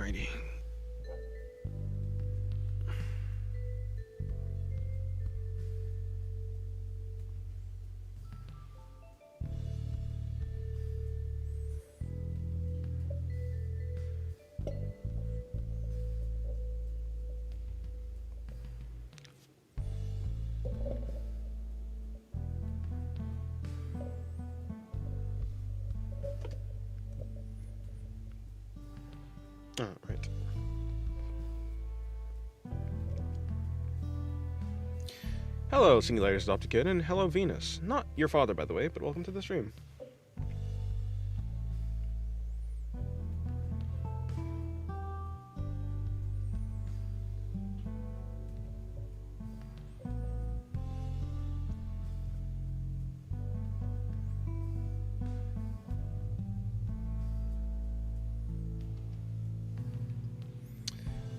Alrighty. Alright. Hello, Singularity's adopted kid, and hello, Venus. Not your father, by the way, but welcome to the stream.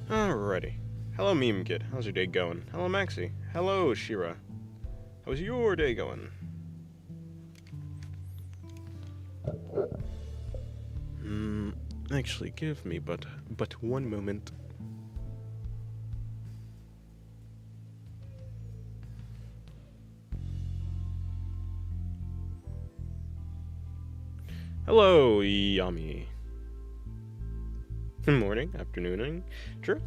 Alrighty. Hello, Meme Kid. How's your day going? Hello, Maxie. Hello, Shira. How's your day going? Actually, give me but one moment. Hello, Yummy. Morning, afternooning. True.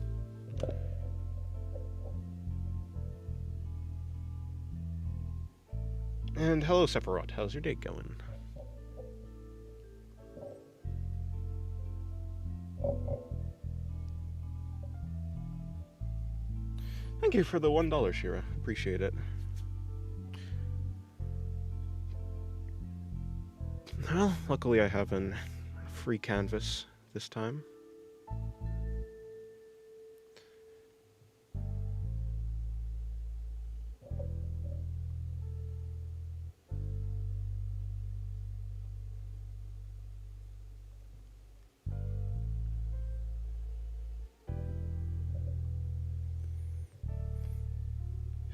And hello, Sephiroth. How's your day going? Thank you for the $1, Shira. Appreciate it. Well, luckily I have a free canvas this time.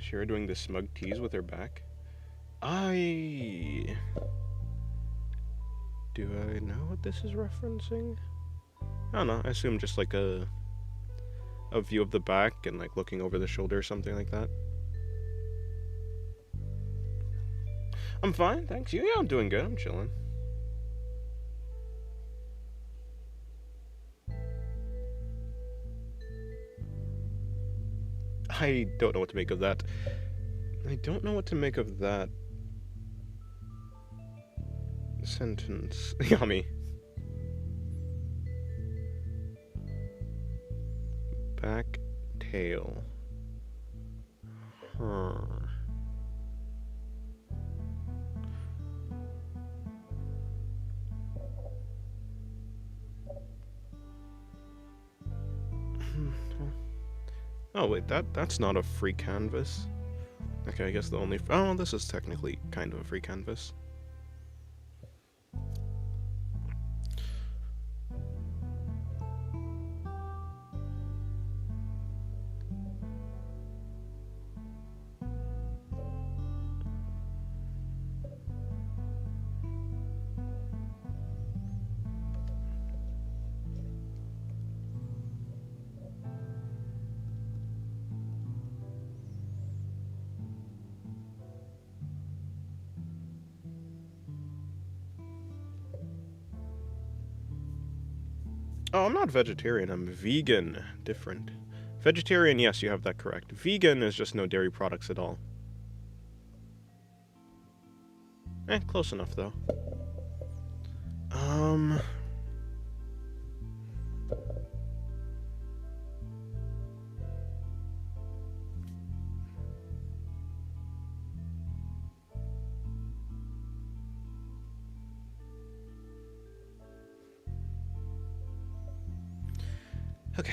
Shira doing the smug tease with her back. Do I know what this is referencing? I don't know. I assume just like a view of the back and like looking over the shoulder or something like that. I'm fine, thanks. Yeah, I'm doing good. I'm chilling. I don't know what to make of that. I don't know what to make of that sentence. Yummy. Back tail. Huh. Oh wait, that's not a free canvas. Okay, I guess the only... Oh, this is technically kind of a free canvas. Oh, I'm not vegetarian, I'm vegan. Different. Vegetarian, yes, you have that correct. Vegan is just no dairy products at all. Close enough, though. Okay.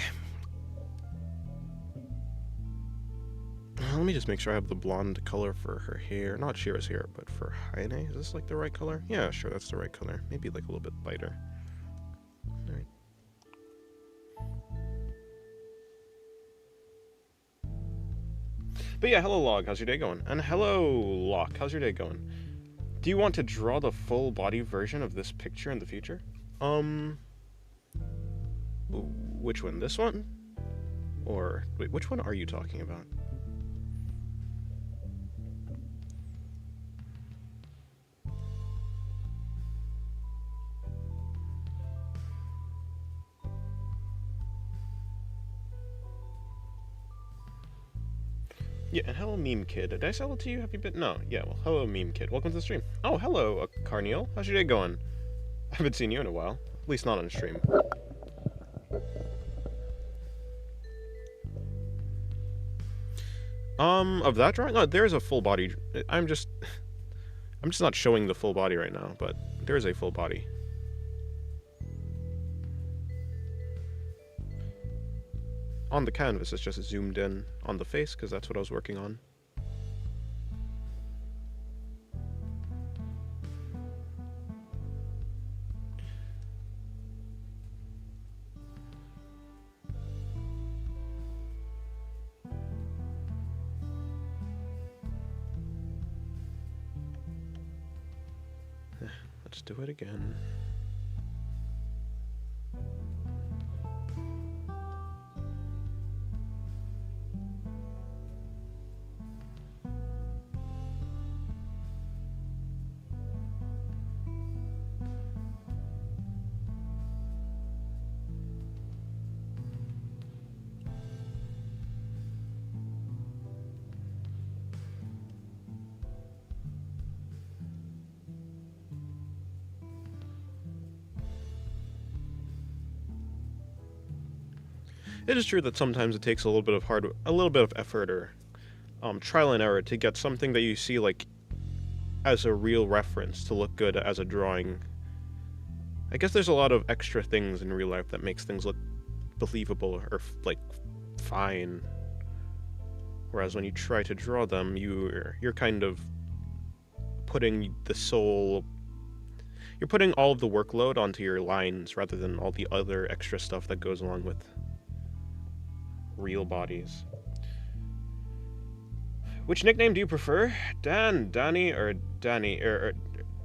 Let me just make sure I have the blonde color for her hair. Not Shira's hair, but for Haine. Is this like the right color? Yeah, sure, that's the right color. Maybe like a little bit lighter. Alright. But yeah, hello Log, how's your day going? And hello Locke, how's your day going? Do you want to draw the full body version of this picture in the future? Which one? This one? Or, wait, which one are you talking about? Yeah, and hello, Meme Kid. Did I sell it to you? Have you been? No. Yeah, well, hello, Meme Kid. Welcome to the stream. Oh, hello, Carneal. How's your day going? I haven't seen you in a while. At least not on stream. Of that drawing? Oh, there's a full body. I'm just not showing the full body right now, but there is a full body. On the canvas, it's just zoomed in on the face, because that's what I was working on. Let's do it again. It is true that sometimes it takes a little bit of effort or trial and error to get something that you see like as a real reference to look good as a drawing. I guess there's a lot of extra things in real life that makes things look believable or like fine. Whereas when you try to draw them, you're kind of putting you're putting all of the workload onto your lines rather than all the other extra stuff that goes along with real bodies. Which nickname do you prefer? Dan, Danny, or Danny, or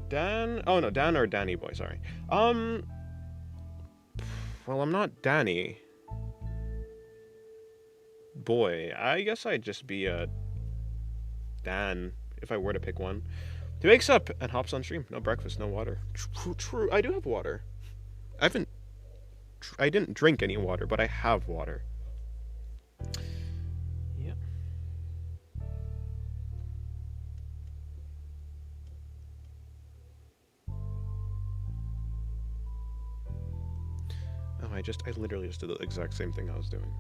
Dan? Oh no, Dan or Danny boy, sorry. Well, I'm not Danny boy. I guess I'd just be Dan if I were to pick one. He wakes up and hops on stream. No breakfast, no water. True, I do have water. I didn't drink any water, but I have water. Yep. Oh, I literally just did the exact same thing I was doing.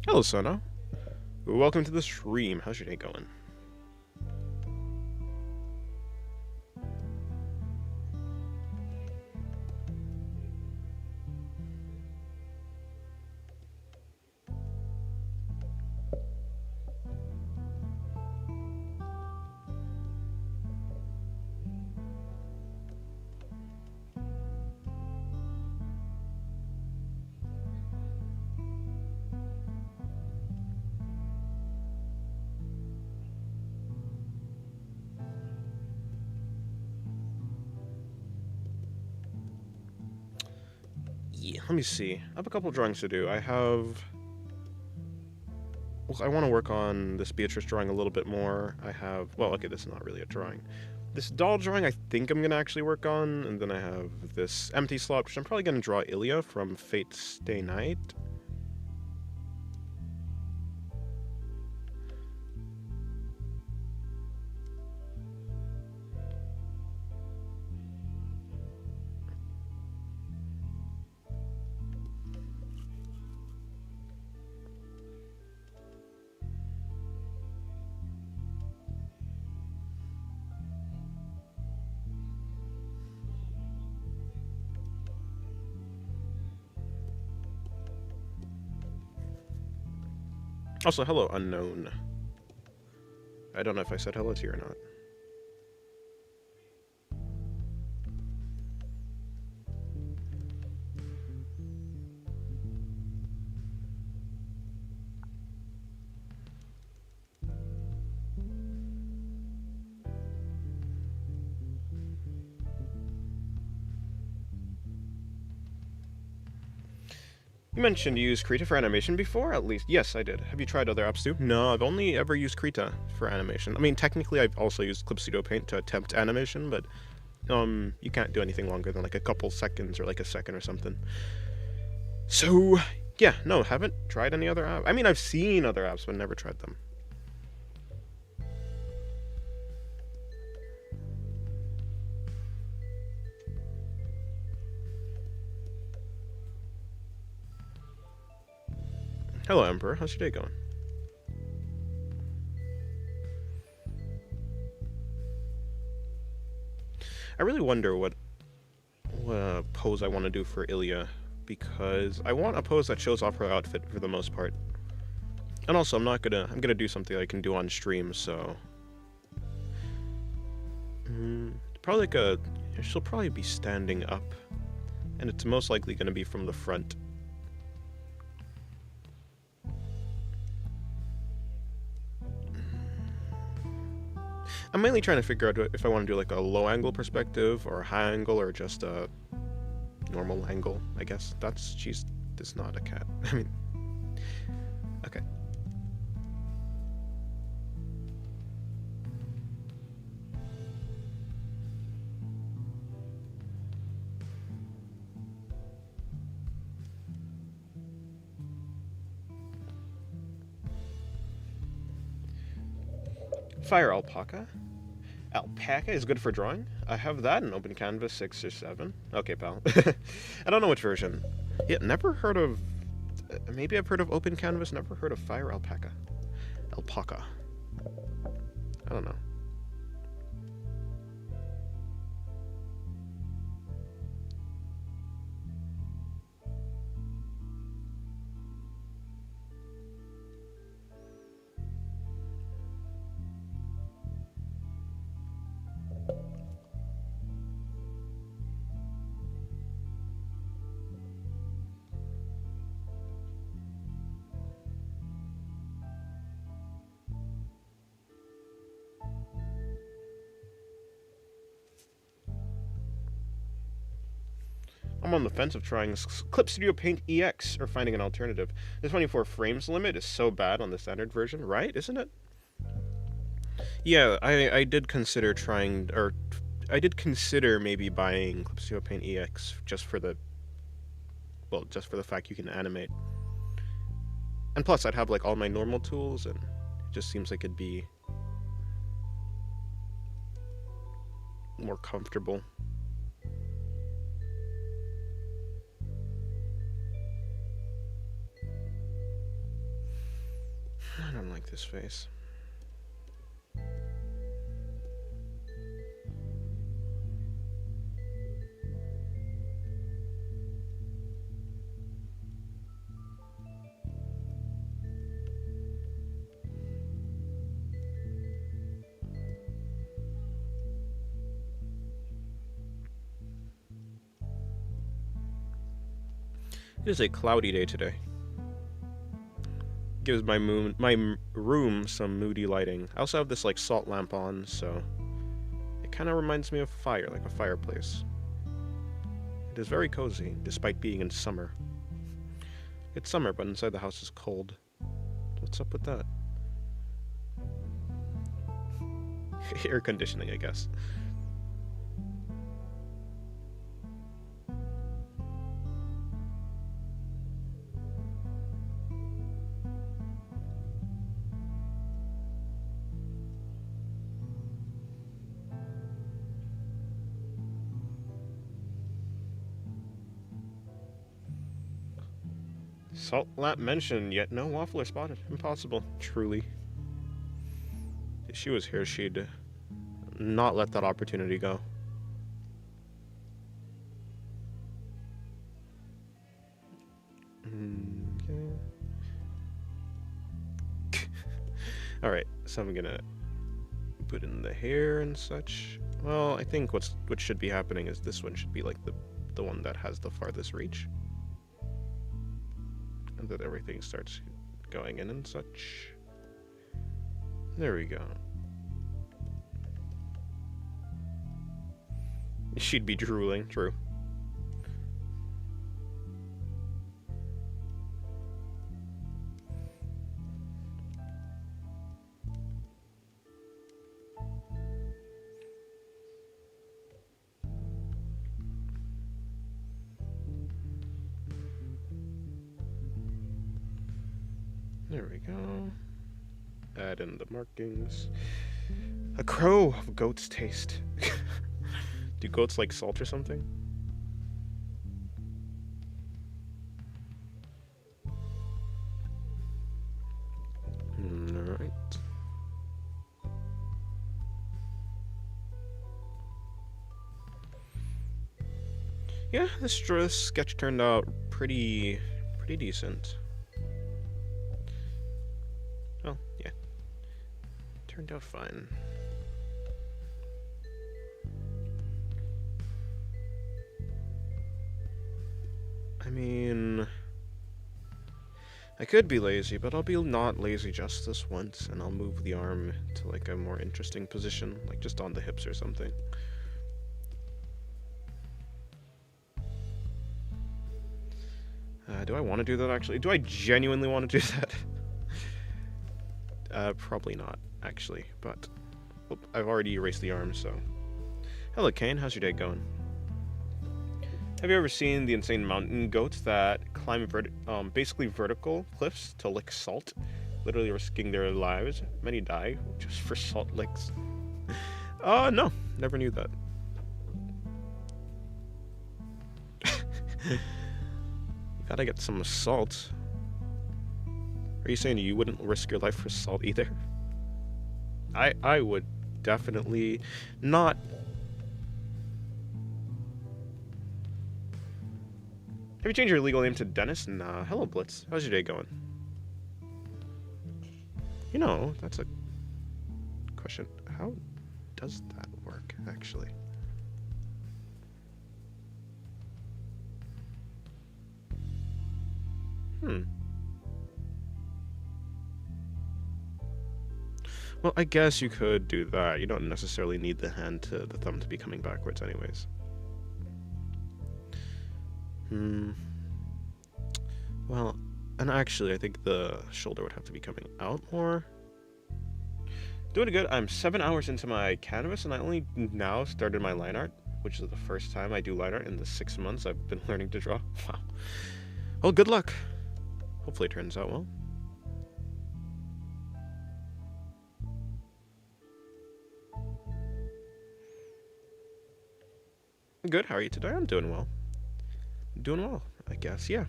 Hello, Sono. Welcome to the stream. How's your day going? Yeah, let me see. I have a couple drawings to do. Well, I want to work on this Beatrice drawing a little bit more. Well, okay, this is not really a drawing. This doll drawing I think I'm going to actually work on, and then I have this empty slot, which I'm probably going to draw Ilya from Fate Stay Night. Also, hello, unknown. I don't know if I said hello to you or not. You mentioned you used Krita for animation before, at least. Yes, I did. Have you tried other apps too? No, I've only ever used Krita for animation. I mean, technically, I've also used Clip Studio Paint to attempt animation, but you can't do anything longer than like a couple seconds or like a second or something. So, yeah, no, haven't tried any other app. I mean, I've seen other apps, but never tried them. Hello, Emperor. How's your day going? I really wonder what pose I want to do for Ilya, because I want a pose that shows off her outfit for the most part. And also, I'm gonna do something I can do on stream, so probably she'll probably be standing up, and it's most likely gonna be from the front. I'm mainly trying to figure out if I want to do like a low angle perspective or a high angle or just a normal angle, I guess. She's not a cat. I mean, okay. Fire alpaca. Alpaca is good for drawing? I have that in Open Canvas 6 or 7. Okay, pal. I don't know which version. Yeah, never heard of... Maybe I've heard of Open Canvas, never heard of Fire Alpaca. Alpaca. I don't know. I'm on the fence of trying Clip Studio Paint EX or finding an alternative. The 24 frames limit is so bad on the standard version, right? Isn't it? Yeah, I did consider trying, or I did consider maybe buying Clip Studio Paint EX just for the fact you can animate. And plus, I'd have like all my normal tools, and it just seems like it'd be more comfortable. I don't like this face. It is a cloudy day today. Gives my room some moody lighting. I also have this like salt lamp on, so it kind of reminds me of fire, like a fireplace. It is very cozy, despite being in summer. It's summer, but inside the house is cold. What's up with that? Air conditioning, I guess. Salt lamp mentioned, yet no waffler spotted. Impossible. Truly. If she was here, she'd not let that opportunity go. Okay. Alright, so I'm gonna put in the hair and such. Well, I think what should be happening is this one should be like the one that has the farthest reach. And that everything starts going in and such. There we go. She'd be drooling, true. There we go. Add in the markings. A crow of goat's taste. Do goats like salt or something? Alright. Yeah, this sketch turned out pretty decent. Oh, yeah. Turned out fine. I mean, I could be lazy, but I'll be not lazy just this once, and I'll move the arm to like a more interesting position, like just on the hips or something. Do I want to do that actually? Do I genuinely want to do that? Probably not, actually, but I've already erased the arm, so. Hello, Kane, how's your day going? Have you ever seen the insane mountain goats that climb basically vertical cliffs to lick salt, literally risking their lives? Many die just for salt licks. No, never knew that. You gotta get some salt. Are you saying you wouldn't risk your life for salt either? I would definitely not. Have you changed your legal name to Dennis? Nah. Hello, Blitz. How's your day going? You know, that's a question. How does that work, actually? Well, I guess you could do that. You don't necessarily need the thumb to be coming backwards anyways. Well, and actually, I think the shoulder would have to be coming out more. Doing good. I'm 7 hours into my canvas, and I only now started my line art, which is the first time I do line art in the 6 months I've been learning to draw. Wow. Well, good luck. Hopefully it turns out well. Good. How are you today? I'm doing well. Doing well, I guess. Yeah.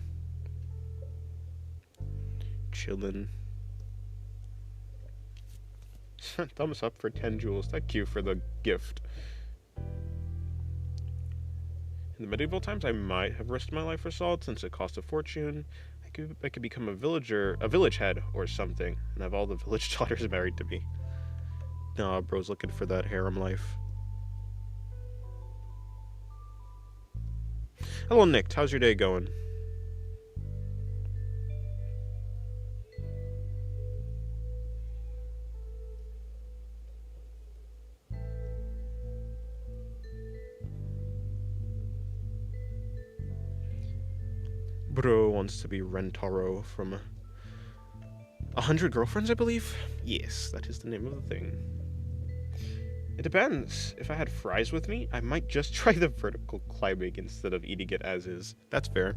Chillin'. Thumbs up for 10 jewels. Thank you for the gift. In the medieval times, I might have risked my life for salt since it cost a fortune. I could become a village head or something, and have all the village daughters married to me. Nah, bro's looking for that harem life. Hello, Nick. How's your day going? Bro wants to be Rentaro from 100 Girlfriends, I believe? Yes, that is the name of the thing. It depends. If I had fries with me, I might just try the vertical climbing instead of eating it as is. That's fair.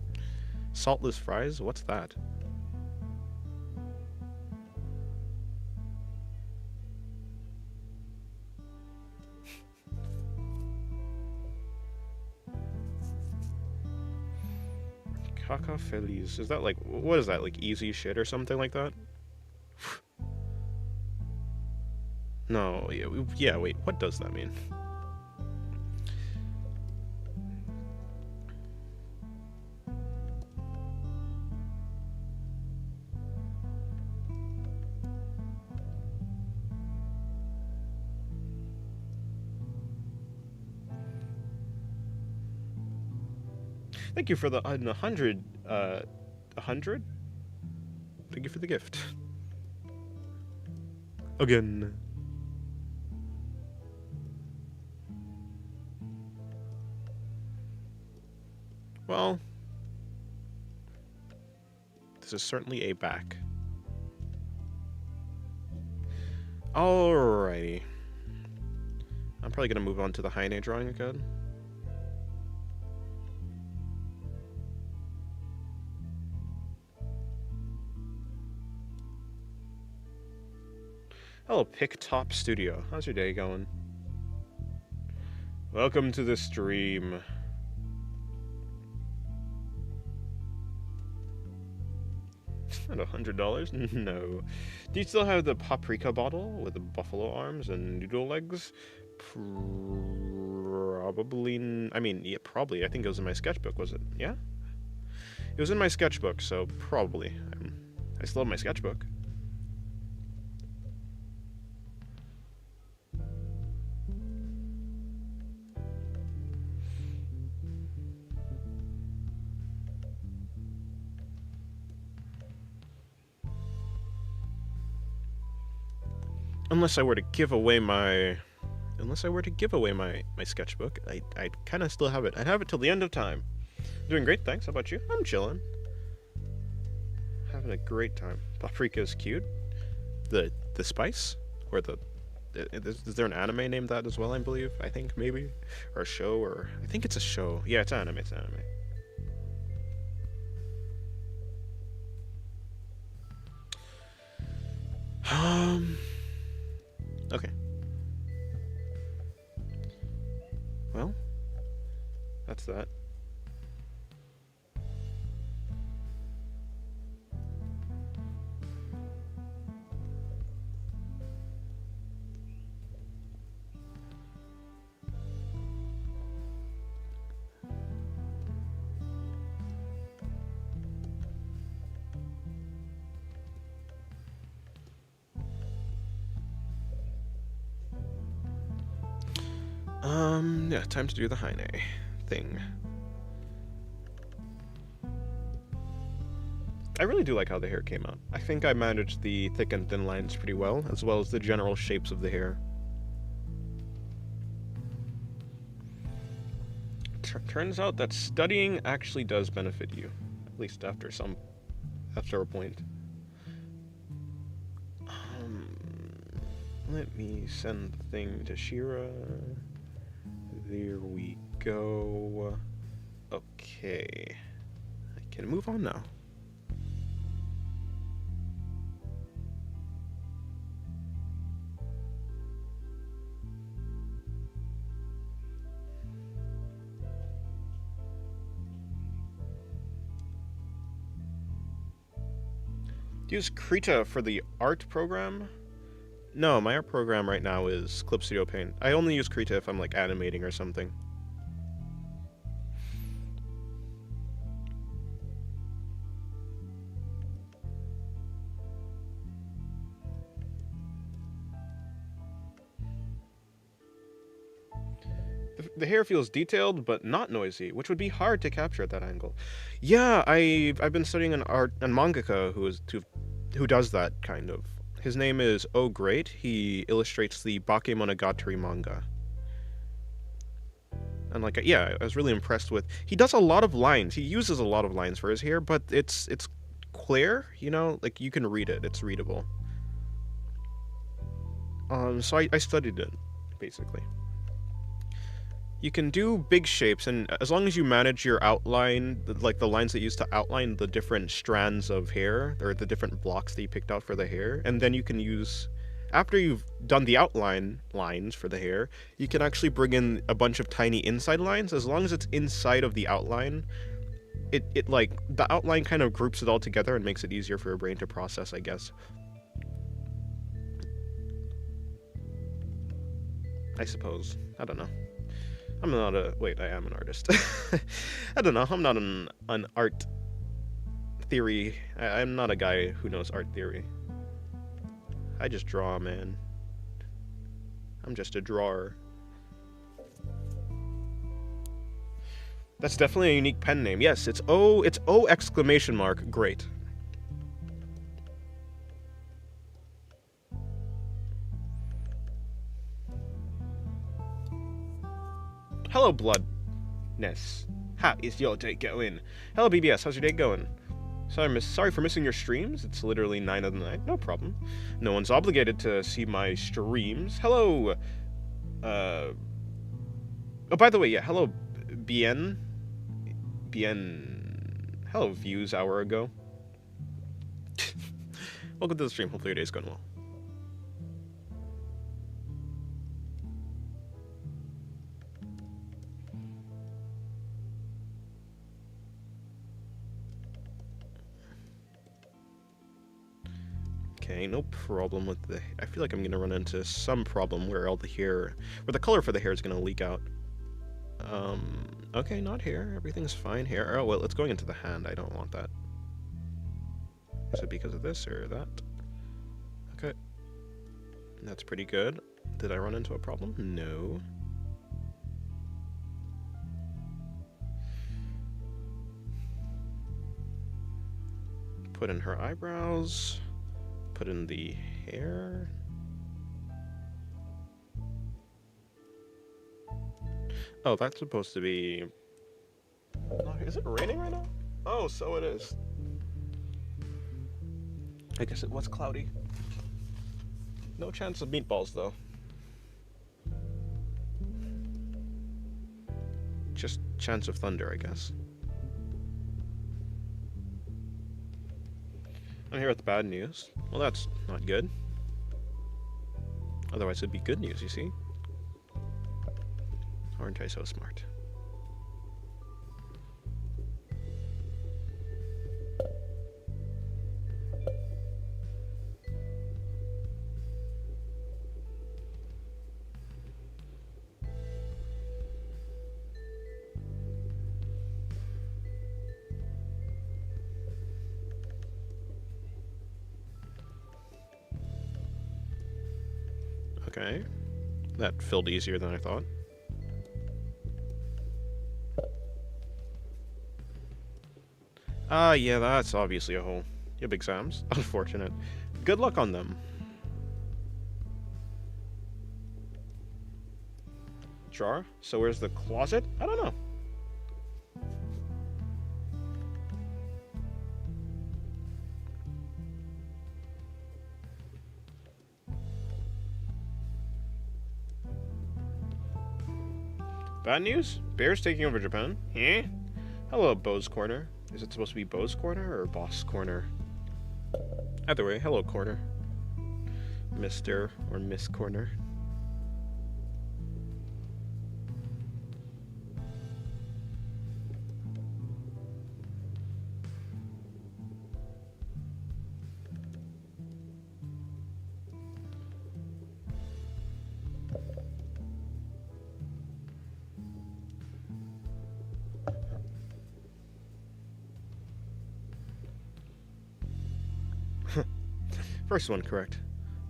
Saltless fries? What's that? Caca Feliz. Is that like, what is that, like easy shit or something like that? No, yeah, wait, what does that mean? Thank you for the 100. 100? Thank you for the gift. Again. Well, this is certainly a back. Alrighty. I'm probably gonna move on to the Heine drawing again. Hello, Pick Top Studio. How's your day going? Welcome to the stream. At $100? No. Do you still have the paprika bottle with the buffalo arms and noodle legs? Probably. I mean, yeah, probably. I think it was in my sketchbook, was it? Yeah? It was in my sketchbook, so probably. I still have my sketchbook. Unless I were to give away my sketchbook, I'd kind of still have it. I'd have it till the end of time. Doing great, thanks. How about you? I'm chilling. Having a great time. Paprika is cute. The spice? Or is there an anime named that as well, I believe? I think, maybe? Or a show, or... I think it's a show. Yeah, it's anime, Okay. Well, that's that. Yeah, time to do the Heine thing. I really do like how the hair came out. I think I managed the thick and thin lines pretty well, as well as the general shapes of the hair. Turns out that studying actually does benefit you, at least after a point. Let me send the thing to Shira. There we go. Okay. I can move on now. Use Krita for the art program? No, my art program right now is Clip Studio Paint. I only use Krita if I'm like animating or something. The hair feels detailed but not noisy, which would be hard to capture at that angle. Yeah, I've been studying an mangaka who does that kind of. His name is Oh Great. He illustrates the Bakemonogatari manga. And like, yeah, I was really impressed with. He does a lot of lines. He uses a lot of lines for his hair, but it's clear, you know, like you can read it. It's readable. So I studied it, basically. You can do big shapes, and as long as you manage your outline, like the lines that you use to outline the different strands of hair, or the different blocks that you picked out for the hair, and then you can use, after you've done the outline lines for the hair, you can actually bring in a bunch of tiny inside lines. As long as it's inside of the outline, it like, the outline kind of groups it all together and makes it easier for your brain to process, I guess. I suppose. I don't know. I'm not a... Wait, I am an artist. I don't know. I'm not an art theory... I'm not a guy who knows art theory. I just draw, man. I'm just a drawer. That's definitely a unique pen name. Yes, it's O exclamation mark. Great. Hello, Bloodness. How is your day going? Hello, BBS. How's your day going? Sorry for missing your streams. It's literally 9 of the night. No problem. No one's obligated to see my streams. Hello. Oh, by the way, yeah. Hello, Bien. Hello, views hour ago. Welcome to the stream. Hopefully your day's going well. Okay, no problem with the... I feel like I'm gonna run into some problem where all the hair... where the color for the hair is gonna leak out. Okay, not here. Everything's fine here. Oh, well, it's going into the hand. I don't want that. Is it because of this or that? Okay. That's pretty good. Did I run into a problem? No. Put in her eyebrows. Put in the hair. Oh, that's supposed to be... Is it raining right now? Oh, so it is. I guess it was cloudy. No chance of meatballs, though. Just chance of thunder, I guess. I'm here with the bad news. Well, that's not good. Otherwise, it'd be good news, you see? Aren't I so smart? Okay. That filled easier than I thought. Yeah, that's obviously a hole. You have exams? Unfortunate. Good luck on them. Jar? So where's the closet? I don't know. Bad news? Bear's taking over Japan? Eh? Hello, Bo's Corner. Is it supposed to be Bo's Corner or Boss Corner? Either way, hello, Corner. Mr. or Miss Corner. First one correct.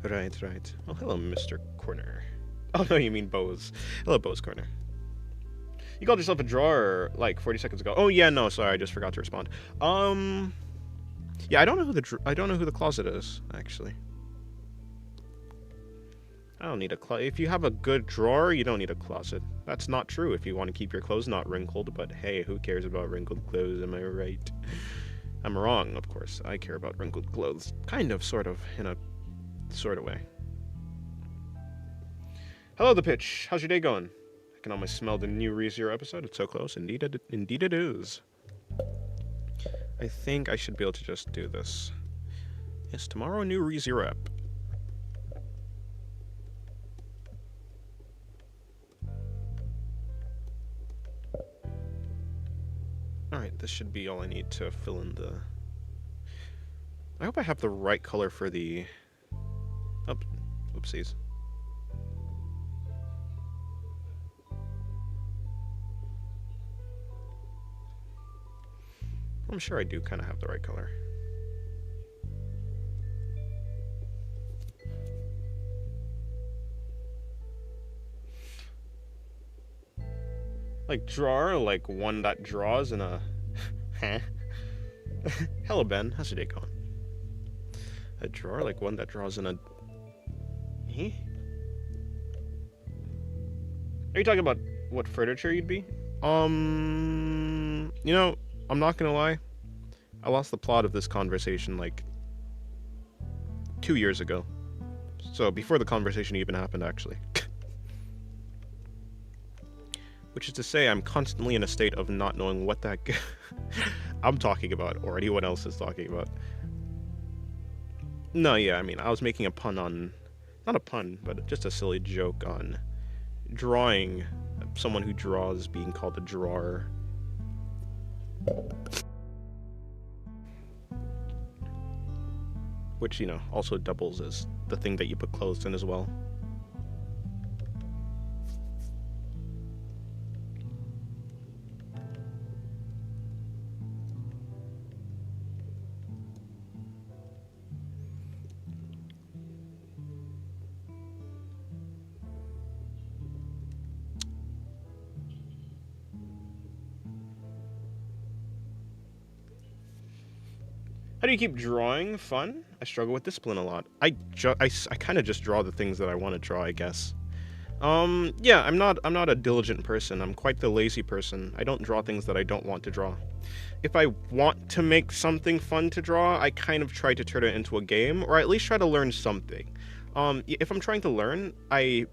Right. Oh, hello, Mr. Corner. Oh, no, you mean Bo's. Hello, Bo's Corner. You called yourself a drawer like 40 seconds ago. Oh, yeah, no, sorry, I just forgot to respond. Yeah, I don't know who the closet is, actually. I don't need a closet. If you have a good drawer, you don't need a closet. That's not true if you want to keep your clothes not wrinkled, but hey, who cares about wrinkled clothes, am I right? I'm wrong, of course. I care about wrinkled clothes. Kind of, sort of, in a sort of way. Hello, The Pitch. How's your day going? I can almost smell the new ReZero episode. It's so close. Indeed it is. I think I should be able to just do this. Yes, tomorrow a new ReZero ep. Alright, this should be all I need to fill in the... I hope I have the right color for the... Oh, oopsies. I'm sure I do kind of have the right color. Like drawer, like one that draws in a... Huh? Hello, Ben. How's your day going? A drawer, like one that draws in a... Eh? Are you talking about what furniture you'd be? You know, I'm not gonna lie. I lost the plot of this conversation, like, 2 years ago. So, before the conversation even happened, actually. Which is to say, I'm constantly in a state of not knowing what that I'm talking about, or anyone else is talking about. No, yeah, I mean, I was making a pun on... Not a pun, but just a silly joke on drawing. Someone who draws being called a drawer. Which, you know, also doubles as the thing that you put clothes in as well. How do you keep drawing fun? I struggle with discipline a lot. I kind of just draw the things that I want to draw, I guess. Yeah, I'm not a diligent person. I'm quite the lazy person. I don't draw things that I don't want to draw. If I want to make something fun to draw, I kind of try to turn it into a game, or at least try to learn something. If I'm trying to learn, I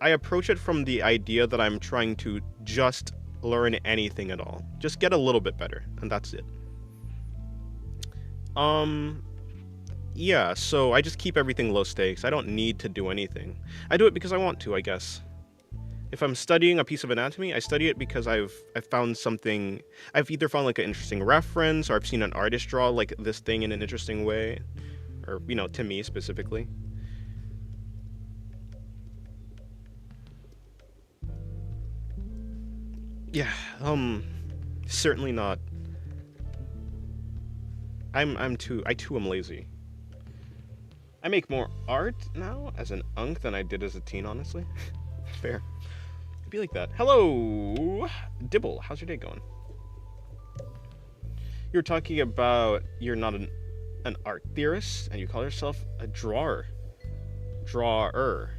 approach it from the idea that I'm trying to just learn anything at all. Just get a little bit better, and that's it. Yeah, so I just keep everything low stakes. I don't need to do anything. I do it because I want to, I guess. If I'm studying a piece of anatomy, I study it because I've found something... I've either found, like, an interesting reference, or I've seen an artist draw, like, this thing in an interesting way. Or, you know, to me, specifically. Yeah, certainly not. I too am lazy. I make more art now as an unk than I did as a teen, honestly. Fair. It'd be like that. Hello, Dibble. How's your day going? You're talking about you're not an art theorist, and you call yourself a drawer. Drawer.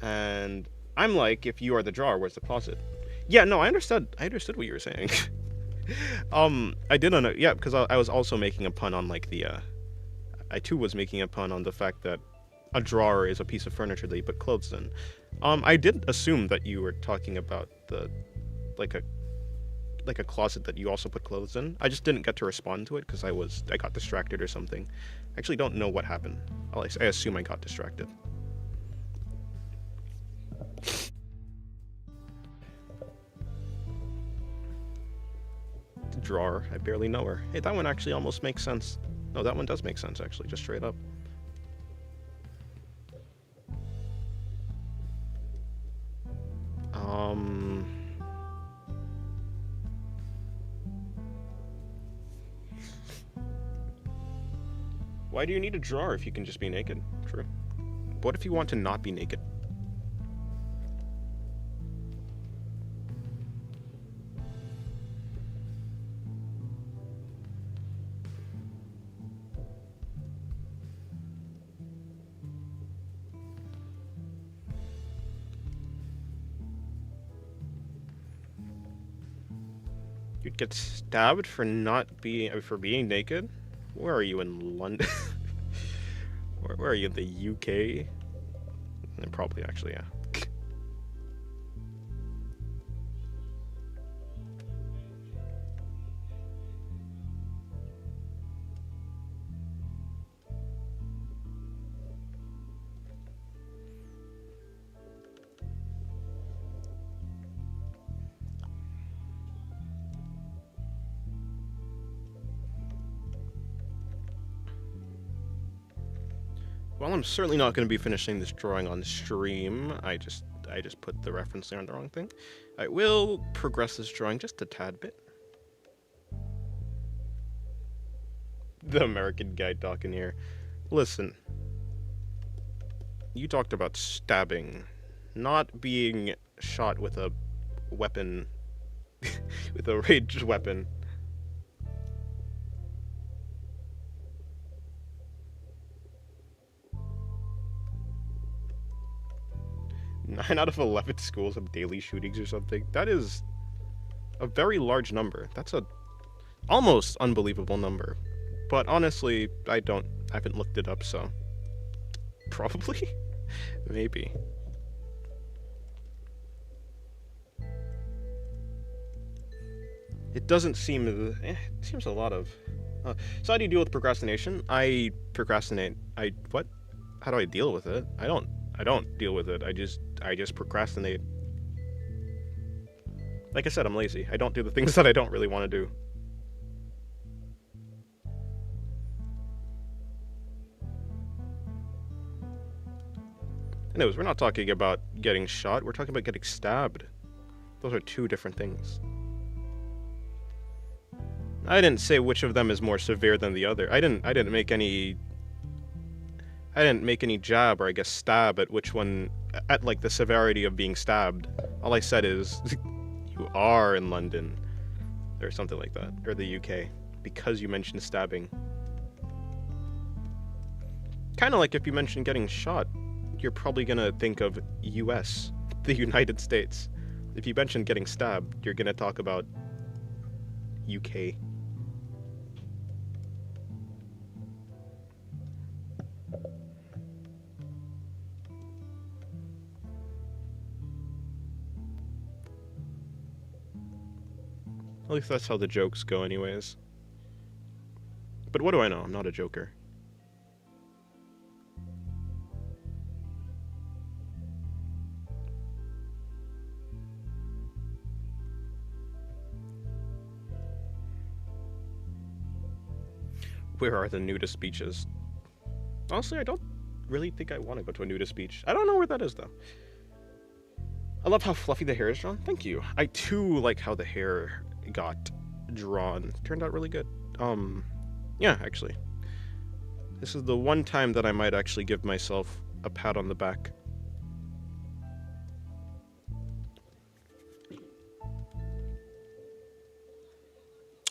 And I'm like, if you are the drawer, where's the closet? Yeah, no, I understood what you were saying. I did know, yeah, because I was also making a pun on, like, the, I too was making a pun on the fact that a drawer is a piece of furniture that you put clothes in. I did assume that you were talking about the, like a closet that you also put clothes in. I just didn't get to respond to it because I got distracted or something. I actually don't know what happened. I assume I got distracted. Drawer. I barely know her. Hey, that one actually almost makes sense. No, that one does make sense, actually, just straight up. Why do you need a drawer if you can just be naked? True. But what if you want to not be naked? You'd get stabbed for for being naked? Where are you, in London? where are you, in the UK? Probably, actually, yeah. Well, I'm certainly not going to be finishing this drawing on stream. I just put the reference there on the wrong thing. I will progress this drawing just a tad bit. The American guy talking here. Listen. You talked about stabbing, not being shot with a weapon with a ranged weapon. 9 out of 11 schools have daily shootings or something. That is a very large number. That's a almost unbelievable number. But honestly, I haven't looked it up, so probably, maybe. It doesn't seem. It seems a lot of. So how do you deal with procrastination? I procrastinate. What? How do I deal with it? I don't deal with it. I just procrastinate. Like I said, I'm lazy. I don't do the things that I don't really want to do. Anyways, we're not talking about getting shot. We're talking about getting stabbed. Those are two different things. I didn't say which of them is more severe than the other. I didn't make any jab or I guess stab at which one at like the severity of being stabbed. All I said is you are in London or something like that, or the UK, because you mentioned stabbing. Kind of like if you mention getting shot, you're probably gonna think of US, the United States. If you mention getting stabbed, you're gonna talk about UK. At least that's how the jokes go anyways. But what do I know? I'm not a joker. Where are the nudist beaches? Honestly, I don't really think I want to go to a nudist beach. I don't know where that is, though. I love how fluffy the hair is drawn. Thank you. I, too, like how the hair got drawn. Turned out really good. Yeah, actually. This is the one time that I might actually give myself a pat on the back.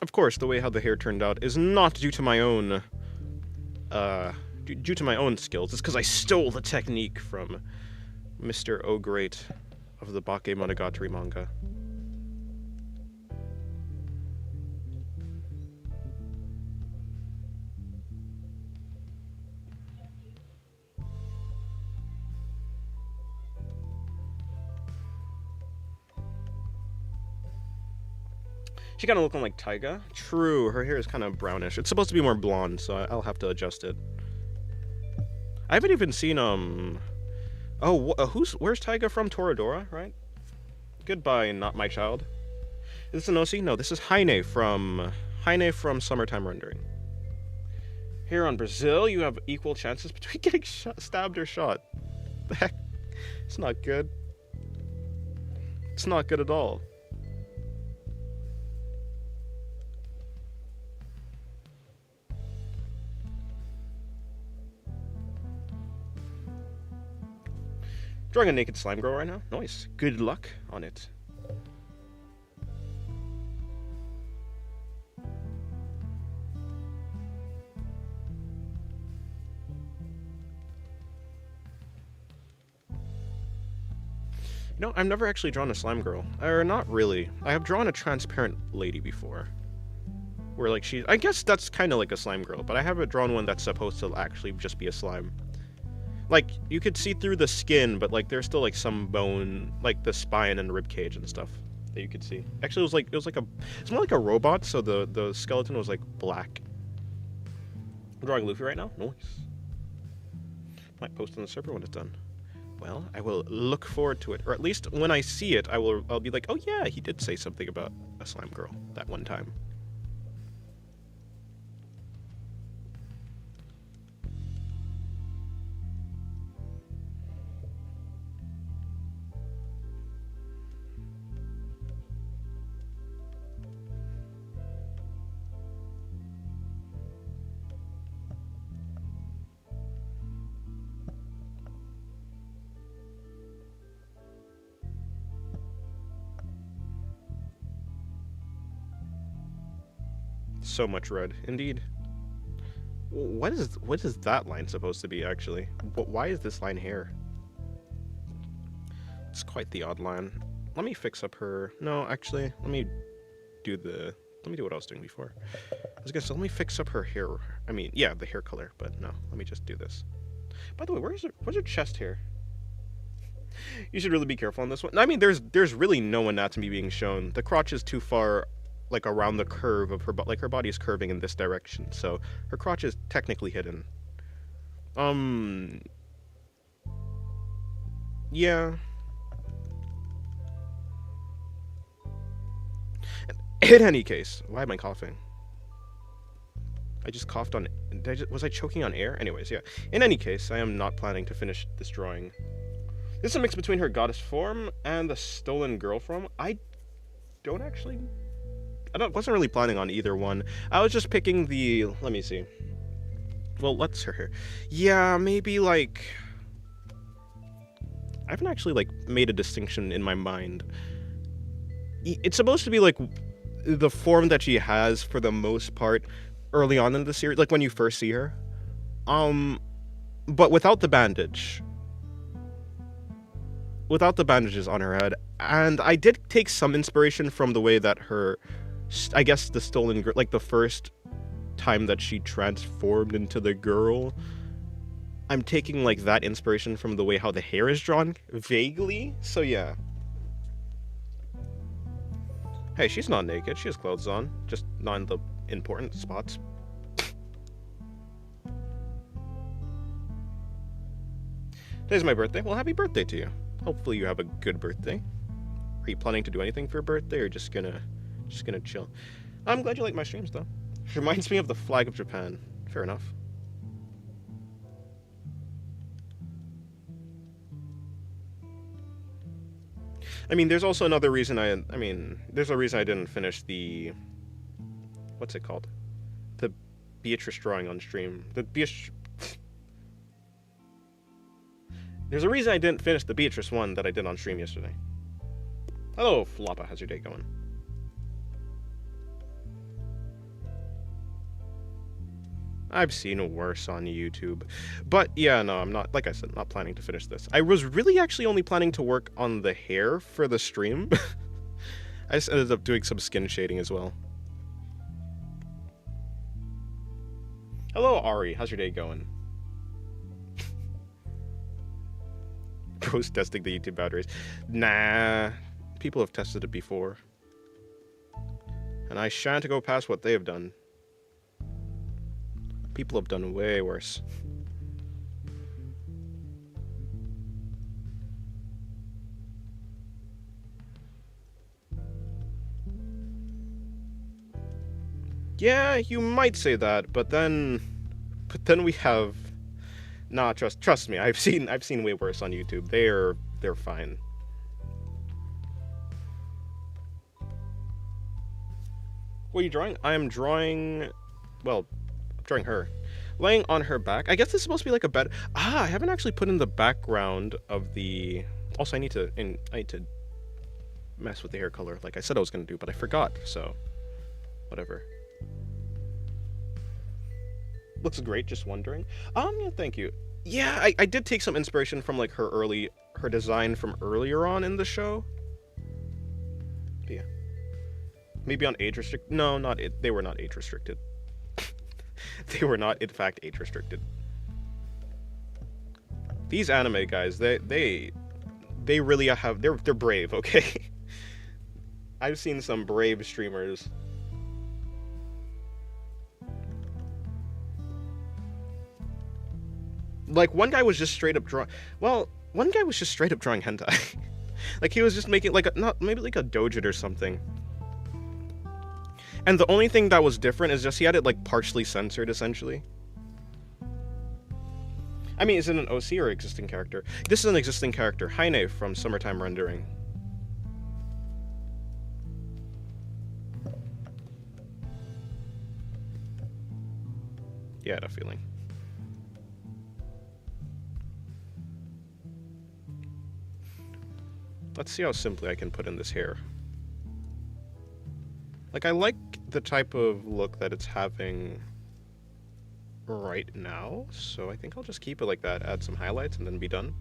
Of course, the way how the hair turned out is not due to my own, due to my own skills. It's because I stole the technique from Mr. O'Great of the Bakemonogatari manga. She kind of looking like Taiga. True, her hair is kind of brownish. It's supposed to be more blonde, so I'll have to adjust it. I haven't even seen, Oh, where's Taiga from? Toradora, right? Goodbye, not my child. Is this Inosi? No, this is Heine from Summertime Rendering. Here on Brazil, you have equal chances between getting stabbed or shot. The heck? It's not good. It's not good at all. Drawing a naked slime girl right now. Nice. Good luck on it. No, I've never actually drawn a slime girl. Or not really. I have drawn a transparent lady before. Where like I guess that's kind of like a slime girl, but I haven't drawn one that's supposed to actually just be a slime. Like, you could see through the skin, but, like, there's still, like, some bone, like, the spine and rib cage and stuff that you could see. Actually, it's more like a robot, so the skeleton was, like, black. I'm drawing Luffy right now. Nice. Might post on the server when it's done. Well, I will look forward to it. Or at least when I see it, I'll be like, oh yeah, he did say something about a slime girl that one time. So much red, indeed. What is that line supposed to be, actually? Why is this line here? It's quite the odd line. Let me fix up her... No, actually, let me do what I was doing before. I was gonna say, let me fix up her hair. I mean, yeah, the hair color, but no, let me just do this. By the way, where's her chest hair? You should really be careful on this one. I mean, there's really no anatomy being shown. The crotch is too far, like, around the curve of her, like, her body is curving in this direction, so her crotch is technically hidden. Yeah. In any case, why am I coughing? I just coughed on... was I choking on air? Anyways, yeah. In any case, I am not planning to finish this drawing. This is a mix between her goddess form and the stolen girl form. I wasn't really planning on either one. I was just picking the... Let me see. Well, let's her here. Yeah, maybe, like... I haven't actually, like, made a distinction in my mind. It's supposed to be, like, the form that she has, for the most part, early on in the series, like, when you first see her. But without the bandage. Without the bandages on her head. And I did take some inspiration from the way that her... I guess the stolen girl... Like, the first time that she transformed into the girl... I'm taking, like, that inspiration from the way how the hair is drawn, vaguely. So, yeah. Hey, she's not naked. She has clothes on. Just not in the important spots. Today's my birthday. Well, happy birthday to you. Hopefully you have a good birthday. Are you planning to do anything for your birthday, or just gonna chill? I'm glad you like my streams, though. It reminds me of the flag of Japan. Fair enough. I mean, there's also another reason there's a reason I didn't finish the... What's it called? The Beatrice drawing on stream. There's a reason I didn't finish the Beatrice one that I did on stream yesterday. Hello, Floppa. How's your day going? I've seen worse on YouTube. But yeah, no, I'm not, like I said, not planning to finish this. I was really actually only planning to work on the hair for the stream. I just ended up doing some skin shading as well. Hello, Ari. How's your day going? Bro's testing the YouTube boundaries. Nah. People have tested it before. And I shan't go past what they have done. People have done way worse. Yeah, you might say that, but then we have... Nah, trust me. I've seen way worse on YouTube. They're fine. What are you drawing? I am drawing... Well, I'm drawing her. Laying on her back. I guess this is supposed to be like a bed... I haven't actually put in the background of the... Also, I need to mess with the hair color like I said I was going to do, but I forgot, so... Whatever. Looks great, just wondering. Yeah, thank you. Yeah, I did take some inspiration from, like, her design from earlier on in the show. But yeah. Maybe on age restricted. No, not it. They were not age restricted. They were not, in fact, age restricted. These anime guys, they really have... They're brave, okay? I've seen some brave streamers. Like, one guy was just straight up drawing... Well, one guy was just straight up drawing hentai. Like, he was just making, like, maybe like a doujin or something. And the only thing that was different is just he had it, like, partially censored, essentially. I mean, is it an OC or existing character? This is an existing character. Heine from Summertime Rendering. Yeah, I had a feeling. Let's see how simply I can put in this hair. Like, I like the type of look that it's having right now, so I think I'll just keep it like that, add some highlights, and then be done.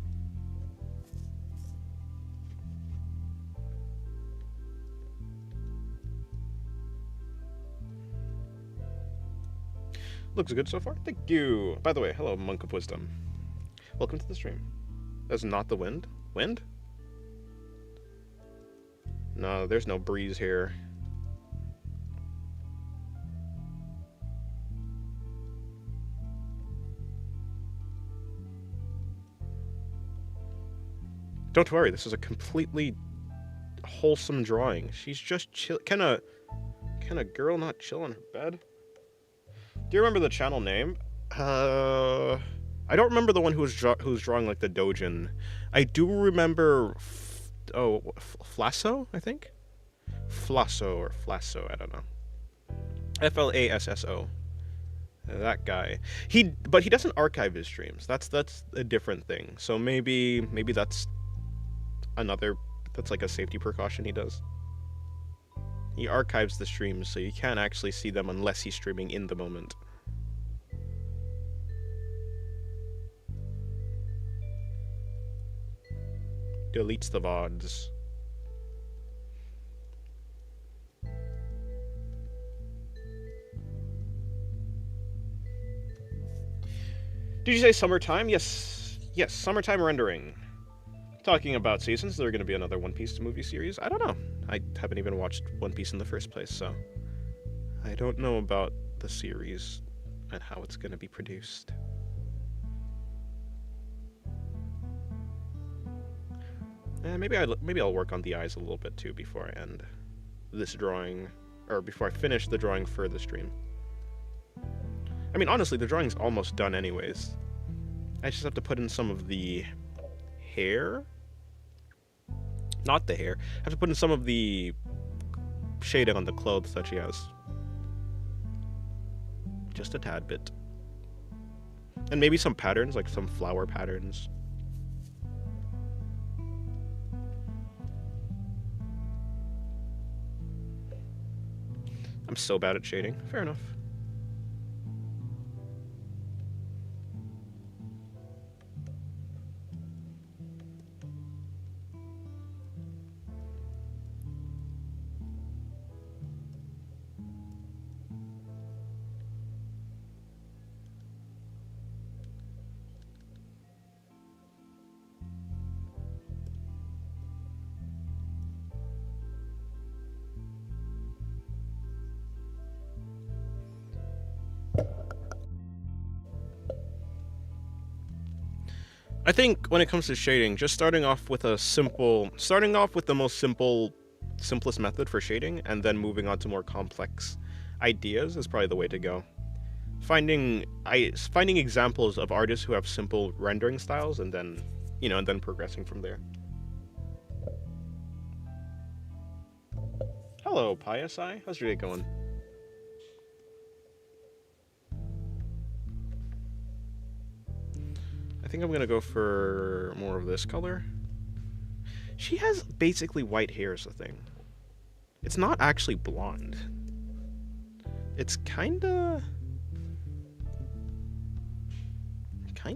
Looks good so far. Thank you. By the way, hello, Monk of Wisdom. Welcome to the stream. That's not the wind. Wind? No, there's no breeze here. Don't worry, this is a completely wholesome drawing. She's just chill. Can a girl not chill in her bed? Do you remember the channel name? I don't remember the one who's drawing like the Dojin. I do remember. Flasso, I think. Flasso or Flasso, I don't know. Flasso. That guy. But he doesn't archive his streams. That's a different thing. So maybe that's like a safety precaution he does. He archives the streams so you can't actually see them unless he's streaming in the moment. Deletes the VODs. Did you say summertime? Yes, summertime rendering. Talking about seasons, there's going to be another One Piece movie series. I don't know. I haven't even watched One Piece in the first place, so I don't know about the series and how it's going to be produced. Maybe I'll work on the eyes a little bit too before I end this drawing, or before I finish the drawing for the stream. I mean, honestly, the drawing's almost done anyways. I just have to put in some of the hair. Not the hair. I have to put in some of the shading on the clothes that she has. Just a tad bit. And maybe some patterns, like some flower patterns. I'm so bad at shading. Fair enough. I think when it comes to shading, just starting off with the most simplest method for shading, and then moving on to more complex ideas is probably the way to go. Finding examples of artists who have simple rendering styles, and then, and then progressing from there. Hello, PySI. How's your day going? I think I'm gonna go for more of this color. She has basically white hair is the thing. It's not actually blonde. It's kinda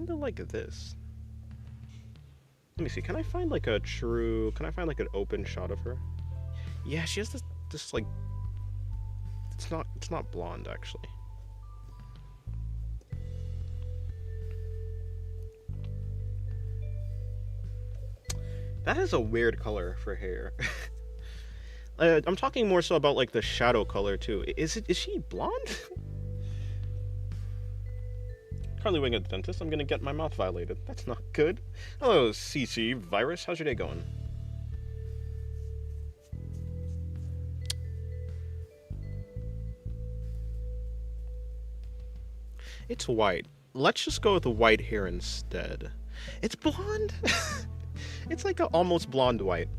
like this. Let me see, can I find like an open shot of her? Yeah, she has this like, it's not blonde actually. That is a weird color for hair. I'm talking more so about like the shadow color too. Is she blonde? Currently waiting at the dentist. I'm gonna get my mouth violated. That's not good. Hello, CC Virus. How's your day going? It's white. Let's just go with the white hair instead. It's blonde. It's like an almost blonde white.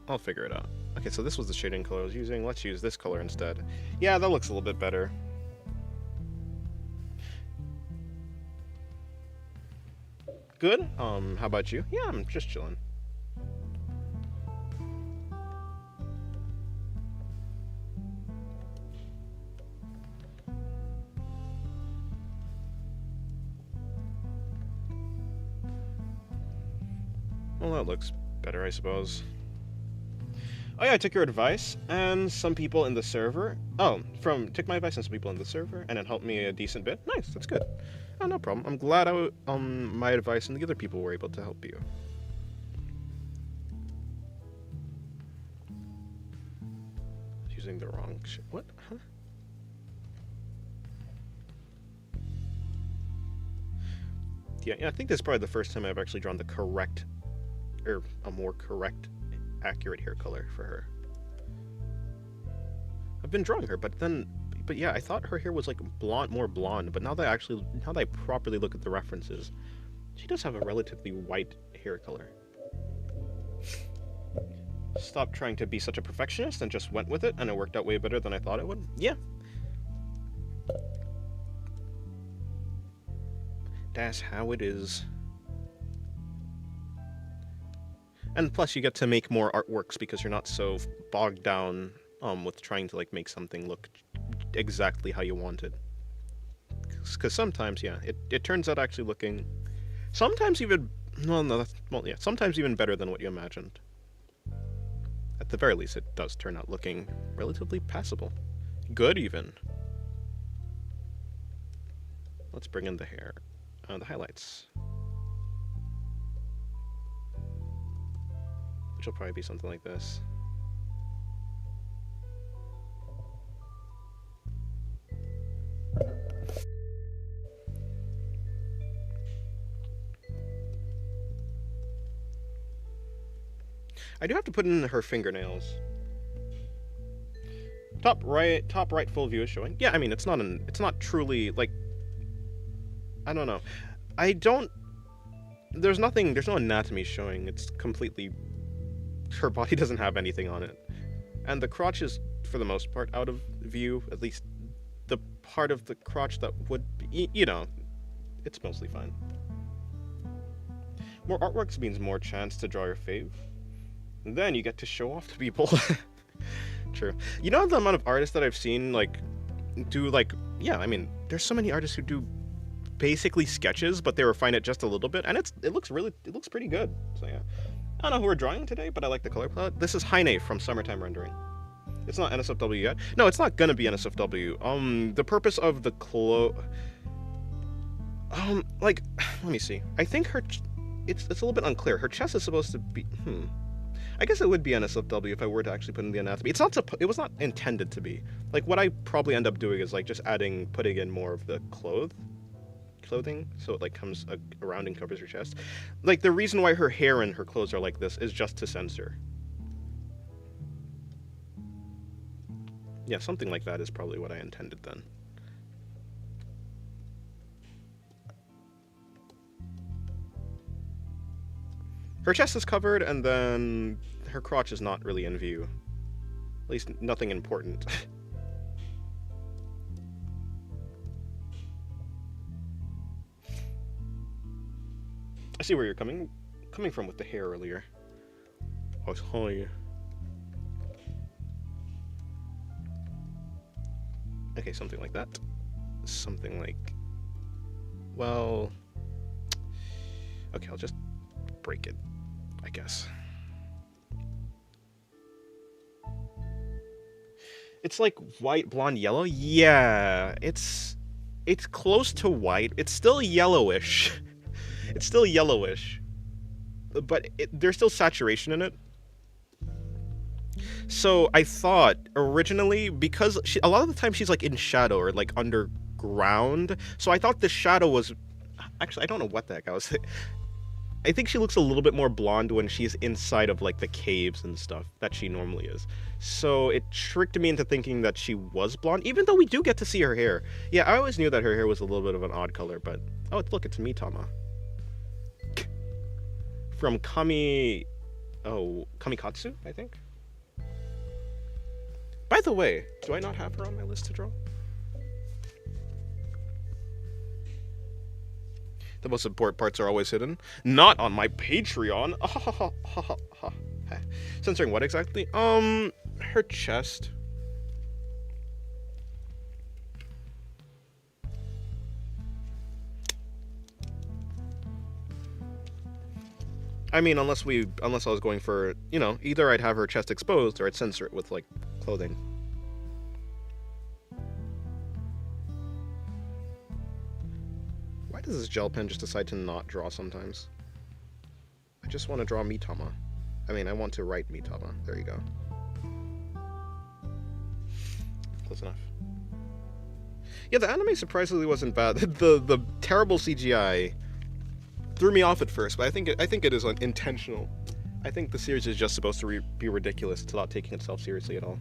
I'll figure it out. Okay, so this was the shading color I was using. Let's use this color instead. Yeah, that looks a little bit better. Good. How about you? Yeah, I'm just chilling. Well, that looks better, I suppose. Oh yeah, I took your advice, and some people in the server... Oh, took my advice and some people in the server, and it helped me a decent bit. Nice, that's good. Oh, no problem. I'm glad my advice and the other people were able to help you. Using the wrong shit. What? Huh? Yeah, I think this is probably the first time I've actually drawn the correct, or a more correct, accurate hair color for her. I've been drawing her, but yeah, I thought her hair was like blonde, more blonde, but now that I properly look at the references, she does have a relatively white hair color. Stopped trying to be such a perfectionist and just went with it, and it worked out way better than I thought it would. Yeah. That's how it is. And plus you get to make more artworks because you're not so bogged down with trying to like make something look exactly how you want it. Because sometimes, yeah, it turns out actually looking sometimes even sometimes even better than what you imagined. At the very least, it does turn out looking relatively passable. Good, even. Let's bring in the hair. The highlights. Which will probably be something like this. I do have to put in her fingernails. Top right full view is showing. Yeah, I mean, it's not truly, like, I don't know. There's no anatomy showing. It's completely, her body doesn't have anything on it. And the crotch is, for the most part, out of view, at least the part of the crotch that would be, it's mostly fine. More artworks means more chance to draw your fave. And then you get to show off to people. True. You know the amount of artists that I've seen, like, do, like, yeah, I mean, there's so many artists who do basically sketches, but they refine it just a little bit, and it looks pretty good. So yeah. I don't know who we're drawing today, but I like the color palette. This is Heine from Summertime Rendering. It's not NSFW yet. No, it's not gonna be NSFW. The purpose of the like, let me see. I think it's a little bit unclear. Her chest is supposed to be, I guess it would be NSFW if I were to actually put in the anatomy. It was not intended to be. Like, what I probably end up doing is, like, just putting in more of the clothing, so it, like, comes around and covers her chest. Like, the reason why her hair and her clothes are like this is just to censor. Yeah, something like that is probably what I intended then. Her chest is covered, and then her crotch is not really in view. At least nothing important. I see where you're coming from with the hair earlier. Oh, hi. Okay, something like that. Something like... Well... Okay, I'll just break it, I guess. It's like white, blonde, yellow? Yeah, it's close to white. It's still yellowish. It's still yellowish. But there's still saturation in it. So I thought originally, because a lot of the time she's like in shadow or like underground, so I thought the shadow was... Actually, I don't know what the heck I was... I think she looks a little bit more blonde when she's inside of like the caves and stuff that she normally is. So it tricked me into thinking that she was blonde, even though we do get to see her hair. Yeah, I always knew that her hair was a little bit of an odd color, but... Oh, look, it's Mitama. From Kamikatsu, I think? By the way, do I not have her on my list to draw? The most important parts are always hidden. Not on my Patreon. Censoring what exactly? Her chest. I mean, unless I was going for, you know, either I'd have her chest exposed or I'd censor it with, like, clothing. Why does this gel pen just decide to not draw sometimes? I just want to draw Mitama. I mean, I want to write Mitama. There you go. Close enough. Yeah, the anime surprisingly wasn't bad. The terrible CGI threw me off at first, but I think it is intentional. I think the series is just supposed to be ridiculous. It's not taking itself seriously at all.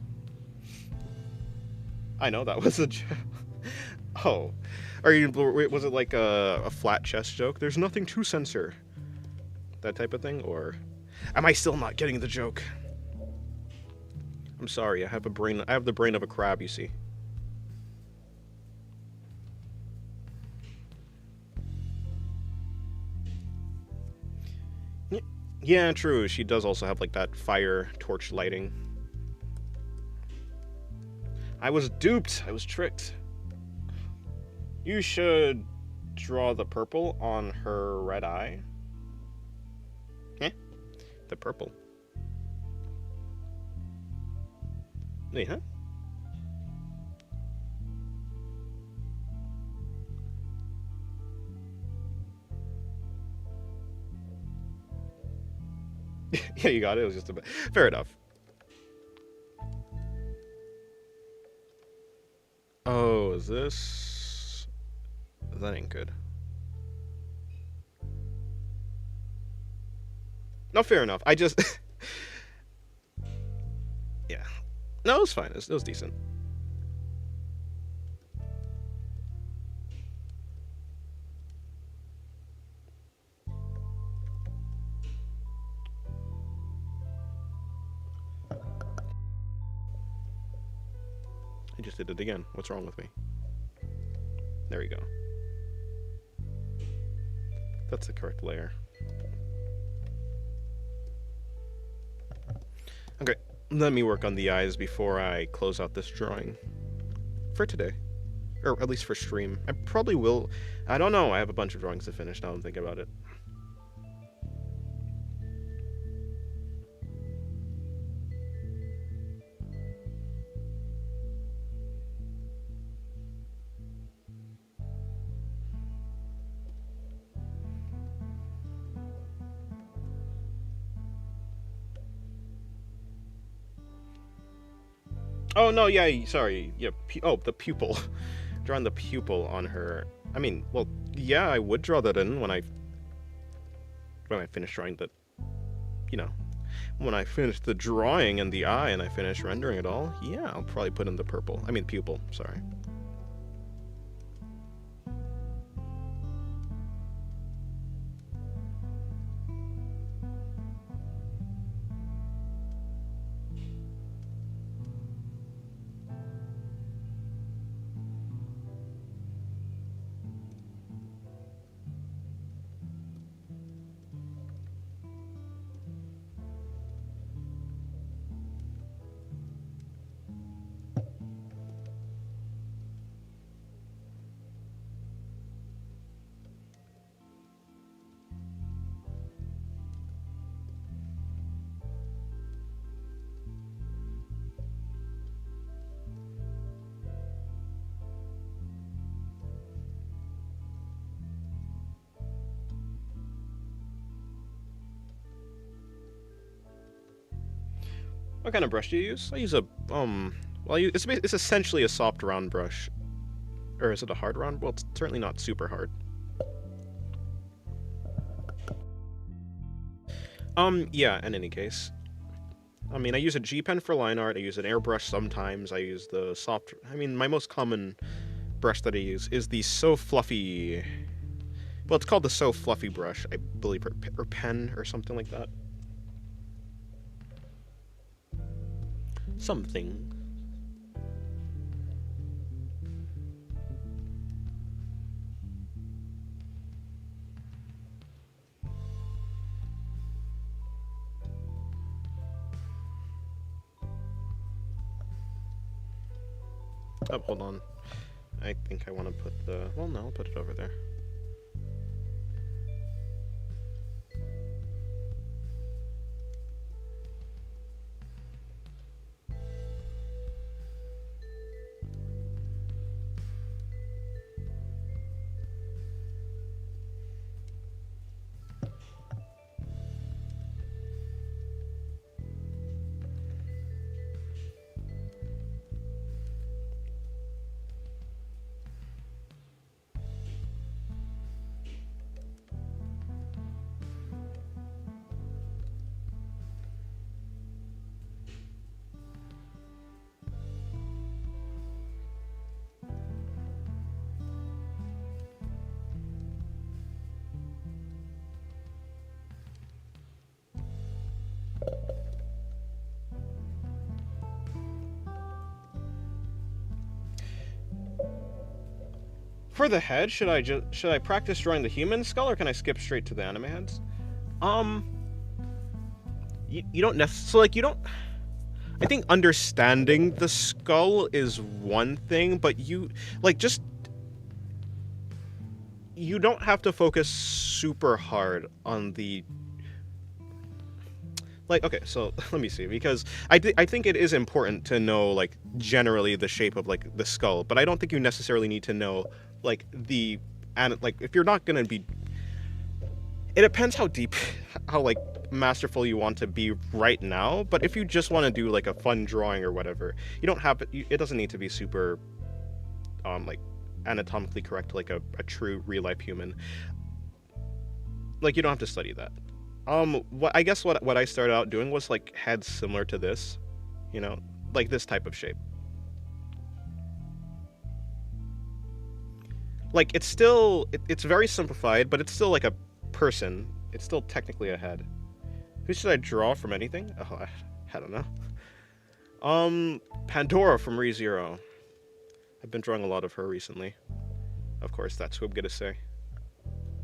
I know that was a joke. Oh, was it like a flat chest joke? There's nothing to censor. That type of thing, or am I still not getting the joke? I'm sorry. I have the brain of a crab. You see. Yeah, true. She does also have like that fire torch lighting. I was duped. I was tricked. You should draw the purple on her red eye. Eh? The purple. Wait, huh? Yeah, you got it. It was just a bit. Fair enough. Oh, is this? That ain't good. No, fair enough. I just. Yeah. No, it was fine. It was decent. I just did it again. What's wrong with me? There we go. That's the correct layer. Okay, let me work on the eyes before I close out this drawing. For today. Or at least for stream. I probably will. I don't know. I have a bunch of drawings to finish now I'm thinking about it. Oh, no, yeah, sorry. Yeah, the pupil. Drawing the pupil on her. I mean, well, yeah, I would draw that in when I finish drawing the, you know, when I finish the drawing and the eye and I finish rendering it all, yeah, I'll probably put in the purple. I mean, pupil, sorry. What kind of brush do you use? I use a, well, it's essentially a soft round brush. Or is it a hard round? Well, it's certainly not super hard. Yeah, in any case. I mean, I use a G pen for line art, I use an airbrush sometimes, I use the soft, I mean, my most common brush that I use is the So Fluffy, well, it's called the So Fluffy brush, I believe, or pen, or something like that. Something. Oh, hold on. I think I want to put the... Well, no, I'll put it over there. For the head, should I practice drawing the human skull, or can I skip straight to the anime heads? Um, you don't necessarily, so like, you don't. I think understanding the skull is one thing, but you like just you don't have to focus super hard on the like. Okay, so let me see, because I think it is important to know like generally the shape of like the skull, but I don't think you necessarily need to know like the and like if you're not gonna be. It depends how deep, how like masterful you want to be right now. But if you just want to do like a fun drawing or whatever, you don't have it. It doesn't need to be super, like anatomically correct, like a true real life human. Like you don't have to study that. What I guess what I started out doing was like heads similar to this, you know, like this type of shape. Like it's still it's very simplified, but it's still like a person. It's still technically a head. Who should I draw from anything? Oh, I don't know. Pandora from ReZero. I've been drawing a lot of her recently. Of course, that's who I'm gonna say.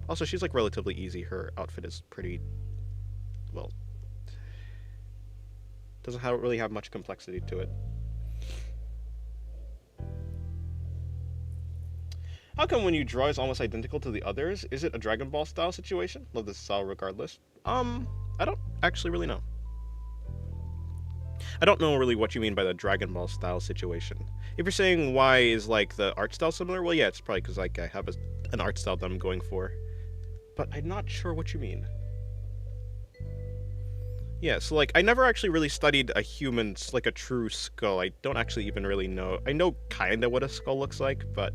Also, she's like relatively easy. Her outfit is pretty, well, doesn't really have much complexity to it. How come when you draw is almost identical to the others? Is it a Dragon Ball style situation? Love this style regardless. I don't actually really know. I don't know really what you mean by the Dragon Ball style situation. If you're saying why is like the art style similar, well, yeah, it's probably because like I have an art style that I'm going for. But I'm not sure what you mean. Yeah, so like I never actually really studied a human's like a true skull. I don't actually even really know. I know kinda what a skull looks like, but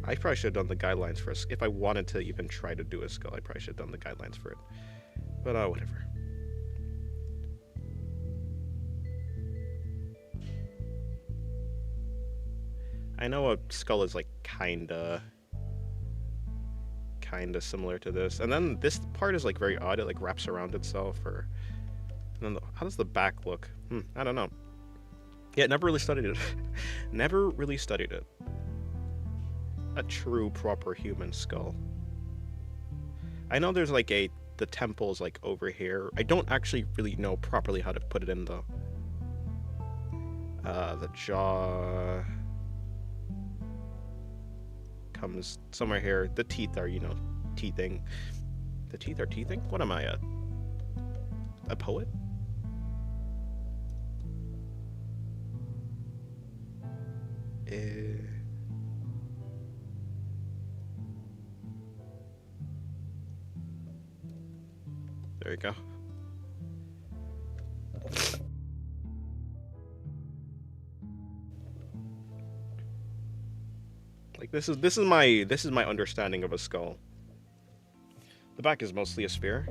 I probably should have done the guidelines for if I wanted to even try to do a skull. I probably should have done the guidelines for it. But whatever. I know a skull is like kinda similar to this, and then this part is like very odd. It like wraps around itself, or and then how does the back look? I don't know. Yeah, never really studied it. Never really studied it. A true proper human skull. I know there's like the temple's like over here. I don't actually really know properly how to put it in though. The jaw comes somewhere here. The teeth are, teething. The teeth are teething? What am I, a poet? There we go. Like this is my understanding of a skull. The back is mostly a sphere.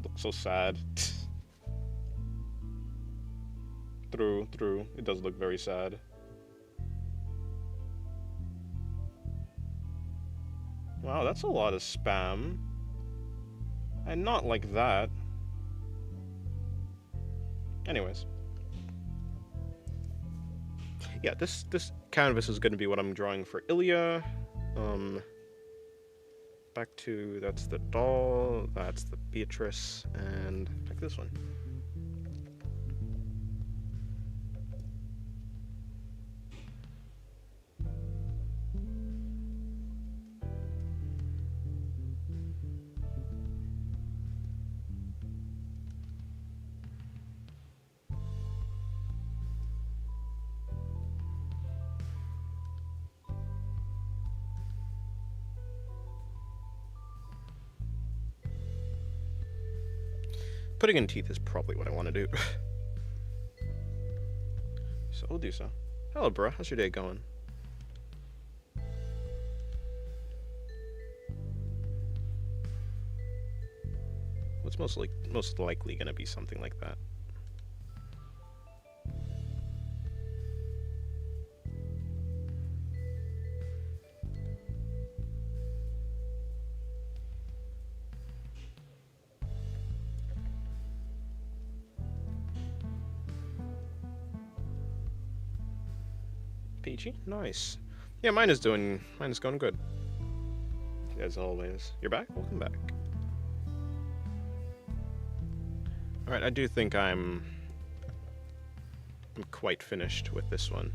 Looks so sad. True. It does look very sad. Wow, that's a lot of spam. And not like that. Anyways. Yeah, this canvas is going to be what I'm drawing for Ilya. Back to, that's the doll, that's the Beatrice, and like this one. Putting in teeth is probably what I want to do. So we'll do so. Hello, bro. How's your day going? What's most likely going to be something like that? Peachy. Nice. Yeah, mine is going good. As always. You're back? Welcome back. Alright, I do think I'm quite finished with this one.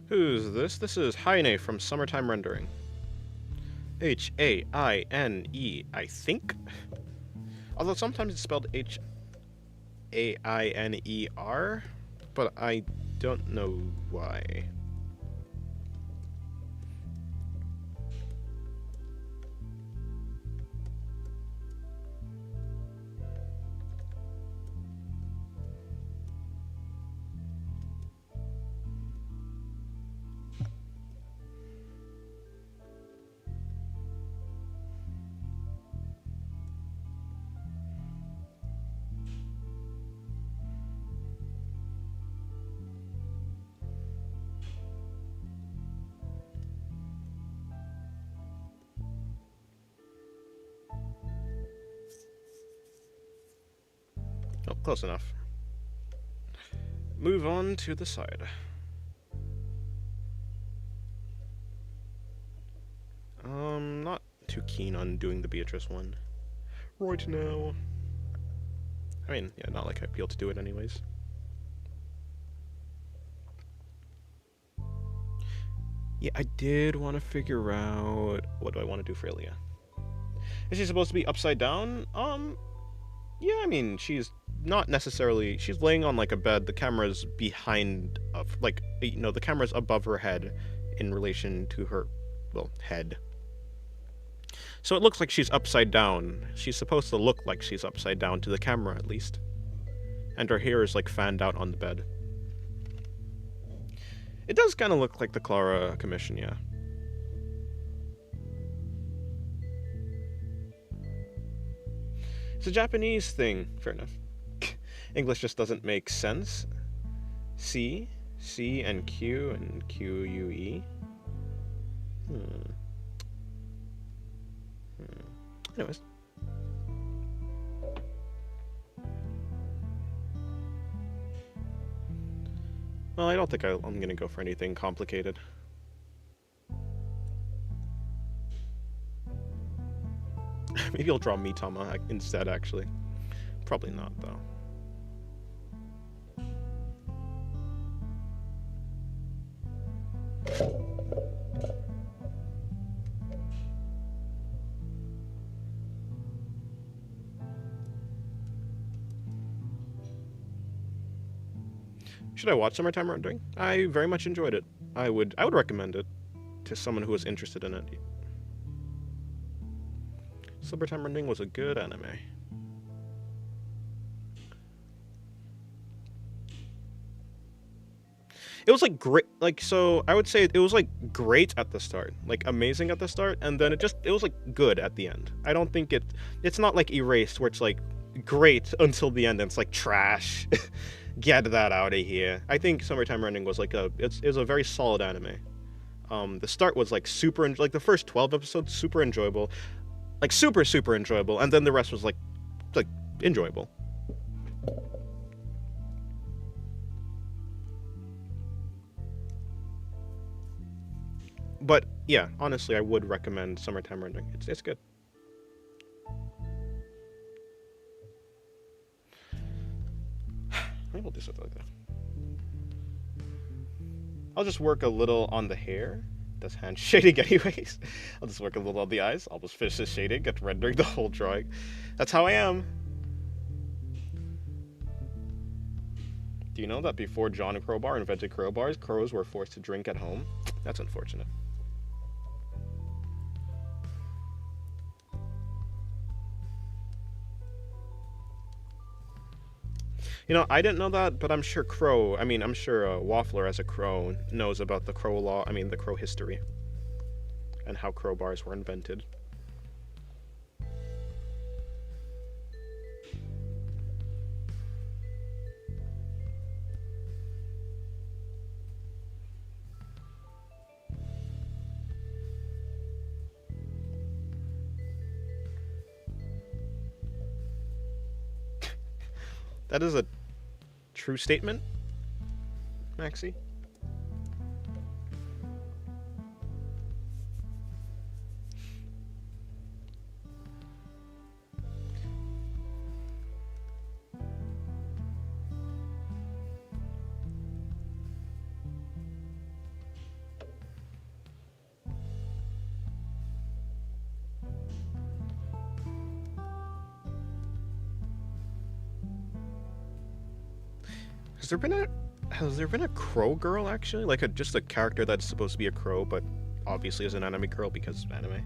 Who's this? This is Haine from Summertime Rendering. H-A-I-N-E, I think? Although sometimes it's spelled H-A-I-N-E-R, but I don't know why. Oh, close enough. Move on to the side. Not too keen on doing the Beatrice one right now. I mean, yeah, not like I feel to do it anyways. Yeah, I did want to figure out what do I want to do for Ilya. Is she supposed to be upside down? Yeah, I mean, she's not necessarily. She's laying on like a bed. The camera's behind, like, you know, the camera's above her head in relation to her, well, head. So it looks like she's upside down. She's supposed to look like she's upside down to the camera, at least. And her hair is like fanned out on the bed. It does kind of look like the Clara commission, yeah. It's a Japanese thing. Fair enough. English just doesn't make sense. C, and Q, and Q-U-E. Anyways. Well, I don't think I'm going to go for anything complicated. Maybe I'll draw Mitama instead, actually. Probably not, though. Should I watch Summertime Rendering? I very much enjoyed it. I would recommend it to someone who is interested in it. Summertime Rendering was a good anime. It was like great, like, so I would say it was like great at the start, like amazing at the start, and then it was like good at the end. I don't think it's not like Erased where it's like great until the end and it's like trash. Get that out of here. I think Summertime Rendering was like it was a very solid anime. The start was like like the first 12 episodes super enjoyable, like super enjoyable, and then the rest was like enjoyable. But yeah, honestly, I would recommend Summertime Rendering. It's good. Maybe we'll do something like that. I'll just work a little on the hair. Does hand shading anyways. I'll just work a little on the eyes. I'll just finish the shading, get rendering the whole drawing. That's how I am. Do you know that before John Crowbar invented crowbars, crows were forced to drink at home? That's unfortunate. You know, I didn't know that, but I'm sure Waffler as a crow knows about the crow law, the crow history. and how crowbars were invented. That is a true statement, Maxie. Has there been a crow girl actually? Like just a character that's supposed to be a crow, but obviously is an anime girl because anime.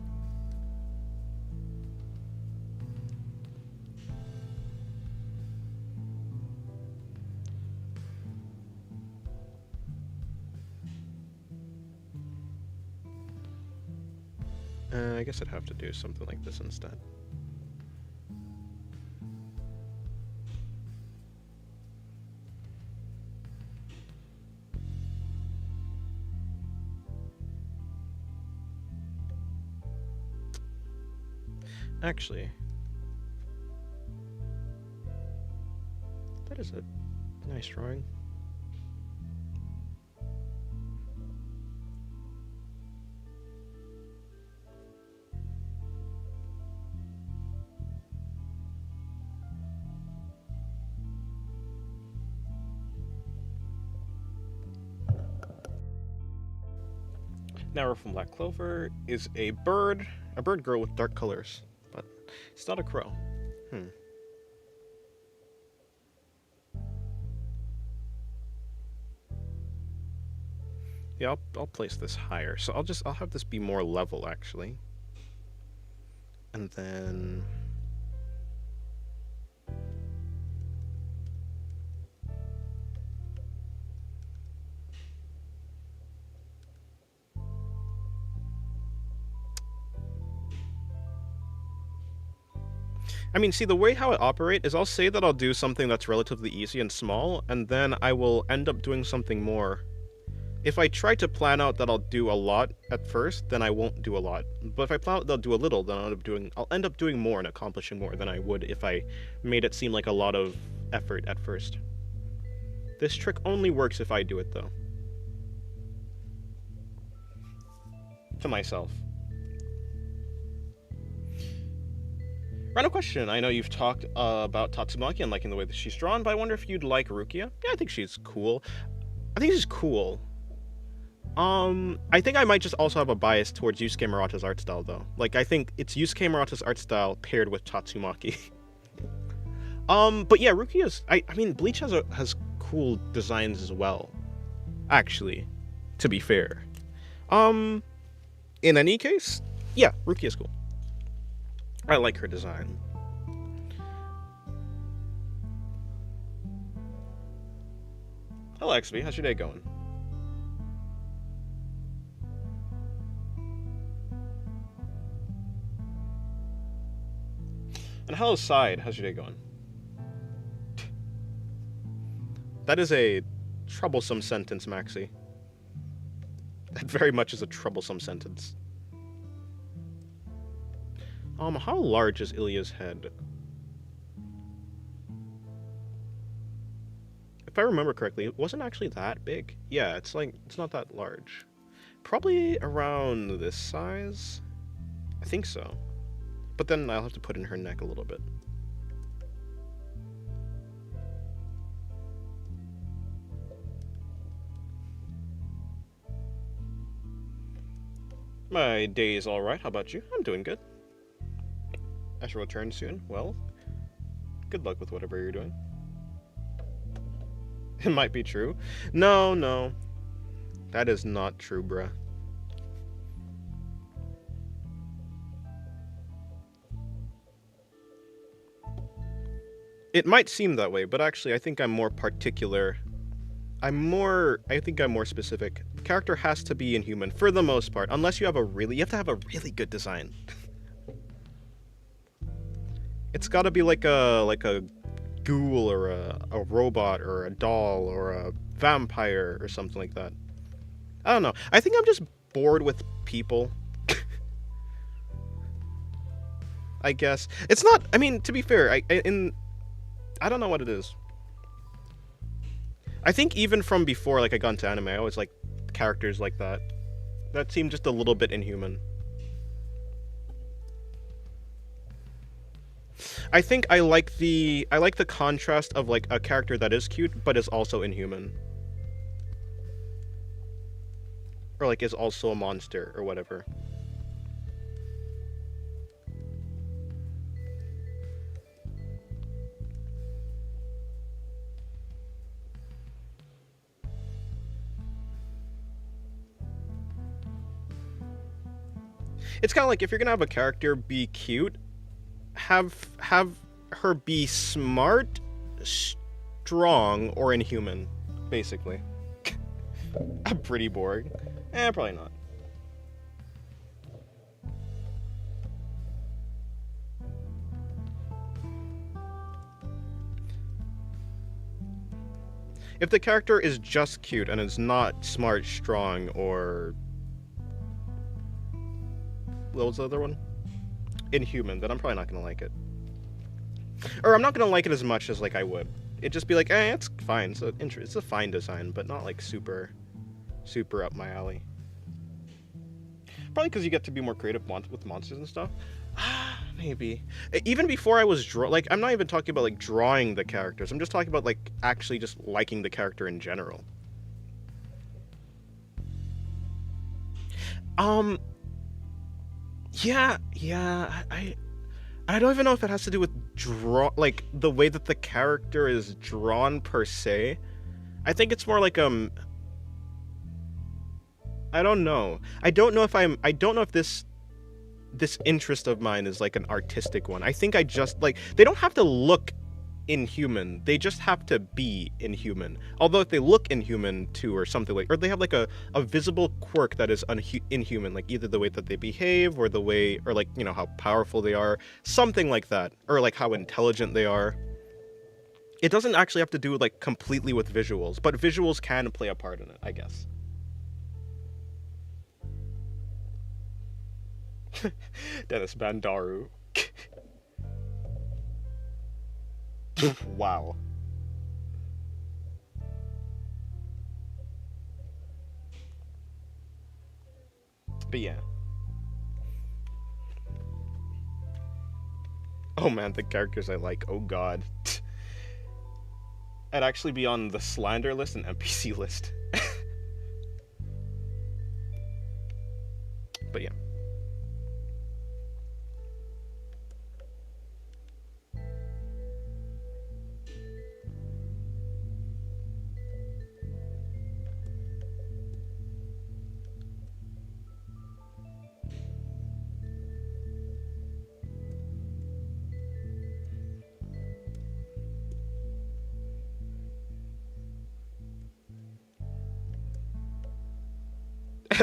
I guess I'd have to do something like this instead. Actually, that is a nice drawing. Now we're from Black Clover is a bird girl with dark colors, but it's not a crow. Yeah, I'll place this higher. So I'll have this be more level actually. And then I mean, see, the way how I operate is I'll say that I'll do something that's relatively easy and small, and then I will end up doing something more. If I try to plan out that I'll do a lot at first, then I won't do a lot. But if I plan out that I'll do a little, then I'll end up doing more and accomplishing more than I would if I made it seem like a lot of effort at first. This trick only works if I do it, though. To myself. Random question. I know you've talked about Tatsumaki and liking the way that she's drawn, but I wonder if you'd like Rukia. Yeah, I think she's cool. I think I might just also have a bias towards Yusuke Murata's art style, though. Like, I think it's Yusuke Murata's art style paired with Tatsumaki. But yeah, Rukia's... I mean, Bleach has cool designs as well. Actually, to be fair. In any case, yeah, Rukia's cool. I like her design. Hello, XB. How's your day going? And hello, Side. How's your day going? That is a troublesome sentence, Maxie. That very much is a troublesome sentence. How large is Ilya's head? If I remember correctly, it wasn't actually that big. Yeah, it's not that large. Probably around this size? I think so. But then I'll have to put in her neck a little bit. My day is alright, how about you? I'm doing good. I shall return soon. Well, good luck with whatever you're doing. It might be true. No. That is not true, bruh. It might seem that way, but actually I think I'm more particular I think I'm more specific. The character has to be inhuman for the most part, unless you have you have to have a really good design. It's got to be like a ghoul or a robot or a doll or a vampire or something like that. I don't know. I think I'm just bored with people. I guess it's not. I mean, to be fair, I don't know what it is. I think even from before, like I got into anime, I always like characters like that. That seemed just a little bit inhuman. I think I like the contrast of like a character that is cute but is also inhuman. Or like is also a monster or whatever. It's kind of like if you're gonna have a character be cute, have her be smart, strong, or inhuman, basically. Pretty boring. Probably not. If the character is just cute and is not smart, strong, or what was the other one? Inhuman, then I'm probably not gonna like it. Or I'm not gonna like it as much as like I would. It'd just be like, it's fine. So it's a fine design, but not like super up my alley. Probably because you get to be more creative with monsters and stuff. Maybe. Even before I was like, I'm not even talking about like drawing the characters. I'm just talking about like actually just liking the character in general. Yeah. I don't even know if it has to do with like the way that the character is drawn per se. I think it's more like I don't know. I don't know if this interest of mine is like an artistic one. I think I just like they don't have to look inhuman. They just have to be inhuman. Although if they look inhuman too or something like, or they have like a visible quirk that is inhuman, like either the way that they behave or the way, or like, you know, how powerful they are, something like that, or like how intelligent they are. It doesn't actually have to do like completely with visuals, but visuals can play a part in it, I guess. Dennis Bandaru. Wow. But yeah. Oh man, the characters I like. Oh god. I'd actually be on the slander list and NPC list. But yeah.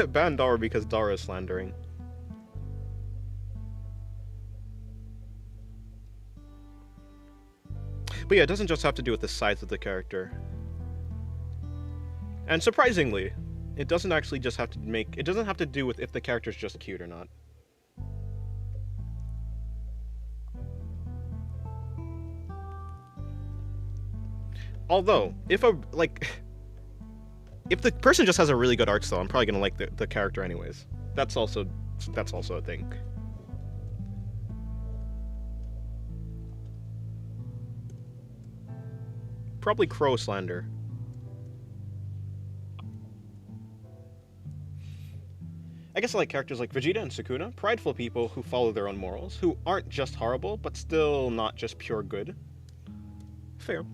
Ban Dara because Dara is slandering. But yeah, it doesn't just have to do with the size of the character. And surprisingly, it doesn't actually just have to it doesn't have to do with if the character's just cute or not. Although, if the person just has a really good art style, I'm probably gonna like the character anyways. That's also a thing. Probably Crow slander. I guess I like characters like Vegeta and Sukuna, prideful people who follow their own morals, who aren't just horrible, but still not just pure good. Fair.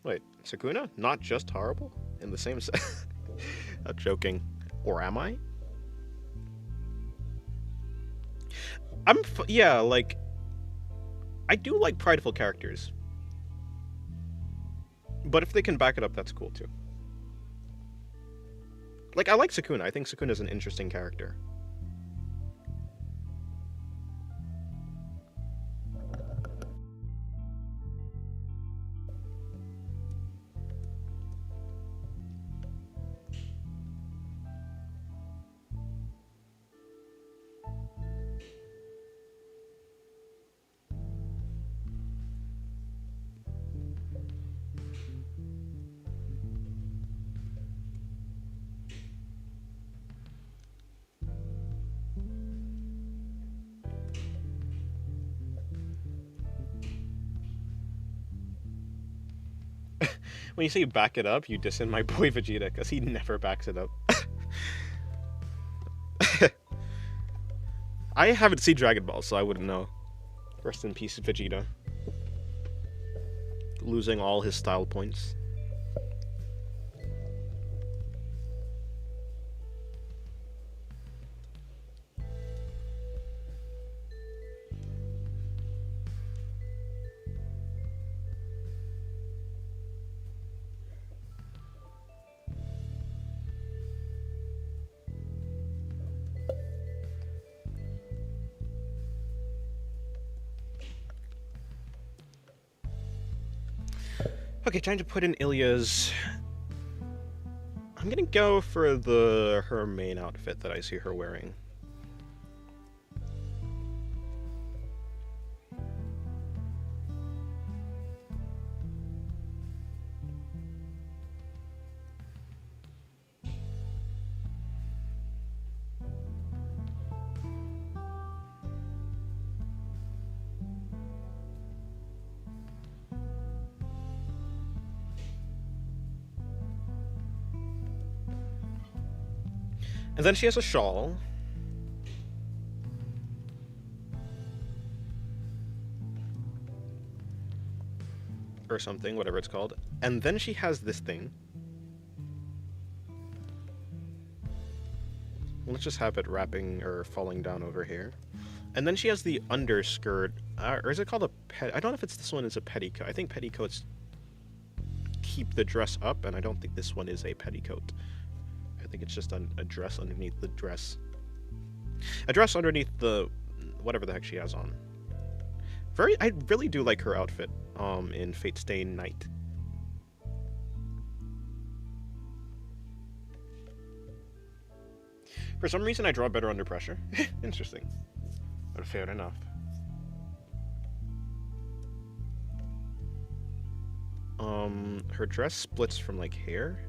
Wait, Sukuna? Not just horrible? In the same sense? Not joking. Or am I? Yeah, like... I do like prideful characters. But if they can back it up, that's cool too. Like, I like Sukuna. I think Sukuna is an interesting character. When you say back it up, you diss in my boy Vegeta, because he never backs it up. I haven't seen Dragon Ball, so I wouldn't know. Rest in peace, Vegeta. Losing all his style points. Okay, trying to put in Ilya's... I'm gonna go for her main outfit that I see her wearing. And then she has a shawl. Or something, whatever it's called. And then she has this thing. Let's just have it wrapping or falling down over here. And then she has the underskirt. Or is it called a pet? I don't know if this one is a petticoat. I think petticoats keep the dress up, and I don't think this one is a petticoat. I think it's just a dress underneath the dress. A dress underneath the... whatever the heck she has on. I really do like her outfit in Fate Stay Night. For some reason, I draw better under pressure. Interesting. But fair enough. Her dress splits from, like, hair.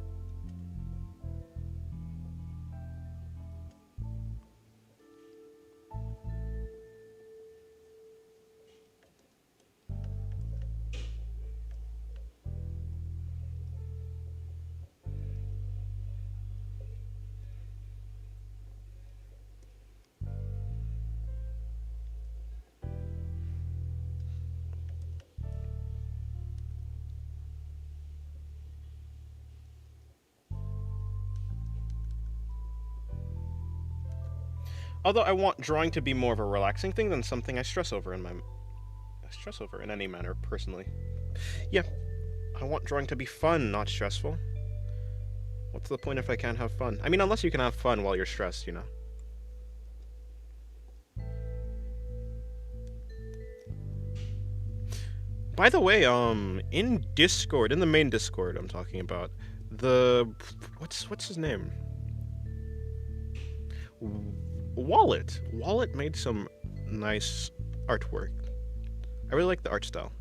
Although I want drawing to be more of a relaxing thing than something I stress over in any manner, personally. Yeah, I want drawing to be fun, not stressful. What's the point if I can't have fun? I mean, unless you can have fun while you're stressed, you know. By the way, in Discord, in the main Discord I'm talking about, what's his name? Wallet made some nice artwork. I really like the art style.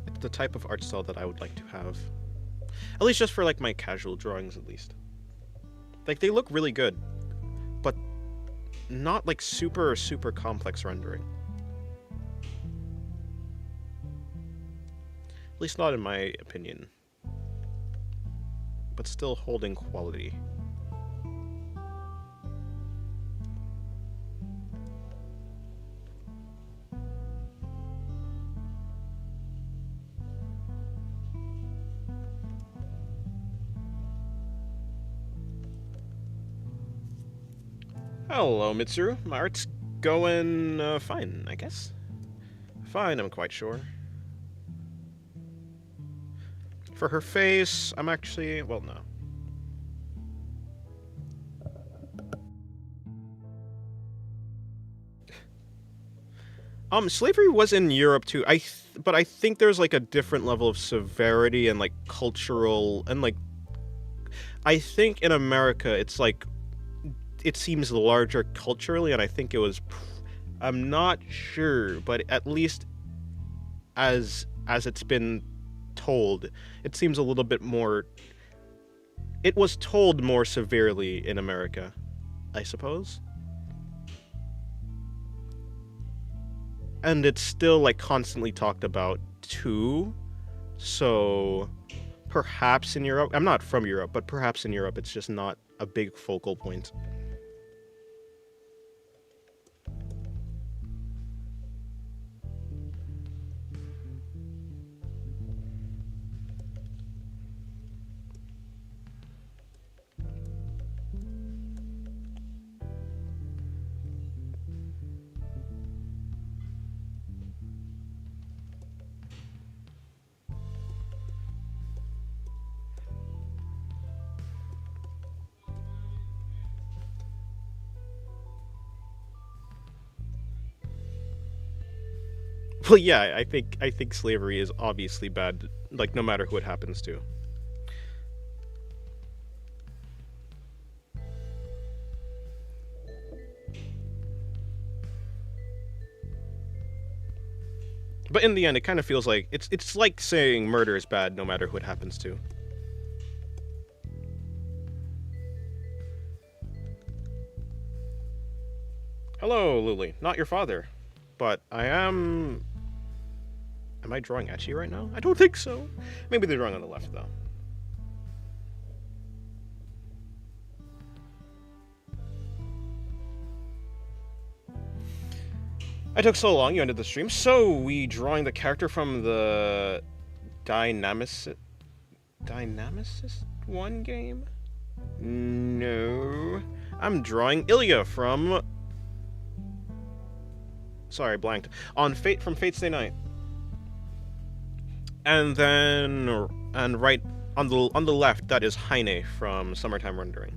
It's the type of art style that I would like to have. At least just for, like, my casual drawings, at least. Like, they look really good, but not, like, super complex rendering. At least not in my opinion. But still holding quality. Hello, Mitsuru. My art's going, fine, I guess. Fine, I'm quite sure. For her face, I'm actually, well, no. Slavery was in Europe too. But I think there's like a different level of severity and like cultural and like I think in America it's like it seems larger culturally, and I think it was. I'm not sure, but at least as it's been told, it seems a little bit more. It was told more severely in America, I suppose. And it's still like constantly talked about too. So perhaps in Europe, I'm not from Europe, but perhaps in Europe it's just not a big focal point. Well, yeah, I think slavery is obviously bad, like no matter who it happens to. But in the end, it kind of feels like it's like saying murder is bad no matter who it happens to. Hello, Luli. Not your father, but I am. Am I drawing at you right now? I don't think so. Maybe they're drawing on the left though. I took so long. You ended the stream. So we drawing the character from the Dynamicist one game? No. I'm drawing Ilya from. Sorry, blanked. On Fate from Fate's Day Night. And then and right on the left, that is Heine from Summertime Rendering.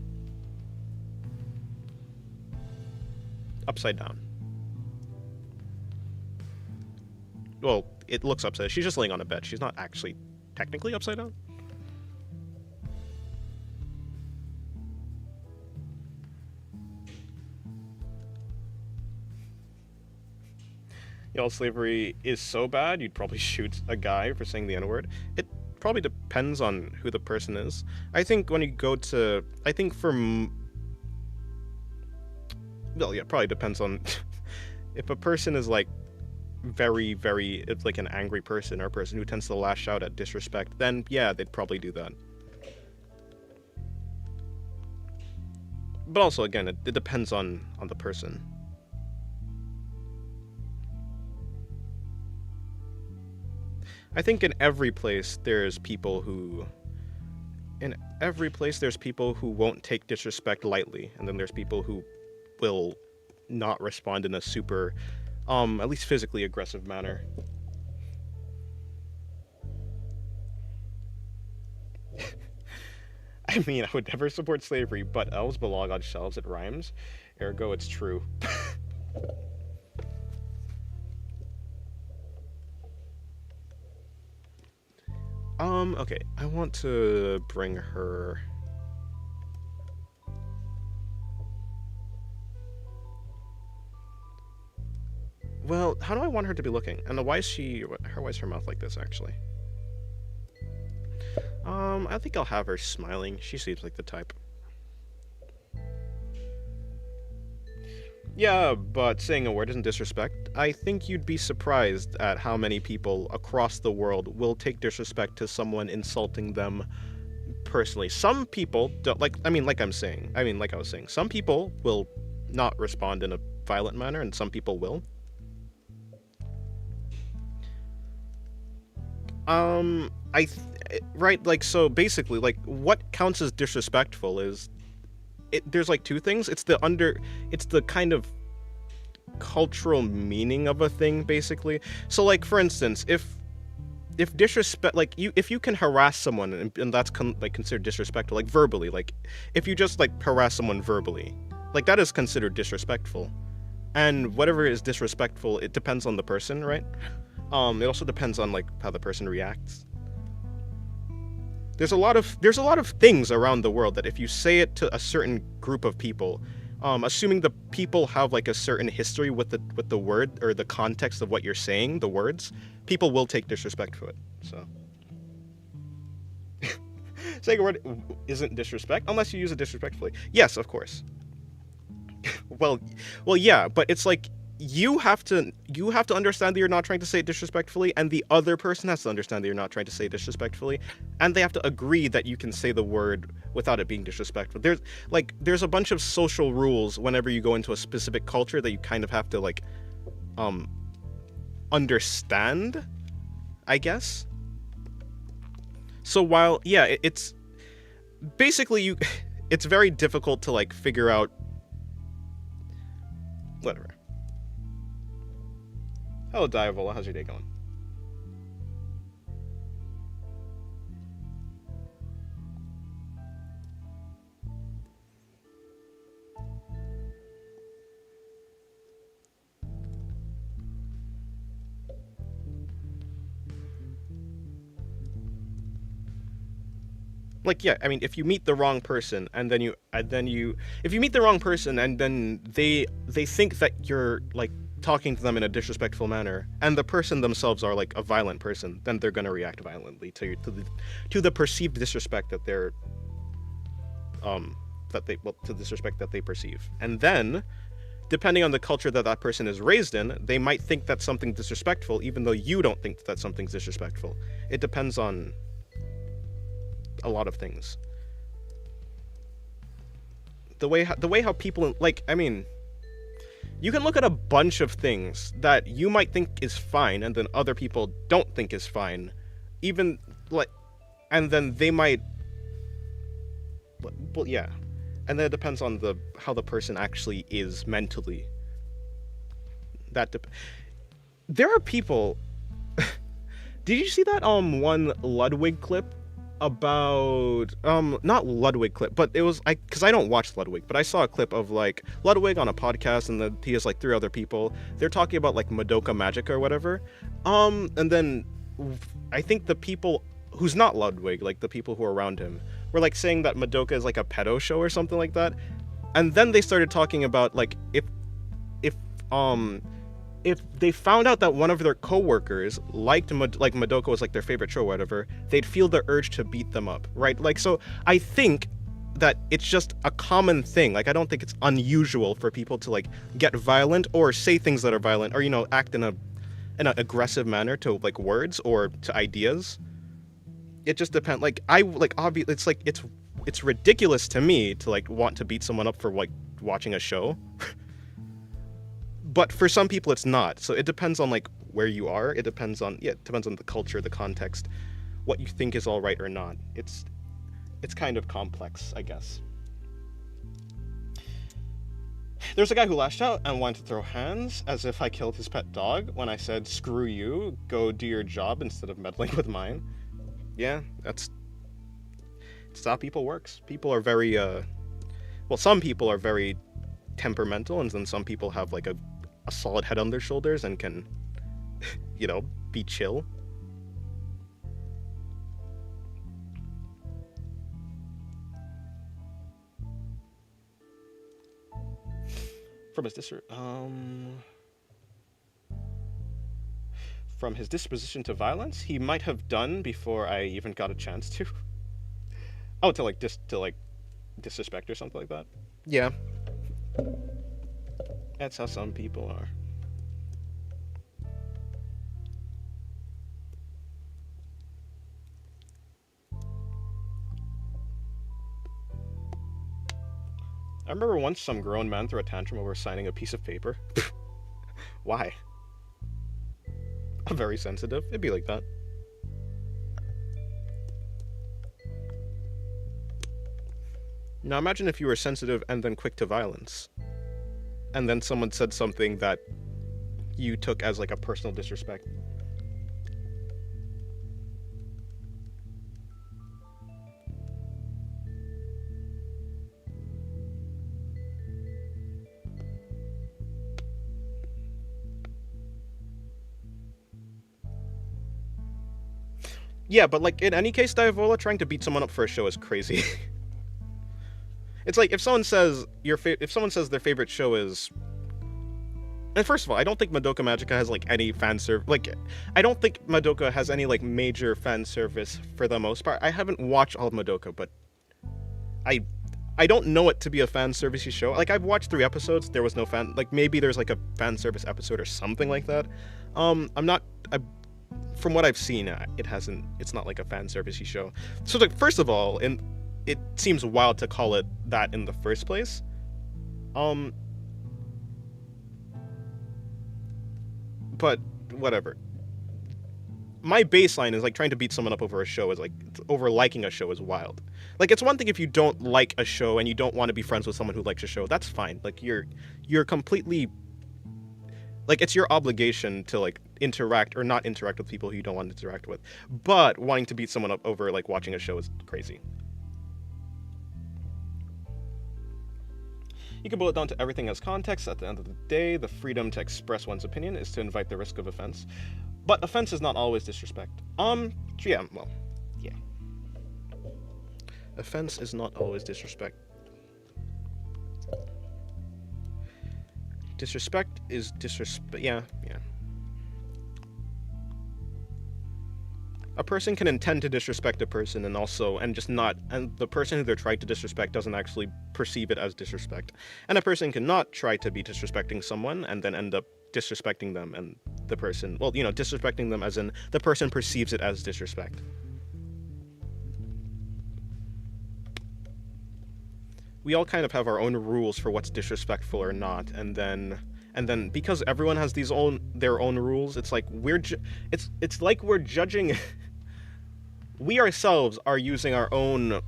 Upside down. Well, it looks upside. She's just laying on a bed. She's not actually technically upside down. Y'all, slavery is so bad, you'd probably shoot a guy for saying the N-word. It probably depends on who the person is. I think when you go to... I think for... Well, yeah, it probably depends on... if a person is, like, very, very... It's like an angry person or a person who tends to lash out at disrespect, then, yeah, they'd probably do that. But also, again, it depends on the person. I think in every place there's people who won't take disrespect lightly, and then there's people who will not respond in a super at least physically aggressive manner. I mean, I would never support slavery, but elves belong on shelves, it rhymes. Ergo, it's true. Okay, I want to bring her... Well, how do I want her to be looking? And why is her mouth like this, actually? I think I'll have her smiling. She seems like the type. Yeah, but saying a word isn't disrespect. I think you'd be surprised at how many people across the world will take disrespect to someone insulting them personally. Some people don't, like I was saying, some people will not respond in a violent manner, and some people will. Right, like, so basically, like, what counts as disrespectful is there's like two things. It's the kind of cultural meaning of a thing, basically. So like, for instance, if disrespect, like, if you can harass someone, and that's like considered disrespectful, like verbally, like if you just like harass someone verbally, like that is considered disrespectful. And whatever is disrespectful, it depends on the person, right? It also depends on like how the person reacts. There's a lot of things around the world that if you say it to a certain group of people, assuming the people have like a certain history with the word or the context of what you're saying, the words, people will take disrespect for it. So saying a word isn't disrespect unless you use it disrespectfully. Yes, of course. well, yeah, but it's like you have to understand that you're not trying to say it disrespectfully, and the other person has to understand that you're not trying to say it disrespectfully, and they have to agree that you can say the word without it being disrespectful. There's a bunch of social rules whenever you go into a specific culture that you kind of have to like understand, I guess. So while it's basically it's very difficult to like figure out whatever. Hello, Diavola. How's your day going? Like, yeah, I mean, if you meet the wrong person if you meet the wrong person and then they think that you're like talking to them in a disrespectful manner, and the person themselves are like a violent person, then they're gonna react violently to the perceived disrespect that they're to the disrespect that they perceive. And then, depending on the culture that that person is raised in, they might think that's something disrespectful, even though you don't think that something's disrespectful. It depends on a lot of things. The way how people, like, I mean, you can look at a bunch of things that you might think is fine, and then other people don't think is fine, even like, and then they might. Well, yeah, and then it depends on how the person actually is mentally. There are people. Did you see that one Ludwig clip about not Ludwig clip, but it was because I don't watch Ludwig, but I saw a clip of like Ludwig on a podcast, and then he has like three other people. They're talking about like Madoka Magica or whatever. And then I think the people who's not Ludwig, like the people who are around him, were like saying that Madoka is like a pedo show or something like that. And then they started talking about like if if they found out that one of their coworkers liked like Madoka was like their favorite show or whatever, they'd feel the urge to beat them up, right? Like, so I think that it's just a common thing. Like, I don't think it's unusual for people to like get violent or say things that are violent, or, you know, act in an aggressive manner to like words or to ideas. It just depends. Like, obviously, it's like it's ridiculous to me to like want to beat someone up for like watching a show. But for some people, it's not. So it depends on like where you are. It depends on the culture, the context, what you think is all right or not. It's kind of complex, I guess. There's a guy who lashed out and wanted to throw hands as if I killed his pet dog when I said, "Screw you, go do your job instead of meddling with mine." Yeah, it's how people works. People are very some people are very temperamental, and then some people have like a solid head on their shoulders and can, you know, be chill. From his disposition to violence, he might have done before I even got a chance to. Oh, to disrespect or something like that. Yeah. That's how some people are. I remember once some grown man threw a tantrum over signing a piece of paper. Why? I'm very sensitive. It'd be like that. Now imagine if you were sensitive and then quick to violence, and then someone said something that you took as like a personal disrespect. Yeah, but like in any case, Diavola trying to beat someone up for a show is crazy. It's like if someone says if someone says their favorite show is, and first of all, I don't think Madoka Magica has like any fan service. Like, I don't think Madoka has any like major fan service for the most part. I haven't watched all of Madoka, but I I don't know it to be a fan servicey show. Like I've watched 3 episodes. There was no fan. Like maybe there's like a fan service episode or something like that. I'm not. From what I've seen, it hasn't. It's not like a fan servicey show. So like first of all, it seems wild to call it that in the first place. But whatever. My baseline is like trying to beat someone up over a show is like over liking a show is wild. Like it's one thing if you don't like a show and you don't want to be friends with someone who likes a show. That's fine. Like you're completely like it's your obligation to like interact or not interact with people who you don't want to interact with. But wanting to beat someone up over like watching a show is crazy. You can boil it down to everything as context. At the end of the day, the freedom to express one's opinion is to invite the risk of offense. But offense is not always disrespect. Yeah, well, yeah. Offense is not always disrespect. Disrespect is disrespect. Yeah. A person can intend to disrespect a person and just not, and the person who they're trying to disrespect doesn't actually perceive it as disrespect. And a person cannot try to be disrespecting someone and then end up disrespecting them, and the person, well, disrespecting them as in the person perceives it as disrespect. We all kind of have our own rules for what's disrespectful or not, and then because everyone has their own rules, it's like it's like we're judging. We ourselves are using our own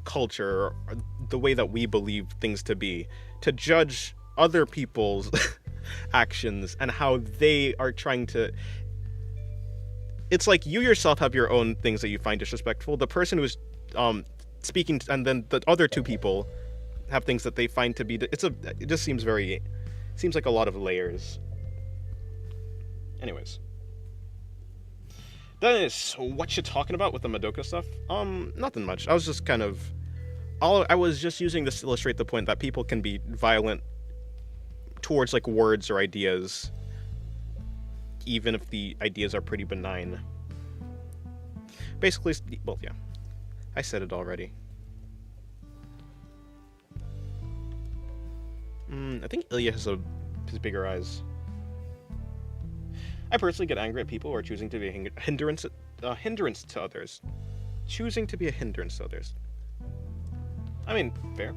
culture, the way that we believe things to be, to judge other people's actions and how they are trying to. It's like you yourself have your own things that you find disrespectful. The person who's speaking, and then the other 2 people have things that they find to be. It just seems like a lot of layers. Anyways. Dennis, what you talking about with the Madoka stuff? Nothing much. I was just I was just using this to illustrate the point that people can be violent towards like words or ideas, even if the ideas are pretty benign. Basically, well, yeah, I said it already. I think Ilya has bigger eyes. I personally get angry at people who are choosing to be a hindrance to others. Choosing to be a hindrance to others. I mean, fair.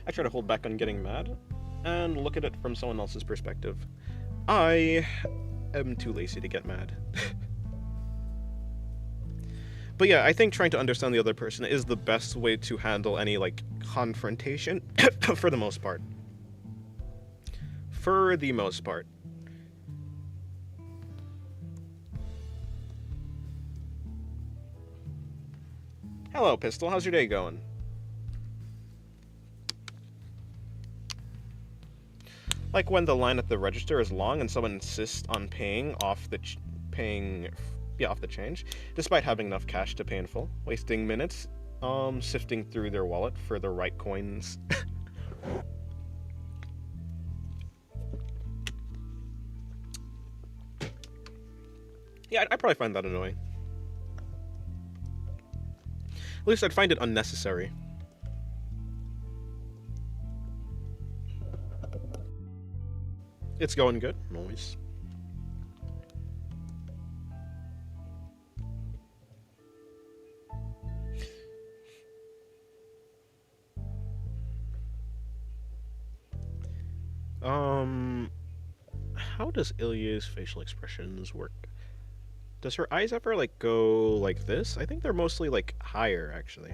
I try to hold back on getting mad and look at it from someone else's perspective. I am too lazy to get mad. But yeah, I think trying to understand the other person is the best way to handle any like confrontation for the most part. For the most part. Hello, Pistol. How's your day going? Like when the line at the register is long and someone insists on paying off the change, despite having enough cash to pay in full, wasting minutes, sifting through their wallet for the right coins. Yeah, I probably find that annoying. At least I'd find it unnecessary. It's going good, always. How does Ilya's facial expressions work? Does her eyes ever, like, go like this? I think they're mostly, like, higher, actually.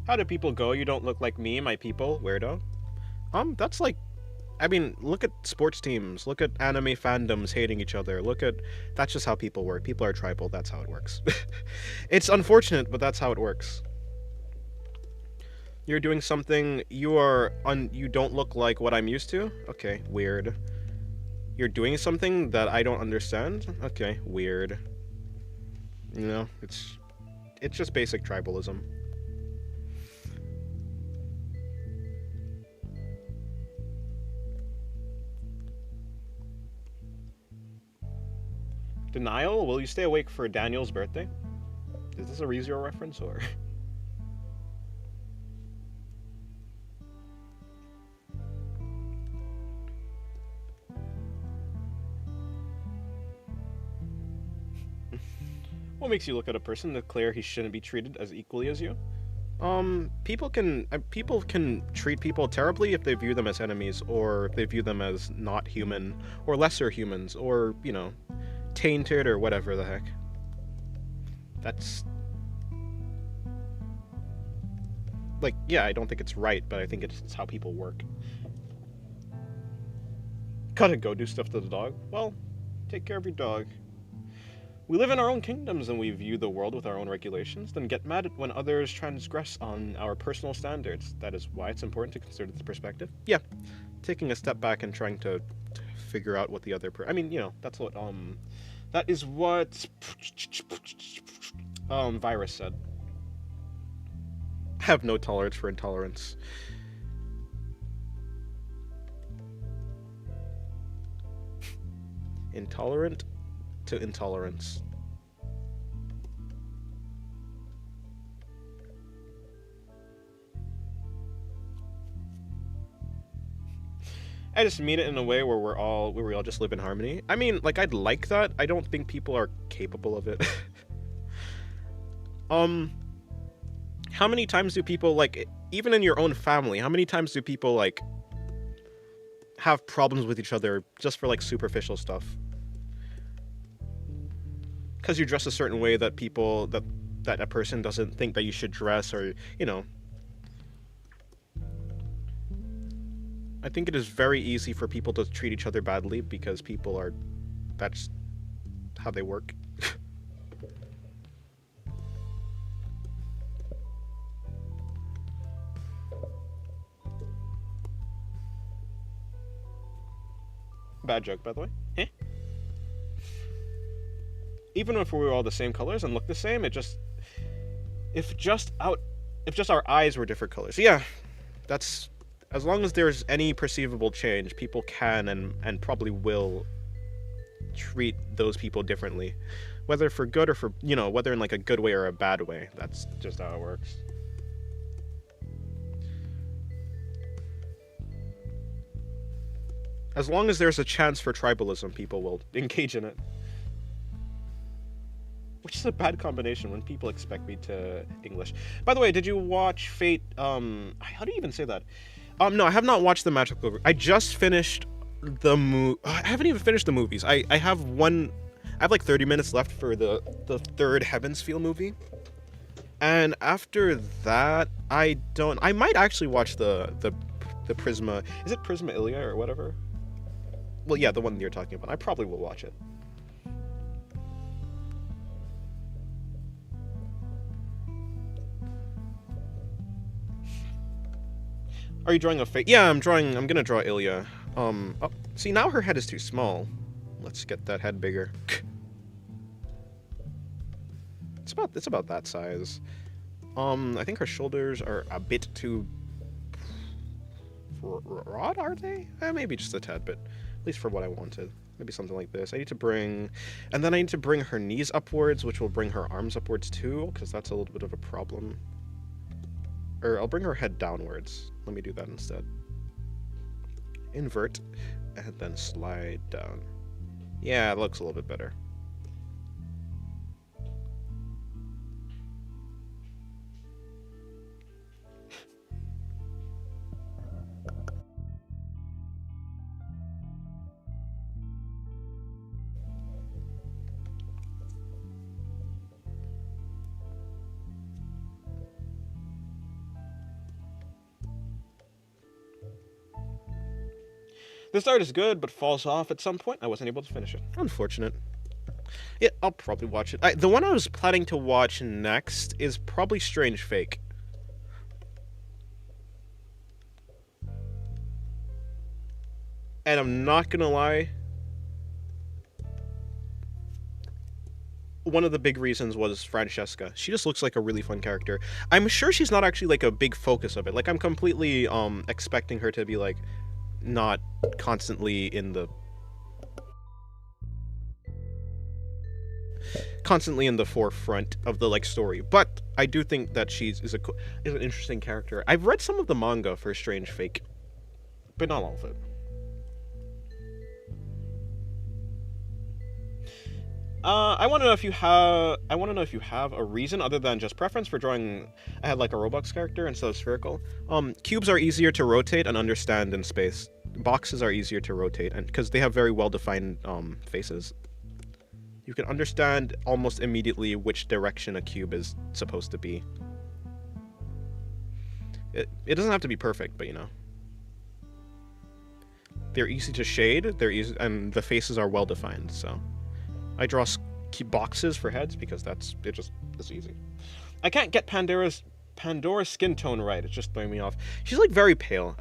How do people go? You don't look like me, my people, weirdo. That's like, I mean, look at sports teams. Look at anime fandoms hating each other. That's just how people work. People are tribal. That's how it works. It's unfortunate, but that's how it works. You're doing something, you don't look like what I'm used to? Okay, weird. You're doing something that I don't understand? Okay, weird. You know, it's just basic tribalism. Denial? Will you stay awake for Daniel's birthday? Is this a ReZero reference, or...? What makes you look at a person and declare he shouldn't be treated as equally as you? People can treat people terribly if they view them as enemies, or if they view them as not human, or lesser humans, or, you know, tainted, or whatever the heck. That's... Like, yeah, I don't think it's right, but I think it's how people work. Gotta go do stuff to the dog? Well, take care of your dog. We live in our own kingdoms and we view the world with our own regulations, then get mad when others transgress on our personal standards. That is why it's important to consider this perspective. Yeah, taking a step back and trying to figure out what the other I mean, you know, that's what, that is what, Virus said. I have no tolerance for intolerance. Intolerant to intolerance. I just mean it in a way where we all just live in harmony. I mean, like, I'd like that. I don't think people are capable of it. How many times do people, like, even in your own family, how many times do people, like, have problems with each other just for, like, superficial stuff? Because you dress a certain way that that a person doesn't think that you should dress, or, you know. I think it is very easy for people to treat each other badly because that's how they work. Bad joke, by the way. Eh? Even if we were all the same colors and look the same, if just our eyes were different colors. Yeah, that's, as long as there's any perceivable change, people can and probably will treat those people differently, whether for good or for, you know, whether in like a good way or a bad way. That's just how it works. As long as there's a chance for tribalism, people will engage in it. Which is a bad combination when people expect me to English. By the way, did you watch Fate, how do you even say that? No, I have not watched the Magical... I just finished the I haven't even finished the movies. I have like 30 minutes left for the third Heavensfield movie. And after that, I might actually watch the Prisma... Is it Prisma Ilia or whatever? Well, yeah, the one you're talking about. I probably will watch it. Are you drawing a Fate? Yeah, I'm gonna draw Ilya. Oh, see, now her head is too small. Let's get that head bigger. It's about that size. I think her shoulders are a bit too broad, are they? Maybe just a tad bit. At least for what I wanted. Maybe something like this. I need to bring her knees upwards, which will bring her arms upwards too, because that's a little bit of a problem. Or I'll bring her head downwards. Let me do that instead. Invert, and then slide down. Yeah, it looks a little bit better. The start is good, but falls off at some point. I wasn't able to finish it. Unfortunate. Yeah, I'll probably watch it. The one I was planning to watch next is probably Strange Fake. And I'm not gonna lie, one of the big reasons was Francesca. She just looks like a really fun character. I'm sure she's not actually like a big focus of it. Like I'm completely expecting her to be like not constantly in the forefront of the like story, but I do think that she's is an interesting character. I've read some of the manga for Strange Fake, but not all of it. I want to know if you have a reason other than just preference for drawing. I had like a Roblox character instead of spherical. Cubes are easier to rotate and understand in space. Boxes are easier to rotate, and because they have very well-defined faces, you can understand almost immediately which direction a cube is supposed to be. It doesn't have to be perfect, but you know, they're easy to shade. They're easy, and the faces are well-defined. So. I draw boxes for heads because it's easy. I can't get Pandora's skin tone right. It's just throwing me off. She's like very pale.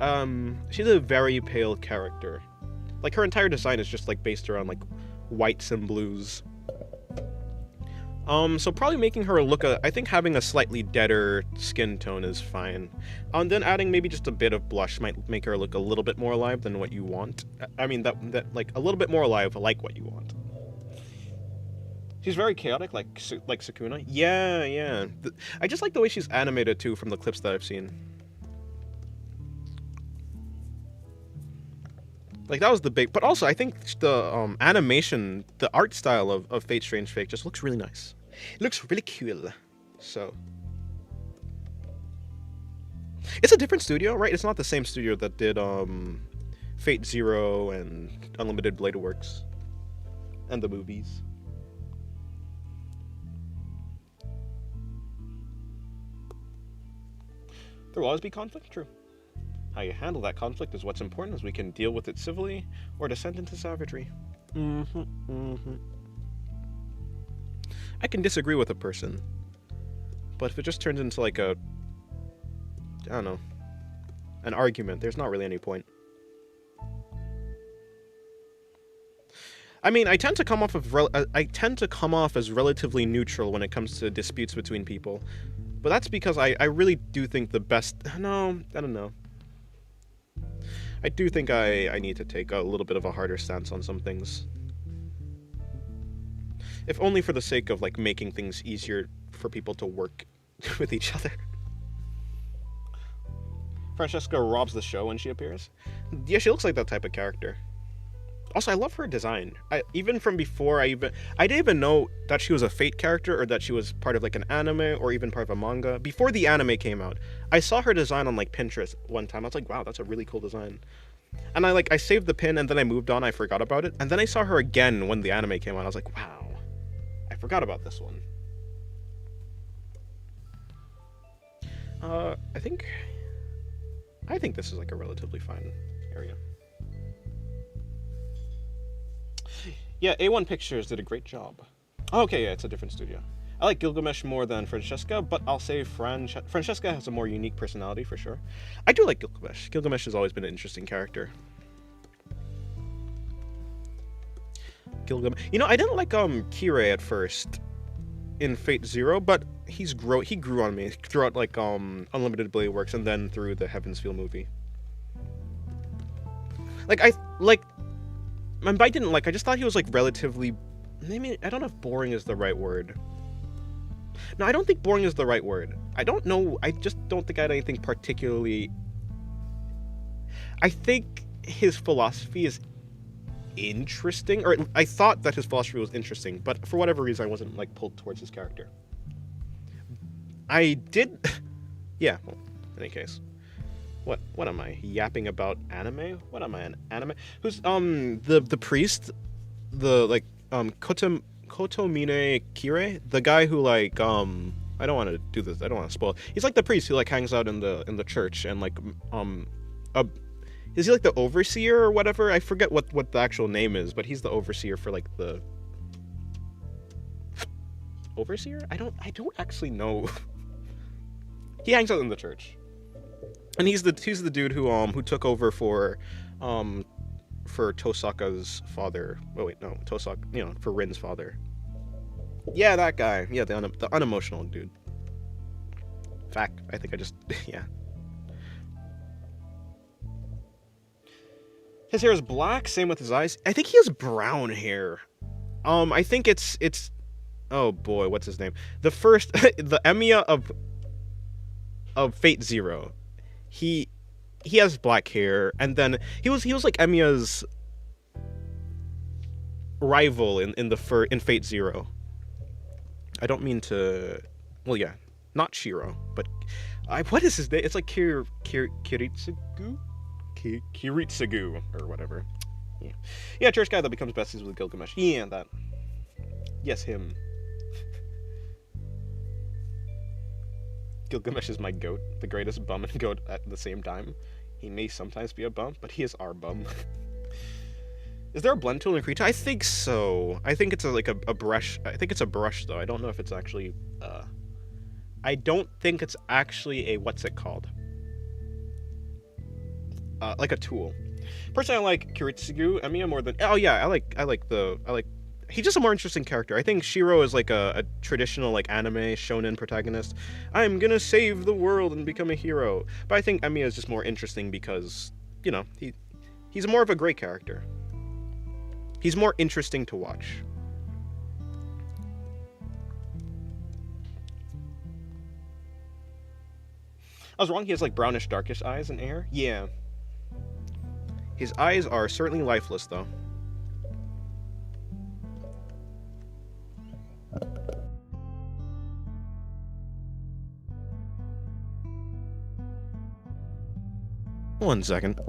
She's a very pale character. Like her entire design is just like based around like whites and blues. So probably making her look I think having a slightly deader skin tone is fine. Then adding maybe just a bit of blush might make her look a little bit more alive than what you want. I mean that like a little bit more alive like what you want. She's very chaotic, like Sukuna. Yeah. I just like the way she's animated, too, from the clips that I've seen. Like, that was the big... But also, I think the animation, the art style of Fate Strange Fake just looks really nice. It looks really cool. So... It's a different studio, right? It's not the same studio that did Fate Zero and Unlimited Blade Works. And the movies. There will always be conflict, true. How you handle that conflict is what's important, as we can deal with it civilly or descend into savagery. I can disagree with a person, but if it just turns into like I don't know, an argument, there's not really any point. I mean, I tend to come off as relatively neutral when it comes to disputes between people. But that's because I really do think the best... No, I don't know. I do think I need to take a little bit of a harder stance on some things. If only for the sake of, like, making things easier for people to work with each other. Francesca robs the show when she appears. Yeah, she looks like that type of character. Also, I love her design. Even from before, I didn't even know that she was a Fate character or that she was part of like an anime or even part of a manga. Before the anime came out, I saw her design on like Pinterest one time. I was like, wow, that's a really cool design. And I saved the pin and then I moved on. I forgot about it. And then I saw her again when the anime came out. I was like, wow, I forgot about this one. I think this is like a relatively fine area. Yeah, A1 Pictures did a great job. Oh, okay, yeah, it's a different studio. I like Gilgamesh more than Francesca, but I'll say Francesca has a more unique personality for sure. I do like Gilgamesh. Gilgamesh has always been an interesting character. Gilgamesh. You know, I didn't like Kirei at first in Fate Zero, but he grew on me throughout like Unlimited Blade Works and then through the Heaven's Feel movie. I just thought he was like relatively, maybe, I don't know if boring is the right word. No, I don't think boring is the right word. I don't know, I just don't think I had anything particularly. I think his philosophy is interesting, or I thought that his philosophy was interesting, but for whatever reason I wasn't like pulled towards his character. I did, yeah, well, in any case. What am I yapping about anime? What am I, an anime? Who's the priest, the like Kotomine Kirei, the guy who like I don't want to do this. I don't want to spoil. He's like the priest who like hangs out in the church and like Is he like the overseer or whatever? I forget what the actual name is, but he's the overseer for like the overseer. I don't actually know. He hangs out in the church, and he's the dude who took over for Tosaka's father. Oh wait, no, Tosaka. For Rin's father. Yeah, that guy. Yeah, the unemotional dude. Fact. I think I just yeah. His hair is black. Same with his eyes. I think he has brown hair. I think it's. Oh boy, what's his name? The first, the Emiya of Fate Zero. He has black hair, and then he was like Emiya's rival in Fate Zero. I don't mean to. Well, yeah, not Shiro, but what is his name? It's like Kiritsugu. Kiritsugu or whatever. Yeah, church guy that becomes besties with Gilgamesh. Yeah, that. Yes, him. Gilgamesh is my goat, the greatest bum and goat at the same time. He may sometimes be a bum, but he is our bum. Is there a blend tool in Krita? I think so. I think it's like a brush. I think it's a brush though. I don't know if it's actually. I don't think it's actually a what's it called? Like a tool. Personally, I like Kiritsugu Emiya more than. Oh yeah, I like. He's just a more interesting character. I think Shiro is like a traditional like anime shonen protagonist. I'm gonna save the world and become a hero. But I think Emiya is just more interesting because he's more of a great character. He's more interesting to watch. I was wrong. He has like brownish, darkish eyes and hair. Yeah. His eyes are certainly lifeless, though. One second.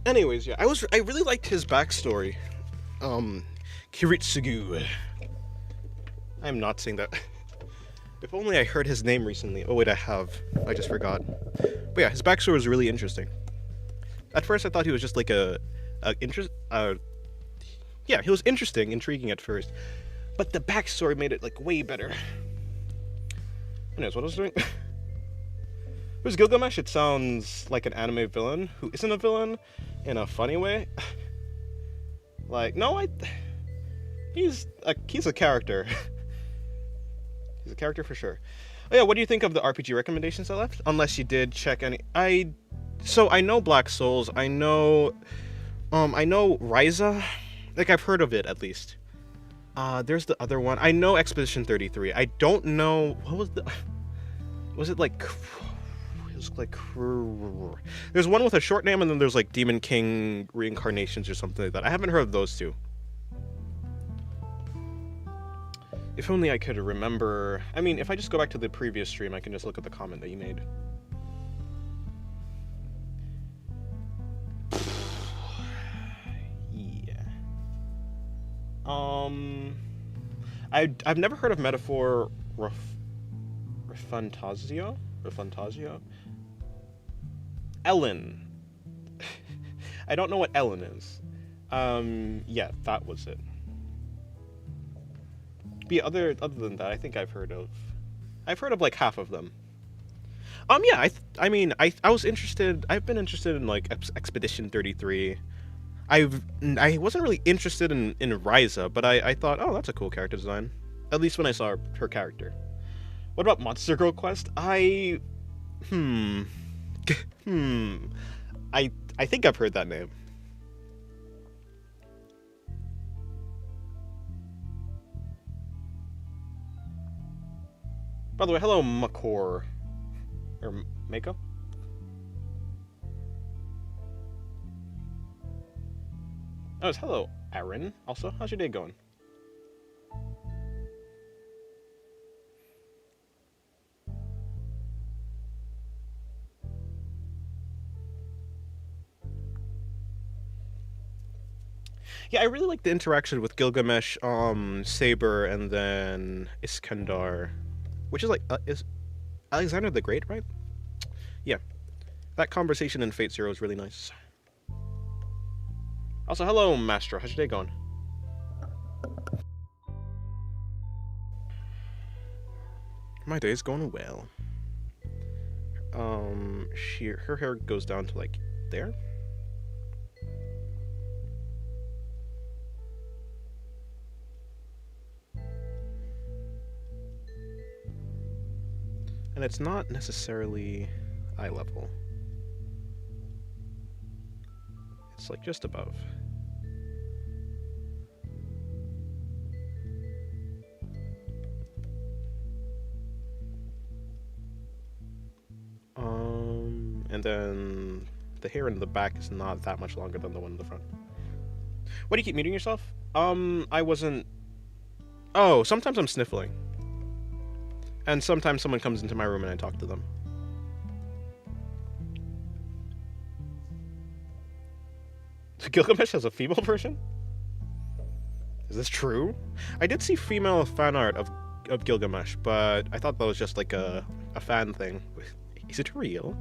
Anyways, yeah, I really liked his backstory. Kiritsugu. I'm not saying that. If only I heard his name recently. Oh wait, I have. I just forgot. But yeah, his backstory was really interesting. At first, I thought he was just like yeah, he was interesting, intriguing at first, but the backstory made it like way better. Anyways, what I was doing. Who's Gilgamesh? It sounds like an anime villain who isn't a villain in a funny way. Like, no, he's a character. He's a character for sure. Oh yeah, what do you think of the RPG recommendations I left? Unless you did check any. So I know Black Souls. I know Ryza. Like, I've heard of it at least. There's the other one. I know Expedition 33. I don't know what was the. Was it like? There's one with a short name, and then there's like Demon King Reincarnations or something like that. I haven't heard of those two. If only I could remember. I mean, if I just go back to the previous stream, I can just look at the comment that you made. Yeah. Um, I've never heard of Metaphor Refantasio? Refantasio? Ellen. I don't know what Ellen is. Yeah, that was it. But yeah, other than that, I think I've heard of like half of them. Yeah, I mean, I was interested. I've been interested in like Expedition 33. I wasn't really interested in Ryza, but I thought, oh, that's a cool character design. At least when I saw her character. What about Monster Girl Quest? Hmm hmm. I think I've heard that name. By the way, hello Makor or Mako. Oh, it's hello Aaron. Also, how's your day going? Yeah, I really like the interaction with Gilgamesh, Saber, and then Iskandar, which is like is Alexander the Great, right? Yeah, that conversation in Fate Zero is really nice. Also, hello Master. How's your day going? My day's going well. Her hair goes down to like there. And it's not necessarily eye level. It's like just above. And then the hair in the back is not that much longer than the one in the front. Why do you keep muting yourself? I wasn't. Oh, sometimes I'm sniffling. And sometimes someone comes into my room and I talk to them. So Gilgamesh has a female version? Is this true? I did see female fan art of Gilgamesh, but I thought that was just like a fan thing. Is it real?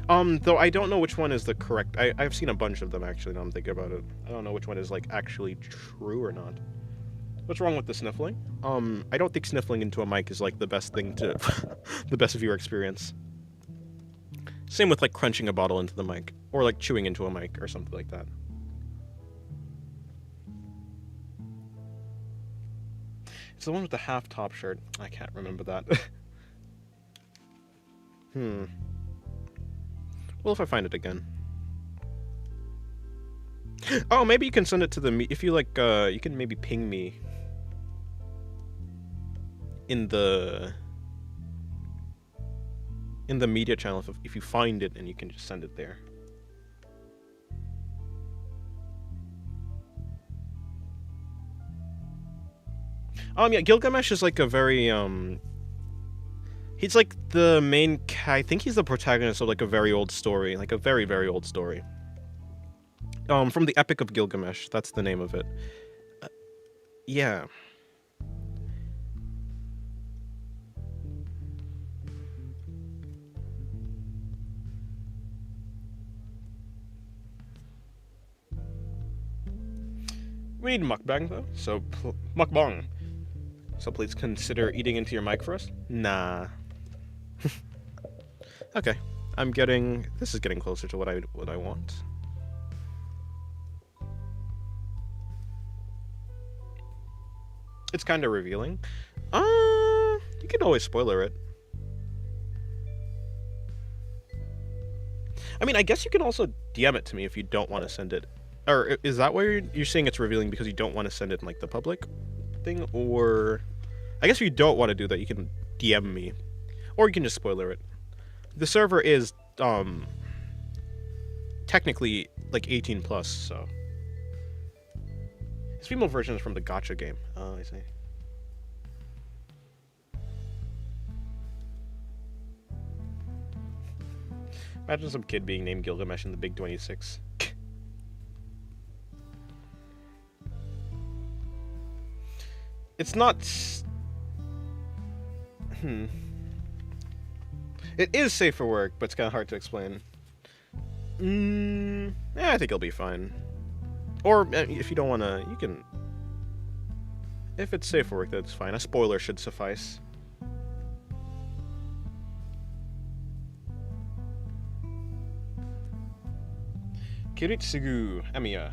Though I don't know which one is the correct. I've seen a bunch of them actually. Now I'm thinking about it. I don't know which one is like actually true or not. What's wrong with the sniffling? I don't think sniffling into a mic is like the best thing to, the best viewer experience. Same with like crunching a bottle into the mic, or like chewing into a mic or something like that. It's the one with the half top shirt. I can't remember that. Well, if I find it again. Oh, maybe you can send it to the if you like. You can maybe ping me in the media channel if you find it, and you can just send it there. Yeah, Gilgamesh is like a very he's like the main I think he's the protagonist of like a very old story, like a very, very old story. From the Epic of Gilgamesh, that's the name of it. Yeah. We need mukbang though, so mukbang. So please consider eating into your mic for us. Nah. Okay, this is getting closer to what I want. It's kind of revealing. You can always spoiler it. I mean, I guess you can also DM it to me if you don't want to send it. Or is that why you're saying it's revealing because you don't want to send it in like the public thing? Or I guess if you don't want to do that, you can DM me, or you can just spoiler it. The server is technically like 18 plus, so his female version is from the gacha game. Oh, I see. Imagine some kid being named Gilgamesh in the Big 26. It's not... It is safe for work, but it's kind of hard to explain. Yeah, I think it'll be fine. Or, if you don't want to, you can... If it's safe for work, that's fine. A spoiler should suffice. Kiritsugu Emiya.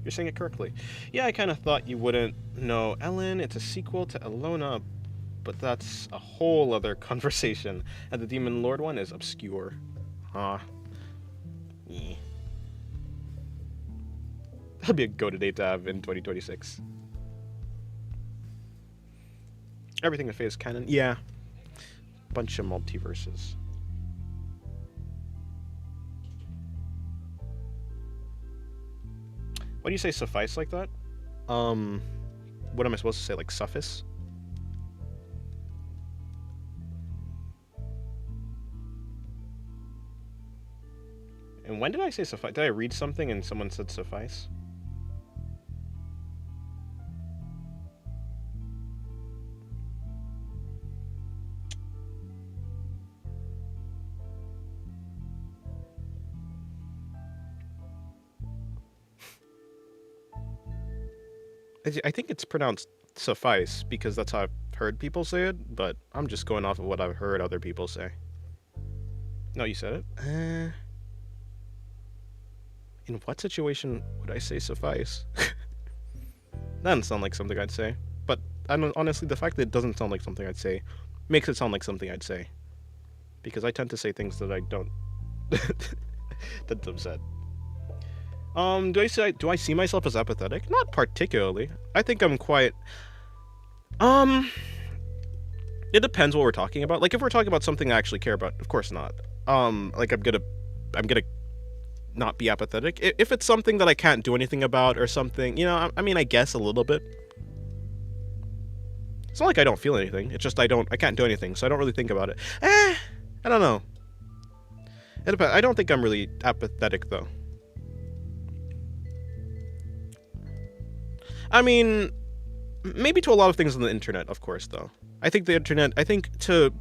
You're saying it correctly. Yeah, I kind of thought you wouldn't know. Ellen, it's a sequel to Elona, but that's a whole other conversation. And the Demon Lord one is obscure. Huh. Yeah. That'll be a go-to-date to have in 2026. Everything in Faye is canon? Yeah. Bunch of multiverses. Why do you say suffice like that? What am I supposed to say? Like suffice? And when did I say suffice? Did I read something and someone said suffice? I think it's pronounced suffice because that's how I've heard people say it, but I'm just going off of what I've heard other people say. No, you said it? In what situation would I say suffice? That doesn't sound like something I'd say. But honestly, the fact that it doesn't sound like something I'd say makes it sound like something I'd say. Because I tend to say things that I don't... That's upset. Do I see myself as apathetic? Not particularly. I think I'm quite... It depends what we're talking about. Like, if we're talking about something I actually care about, of course not. Like, I'm gonna not be apathetic. If it's something that I can't do anything about or something, you know, I mean, I guess a little bit. It's not like I don't feel anything. It's just I can't do anything, so I don't really think about it. I don't know. It depends. I don't think I'm really apathetic, though. I mean, maybe to a lot of things on the internet, of course, though. I think the internet, I think to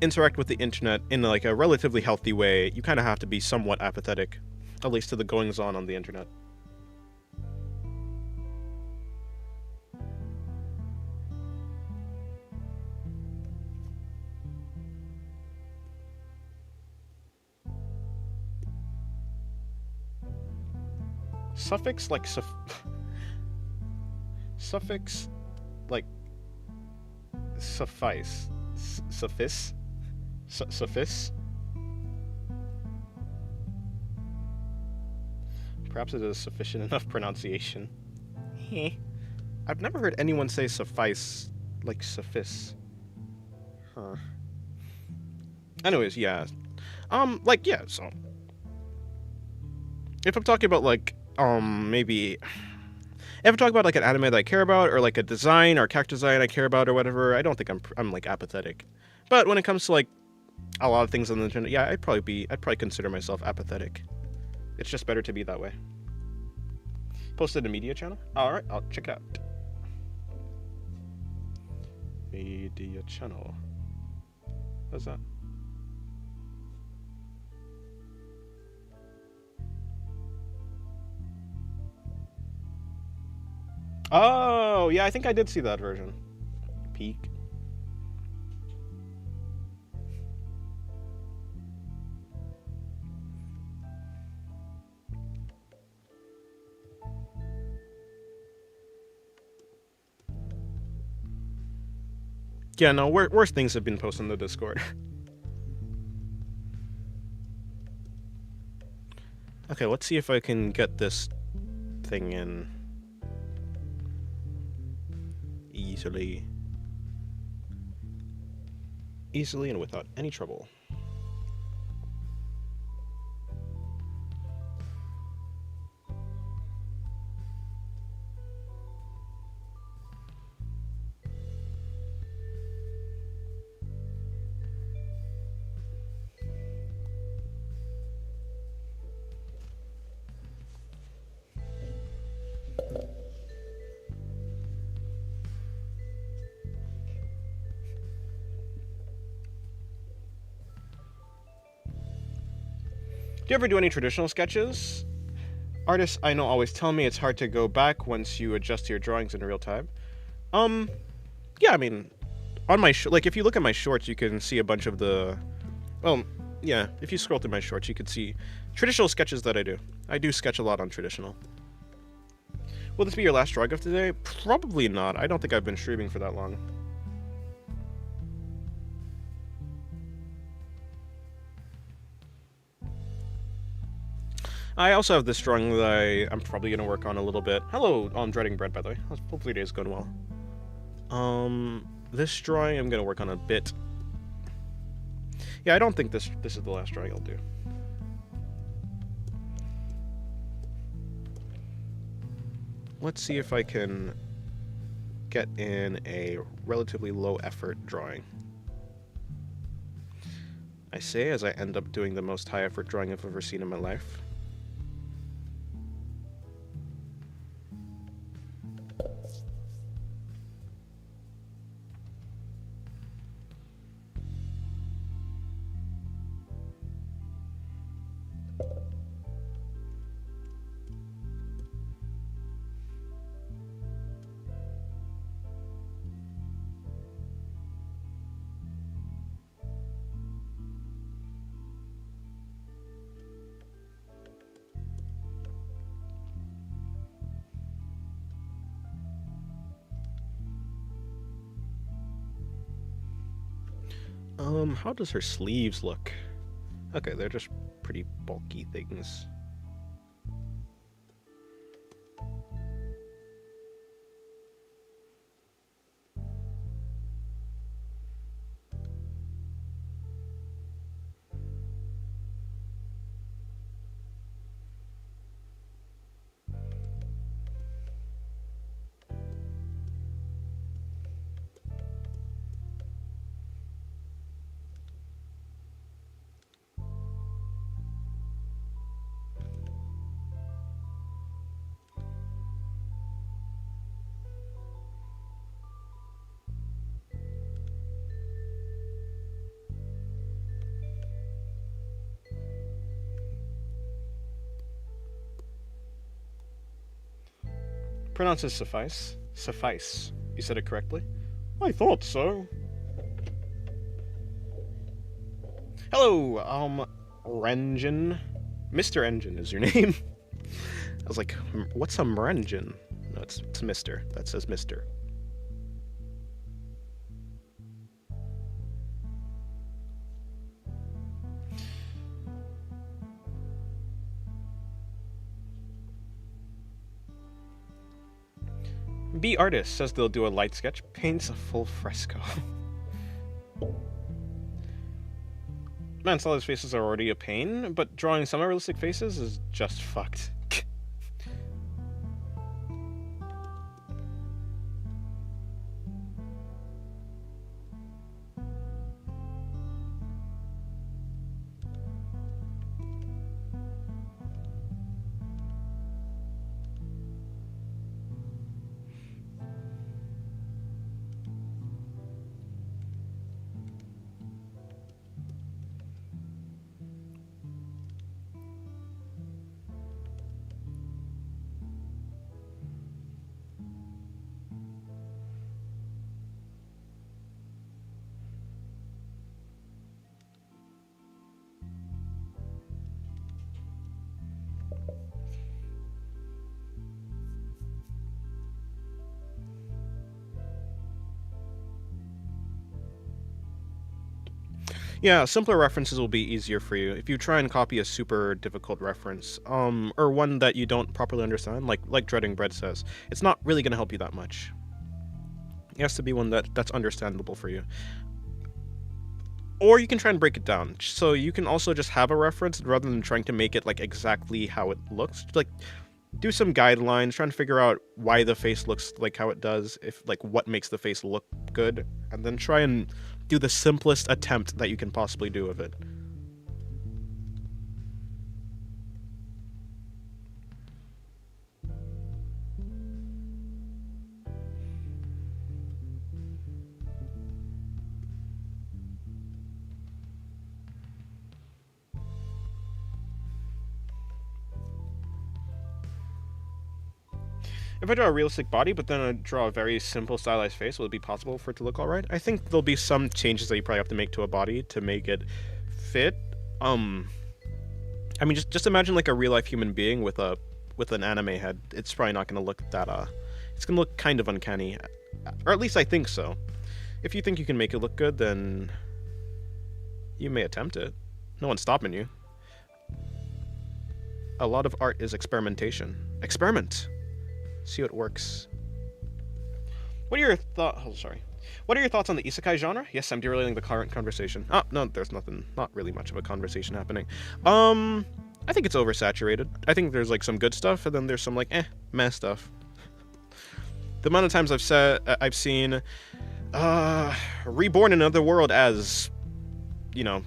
interact with the internet in like a relatively healthy way, you kind of have to be somewhat apathetic, at least to the goings-on on the internet. Suffix like suffix like suffice. Suffice? Suffice? Perhaps it is sufficient enough pronunciation. I've never heard anyone say suffice like suffice. Huh. Anyways, yeah. Like, yeah, so... If I'm talking about, like, maybe... If I'm talking about, like, an anime that I care about, or, like, a design or character design I care about or whatever, I don't think I'm like, apathetic. But when it comes to, like, a lot of things on the internet, yeah, I'd probably consider myself apathetic. It's just better to be that way. Posted a media channel? Alright, I'll check it out. Media channel. What's that? Oh, yeah, I think I did see that version. Peak. Yeah, no, worse things have been posted in the Discord. Okay, let's see if I can get this thing in easily and without any trouble. you ever do any traditional sketches? Artists I know always tell me it's hard to go back once you adjust your drawings in real time. Um, yeah, I mean, on my like if you look at my shorts, you can see a bunch of the, well, yeah, if you scroll through my shorts, you can see traditional sketches that I do. I do sketch a lot on traditional. Will this be your last drawing of today? Probably not. I don't think I've been streaming for that long. I also have this drawing that I'm probably gonna work on a little bit. Hello, I'm dreading bread, by the way. Hopefully today's going well. This drawing I'm gonna work on a bit. Yeah, I don't think this is the last drawing I'll do. Let's see if I can get in a relatively low effort drawing. I say as I end up doing the most high effort drawing I've ever seen in my life. How does her sleeves look? Okay, they're just pretty bulky things. Pronounces suffice. Suffice. You said it correctly? I thought so. Hello, Rengen. Mr. Engine is your name. I was like, what's a Mrengen? No, it's Mr. That says Mr. B artist says they'll do a light sketch, paints a full fresco. Man, solid faces are already a pain, but drawing semi-realistic faces is just fucked. Yeah, simpler references will be easier for you. If you try and copy a super difficult reference, or one that you don't properly understand, like Dreading Bread says, it's not really going to help you that much. It has to be one that's understandable for you. Or you can try and break it down. So you can also just have a reference rather than trying to make it like exactly how it looks. Like, do some guidelines, trying to figure out why the face looks like how it does, if like what makes the face look good, and then try and do the simplest attempt that you can possibly do of it. If I draw a realistic body, but then I draw a very simple stylized face, will it be possible for it to look alright? I think there'll be some changes that you probably have to make to a body to make it fit. I mean, just imagine like a real life human being with an anime head. It's probably not gonna look that it's gonna look kind of uncanny, or at least I think so. If you think you can make it look good, then you may attempt it. No one's stopping you. A lot of art is experimentation. Experiment. See what works. What are your thoughts? Oh, sorry. What are your thoughts on the isekai genre? Yes, I'm derailing the current conversation. Oh, no, there's nothing. Not really much of a conversation happening. I think it's oversaturated. I think there's like some good stuff, and then there's some like meh stuff. The amount of times I've seen Reborn in Another World as, you know,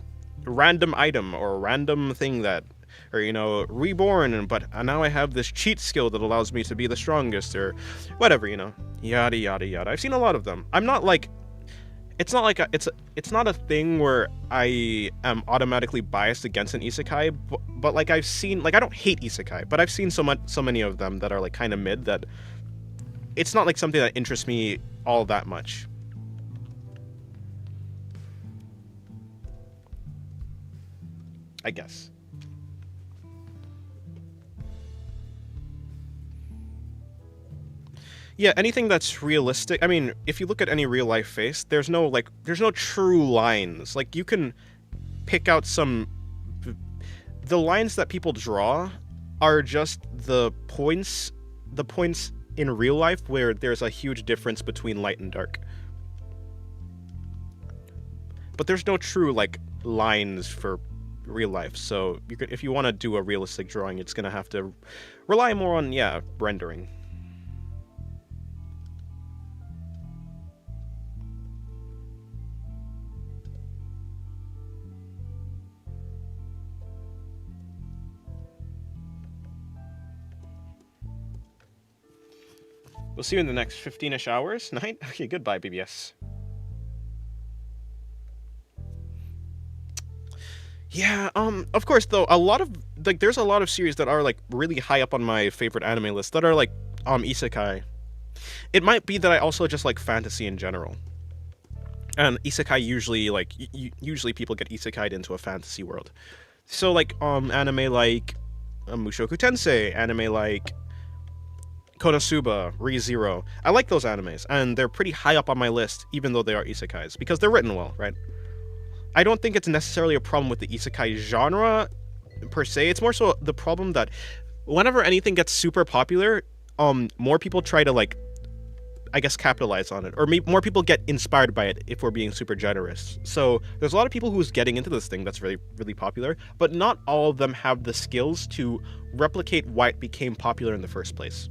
random item or random thing that, or, you know, Reborn, but now I have this cheat skill that allows me to be the strongest, or whatever, you know, yada yada yada. I've seen a lot of them. I'm not like, it's not like it's not a thing where I am automatically biased against an isekai, but like I've seen, like I don't hate isekai, but I've seen so many of them that are like kind of mid that it's not like something that interests me all that much. I guess. Yeah, anything that's realistic. I mean, if you look at any real life face, there's no true lines. Like you can pick out the lines that people draw are just the points in real life where there's a huge difference between light and dark. But there's no true like lines for real life. So if you want to do a realistic drawing, it's going to have to rely more on rendering. We'll see you in the next 15-ish hours. Night? Okay, goodbye, BBS. Yeah, of course, though, there's a lot of series that are, like, really high up on my favorite anime list that are, like, isekai. It might be that I also just like fantasy in general. And isekai usually, like, usually people get isekai'd into a fantasy world. So, like, anime like Mushoku Tensei, anime like Konosuba, Re:Zero. I like those animes, and they're pretty high up on my list, even though they are isekais, because they're written well, right? I don't think it's necessarily a problem with the isekai genre, per se. It's more so the problem that whenever anything gets super popular, more people try to, like, I guess, capitalize on it, or more people get inspired by it, if we're being super generous. So there's a lot of people who's getting into this thing that's really, really popular, but not all of them have the skills to replicate why it became popular in the first place.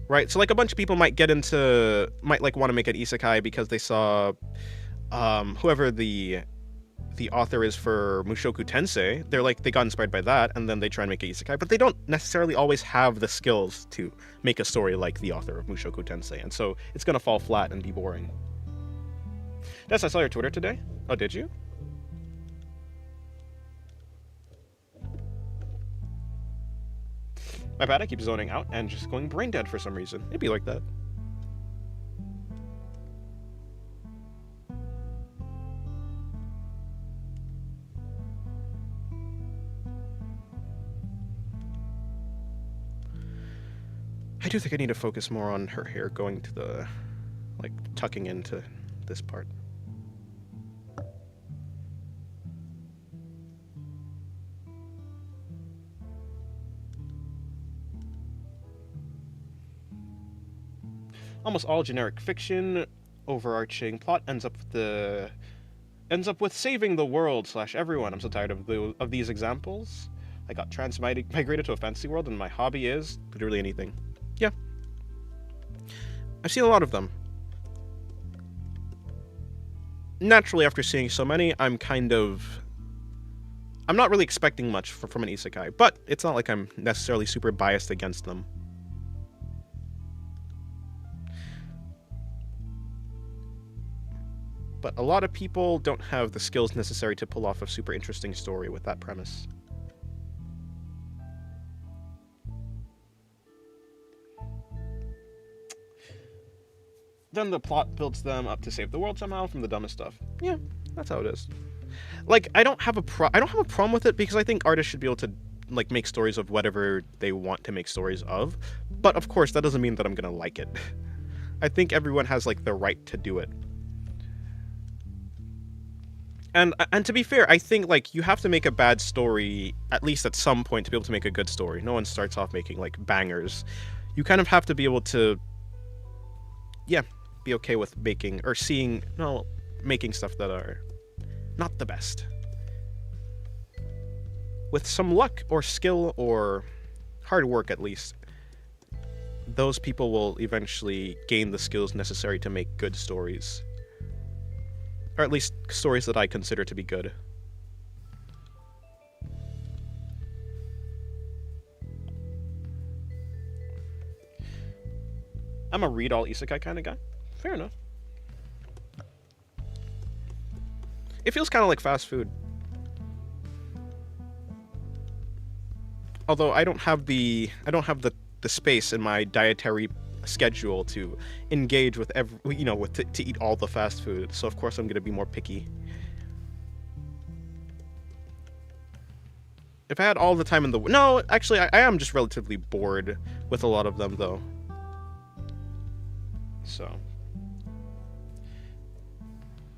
Right, so like a bunch of people might like want to make an isekai because they saw whoever the author is for Mushoku Tensei. They got inspired by that, and then they try and make an isekai, but they don't necessarily always have the skills to make a story like the author of Mushoku Tensei, and so it's gonna fall flat and be boring. Yes, I saw your Twitter today. Oh, did you? My bad, I keep zoning out and just going brain dead for some reason. It'd be like that. I do think I need to focus more on her hair going to the, like, tucking into this part. Almost all generic fiction, overarching plot ends up with saving the world / everyone. I'm so tired of these examples. I got migrated to a fantasy world, and my hobby is literally anything. Yeah, I've seen a lot of them. Naturally, after seeing so many, I'm not really expecting much from an isekai, but it's not like I'm necessarily super biased against them. But a lot of people don't have the skills necessary to pull off a super interesting story with that premise. then the plot builds them up to save the world somehow from the dumbest stuff. Yeah, that's how it is. Like, I don't have a problem with it because I think artists should be able to like make stories of whatever they want to make stories of. But of course, that doesn't mean that I'm gonna like it. I think everyone has like the right to do it. And to be fair, I think like you have to make a bad story at least at some point to be able to make a good story. No one starts off making like bangers. You kind of have to be able to, yeah, be okay with making or seeing no making stuff that are not the best. With some luck or skill or hard work at least, those people will eventually gain the skills necessary to make good stories. Or at least stories that I consider to be good. I'm a read all isekai kind of guy. Fair enough. It feels kind of like fast food. Although I don't have the space in my dietary schedule to engage with to eat all the fast food. So of course I'm gonna be more picky. If I had all the time in the no, actually I am just relatively bored with a lot of them though. So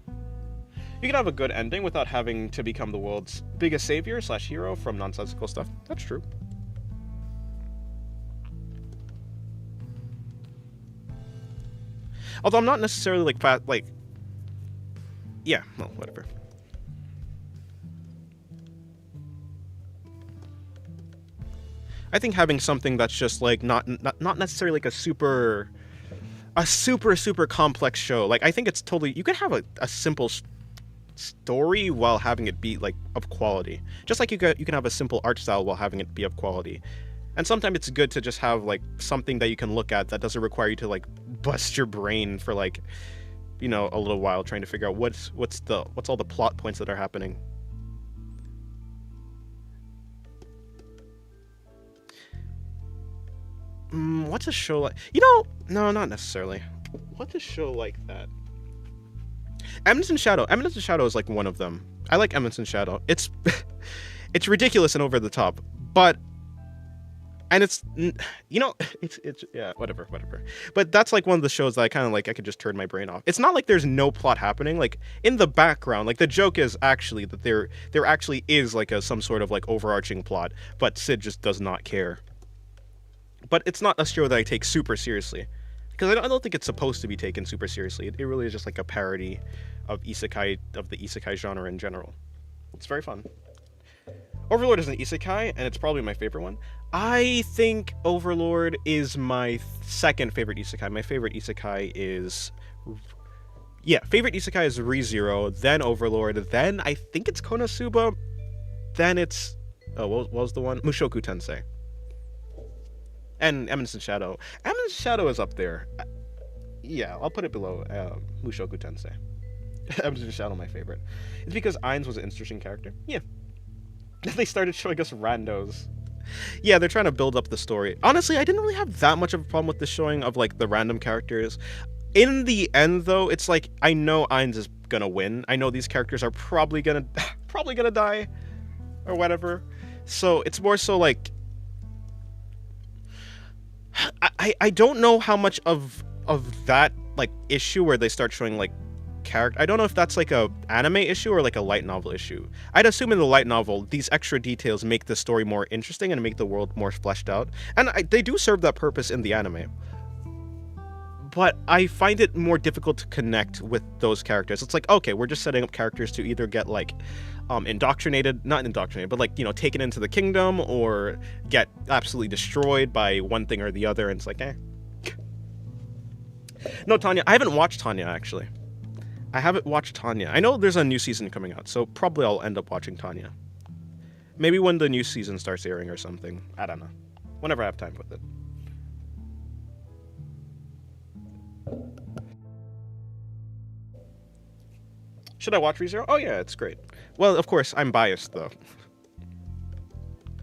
you can have a good ending without having to become the world's biggest savior / hero from nonsensical stuff. That's true. Although I'm not necessarily like fat, like, yeah, well, whatever. I think having something that's just like not necessarily like a super complex show. Like I think it's totally you can have a simple story while having it be like of quality. Just like you can have a simple art style while having it be of quality. And sometimes it's good to just have like something that you can look at that doesn't require you to like bust your brain for like, you know, a little while trying to figure out what's all the plot points that are happening. What's a show like? You know, no, not necessarily. What's a show like that? Eminence in Shadow. Eminence in Shadow is like one of them. I like Eminence in Shadow. It's it's ridiculous and over the top, but. And it's, you know, it's yeah, whatever. But that's like one of the shows that I kind of like, I could just turn my brain off. It's not like there's no plot happening. Like in the background, like the joke is actually that there actually is like some sort of like overarching plot, but Sid just does not care. But it's not a show that I take super seriously, because I don't think it's supposed to be taken super seriously. It really is just like a parody of the isekai genre in general. It's very fun. Overlord is an isekai, and it's probably my favorite one. I think Overlord is my second favorite isekai. My favorite isekai is... Yeah, favorite isekai is ReZero, then Overlord, then I think it's Konosuba, then it's... Oh, what was the one? Mushoku Tensei. And Eminence in Shadow. Eminence in Shadow is up there. Yeah, I'll put it below Mushoku Tensei. Eminence in Shadow, my favorite. It's because Ainz was an interesting character. Yeah. They started showing us randos. Yeah, they're trying to build up the story. Honestly, I didn't really have that much of a problem with the showing of like the random characters. In the end, though, it's like I know Ainz is gonna win. I know these characters are probably gonna die, or whatever. So it's more so like I don't know how much of that like issue where they start showing like character. I don't know if that's like a anime issue or like a light novel issue. I'd assume in the light novel these extra details make the story more interesting and make the world more fleshed out, and they do serve that purpose in the anime. But I find it more difficult to connect with those characters. It's like, okay, we're just setting up characters to either get like not indoctrinated, but like, you know, taken into the kingdom or get absolutely destroyed by one thing or the other, and it's like, eh. No, Tanya, I haven't watched Tanya actually. I haven't watched Tanya. I know there's a new season coming out, so probably I'll end up watching Tanya. Maybe when the new season starts airing or something. I don't know. Whenever I have time with it. Should I watch ReZero? Oh yeah, it's great. Well, of course, I'm biased though.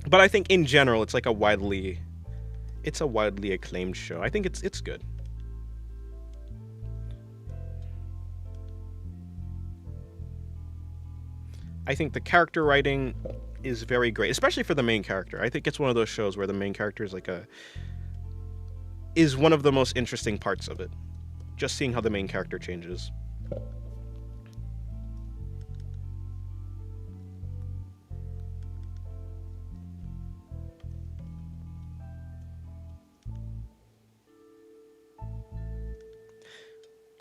But I think in general, it's like a widely acclaimed show. I think it's good. I think the character writing is very great, especially for the main character. I think it's one of those shows where the main character is one of the most interesting parts of it. Just seeing how the main character changes.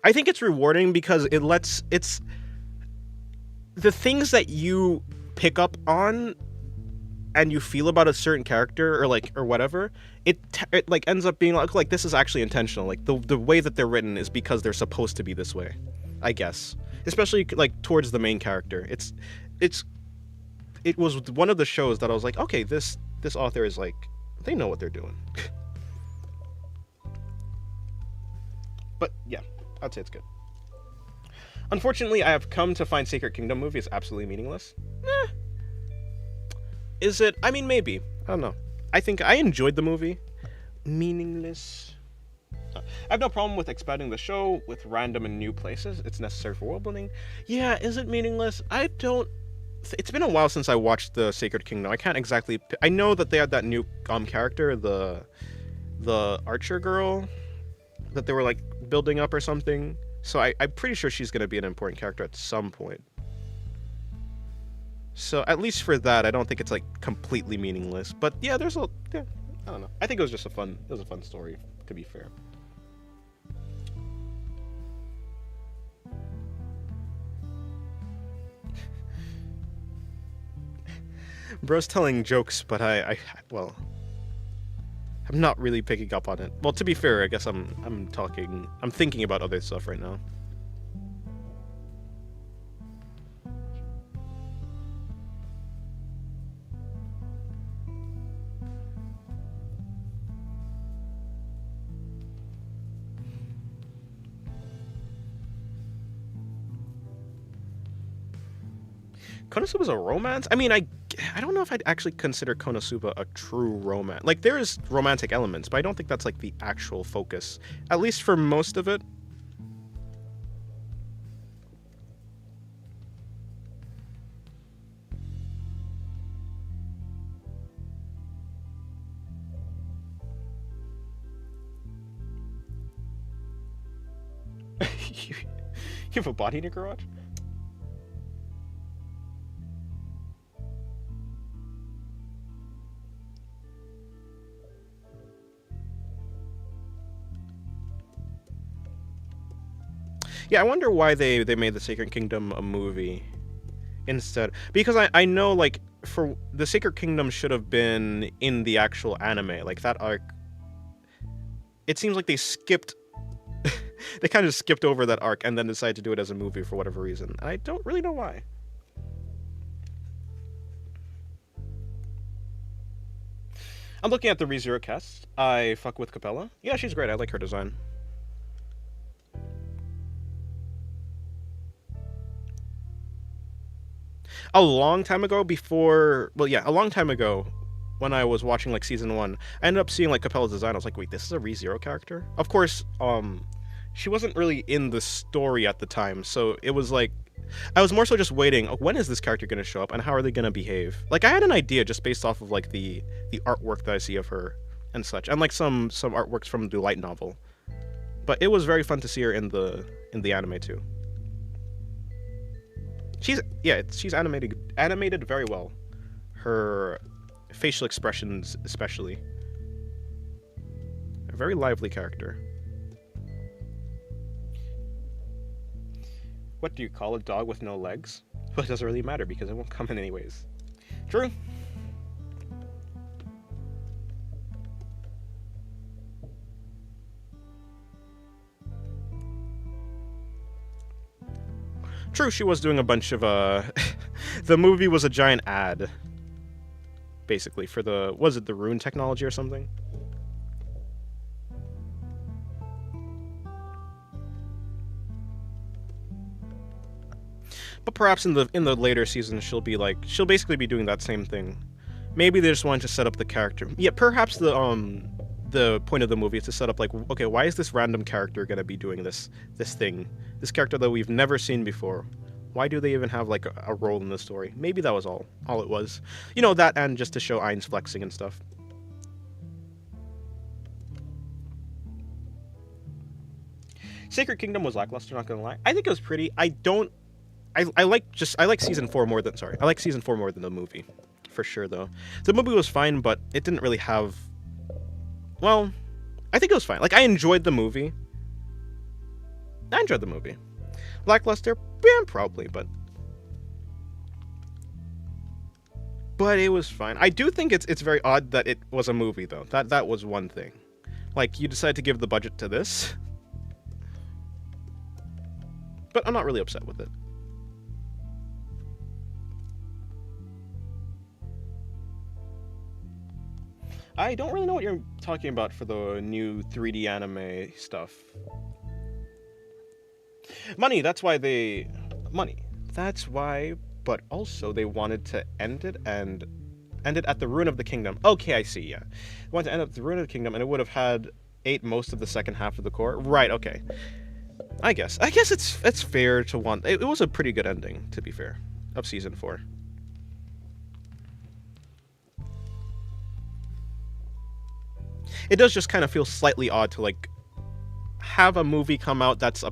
I think it's rewarding because it's the things that you pick up on and you feel about a certain character or whatever, it like ends up being like this is actually intentional. Like the way that they're written is because they're supposed to be this way, I guess. Especially like towards the main character. It was one of the shows that I was like, okay, this author is like, they know what they're doing. But yeah, I'd say it's good. Unfortunately, I have come to find Sacred Kingdom movie is absolutely meaningless. Is it? I mean, maybe. I don't know. I think I enjoyed the movie. Meaningless. I have no problem with expanding the show with random and new places. It's necessary for world building. Yeah, is it meaningless? I don't... It's been a while since I watched the Sacred Kingdom. I can't exactly... I know that they had that new character, the archer girl, that they were like building up or something. So I'm pretty sure she's going to be an important character at some point. So at least for that, I don't think it's like completely meaningless. But yeah, I don't know. I think it was a fun story, to be fair. Bro's telling jokes, but well, I'm not really picking up on it. Well, to be fair, I guess I'm thinking about other stuff right now. Konosuba is a romance? I mean, I don't know if I'd actually consider Konosuba a true romance. Like, there is romantic elements, but I don't think that's, like, the actual focus. At least for most of it. You have a body in your garage? Yeah, I wonder why they made the Sacred Kingdom a movie instead. Because I know, like, for the Sacred Kingdom should have been in the actual anime. Like, that arc... It seems like they skipped... they kind of skipped over that arc and then decided to do it as a movie for whatever reason. I don't really know why. I'm looking at the ReZero cast. I fuck with Capella. Yeah, she's great. I like her design. A long time ago a long time ago when I was watching like season 1, I ended up seeing like Capella's design. I was like, wait, this is a ReZero character? Of course, she wasn't really in the story at the time, so it was like, I was more so just waiting, when is this character going to show up and how are they going to behave? Like, I had an idea just based off of like the artwork that I see of her and such, and like some artworks from the light novel. But it was very fun to see her in the anime too. She's animated very well. Her facial expressions especially. A very lively character. What do you call a dog with no legs? Well, it doesn't really matter because it won't come in anyways. True. True, she was doing a bunch of, the movie was a giant ad, basically, for was it the rune technology or something? But perhaps in the later seasons, she'll basically be doing that same thing. Maybe they just wanted to set up the character. Yeah, perhaps the point of the movie is to set up, like, okay, why is this random character gonna be doing this thing? This character that we've never seen before. Why do they even have like a role in the story? Maybe that was all it was. You know, that and just to show Ain's flexing and stuff. Sacred Kingdom was lackluster, not gonna lie. I think it was pretty. I like season 4 more than I like season 4 more than the movie. For sure though. The movie was fine, but it didn't really have, well, I think it was fine. Like, I enjoyed the movie. Lackluster, yeah, probably, but it was fine. I do think it's very odd that it was a movie though. That was one thing. Like, you decided to give the budget to this. But I'm not really upset with it. I don't really know what you're talking about for the new 3D anime stuff. Money, that's why, but also they wanted to end it at the ruin of the kingdom. Okay, I see, yeah. They wanted to end up at the ruin of the kingdom, and it would have ate most of the second half of the core. Right, okay. I guess it's fair to want. It was a pretty good ending, to be fair, of season 4. It does just kind of feel slightly odd to like have a movie come out that's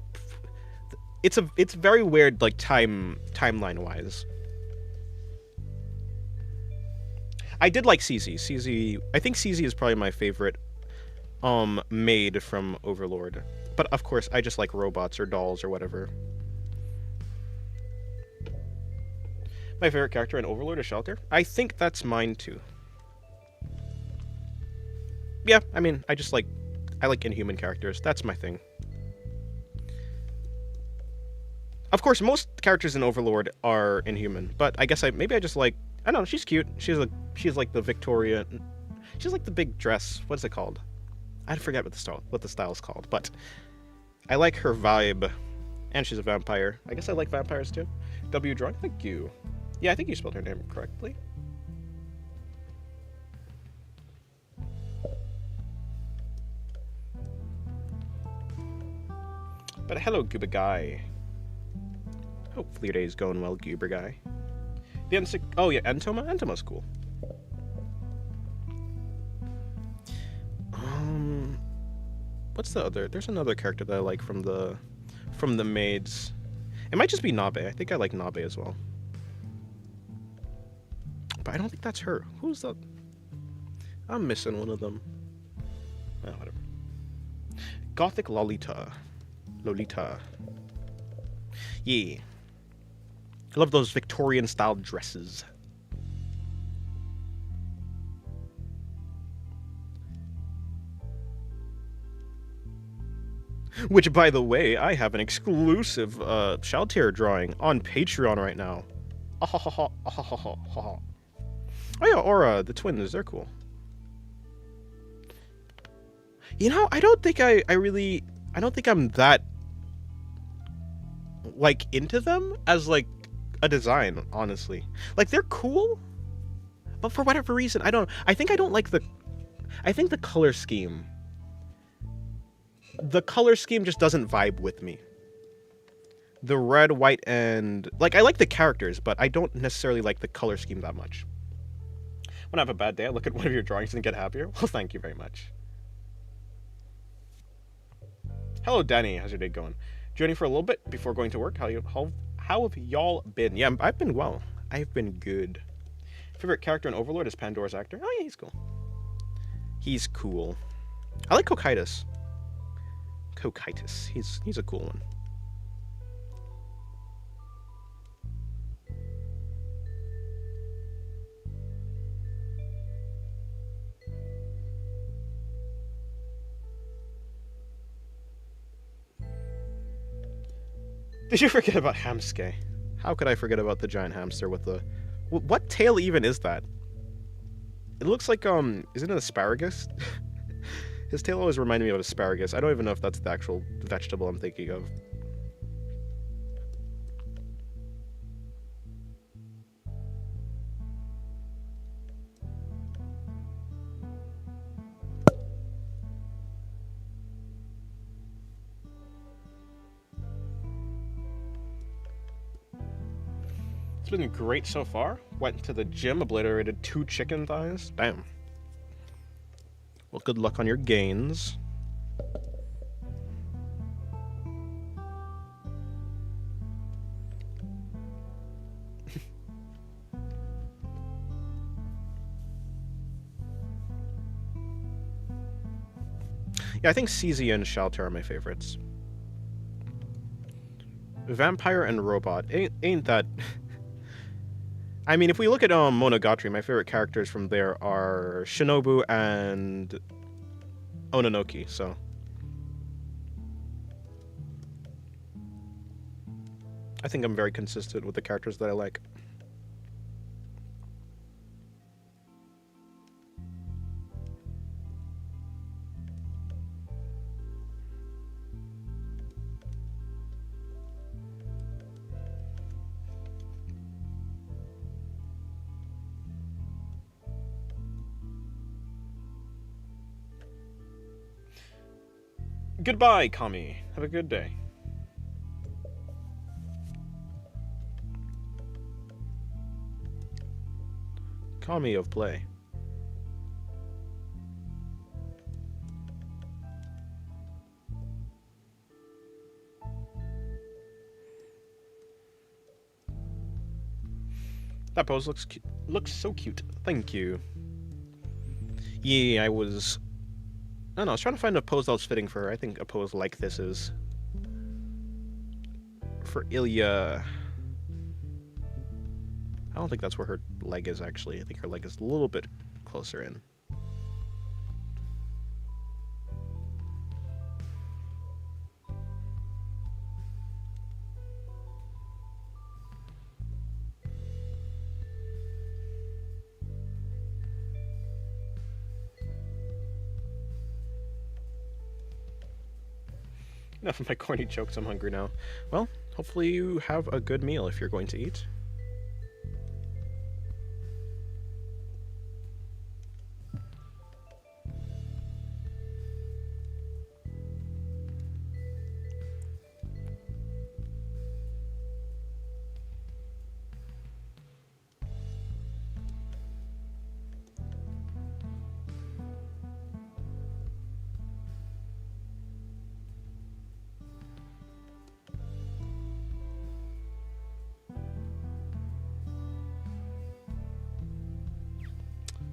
it's very weird, like timeline wise. I did like CZ. I think CZ is probably my favorite maid from Overlord. But of course, I just like robots or dolls or whatever. My favorite character in Overlord is Shelter. I think that's mine too. Yeah, I mean, I like inhuman characters. That's my thing. Of course, most characters in Overlord are inhuman, but I guess maybe I just like, I don't know, she's cute. She's like the Victoria. She's like the big dress. What's it called? I forget what the style is called, but I like her vibe. And she's a vampire. I guess I like vampires too. W drawing, thank you. Yeah, I think you spelled her name correctly. But hello, Gooba Guy. Hopefully your day's going well, Goober Guy. Oh yeah, Entoma? Entoma's cool. What's the other? There's another character that I like from the maids. It might just be Nabe. I think I like Nabe as well. But I don't think that's her. Who's that? I'm missing one of them. Oh, whatever. Gothic Lolita. Yeah. I love those Victorian style dresses. Which, by the way, I have an exclusive Shaltier drawing on Patreon right now. Oh yeah, Aura, the twins, they're cool. You know, I don't think I'm that like into them as like a design, honestly. Like, they're cool, but for whatever reason, I think the color scheme. The color scheme just doesn't vibe with me. The red, white, and like, I like the characters, but I don't necessarily like the color scheme that much. When I have a bad day, I look at one of your drawings and get happier. Well, thank you very much. Hello, Danny. How's your day going? Joining for a little bit before going to work. How have y'all been? Yeah, I've been well. I've been good. Favorite character in Overlord is Pandora's actor. Oh yeah, he's cool. He's cool. I like Cocytus. He's a cool one. Did you forget about Hamske? How could I forget about the giant hamster with the... What tail even is that? It looks like, is it an asparagus? His tail always reminded me of asparagus. I don't even know if that's the actual vegetable I'm thinking of. It's been great so far. Went to the gym, obliterated 2 chicken thighs. Damn. Well, good luck on your gains. Yeah, I think CZ and Shelter are my favorites. Vampire and Robot. Ain't that... I mean, if we look at Monogatari, my favorite characters from there are Shinobu and Ononoki, so... I think I'm very consistent with the characters that I like. Goodbye, Kami. Have a good day. Kami of play. That pose looks cute. Looks so cute. Thank you. Yeah, I was... I don't know, I was trying to find a pose that was fitting for her. I think a pose like this is... For Ilya... I don't think that's where her leg is, actually. I think her leg is a little bit closer in. Enough of my corny jokes, I'm hungry now. Well, hopefully you have a good meal if you're going to eat.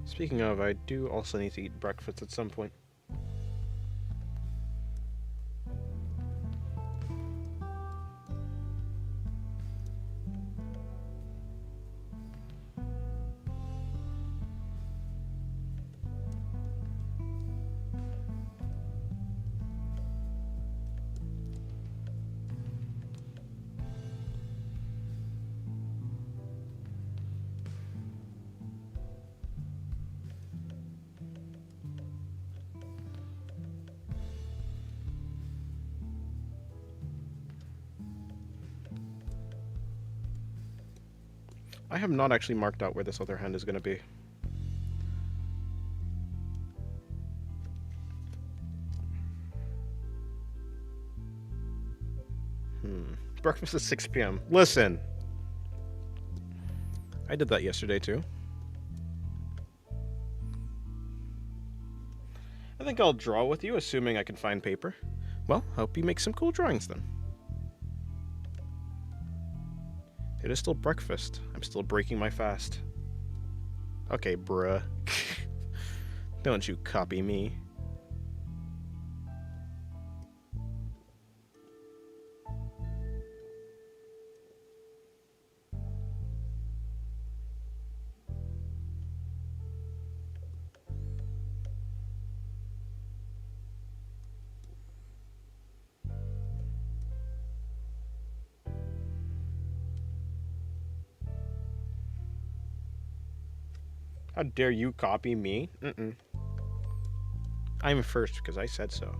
Speaking of, I do also need to eat breakfast at some point. I have not actually marked out where this other hand is going to be. Breakfast at 6 p.m. Listen! I did that yesterday too. I think I'll draw with you, assuming I can find paper. Well, hope you make some cool drawings then. It is still breakfast. I'm still breaking my fast. Okay, bruh. Don't you copy me. How dare you copy me? I'm first because I said so.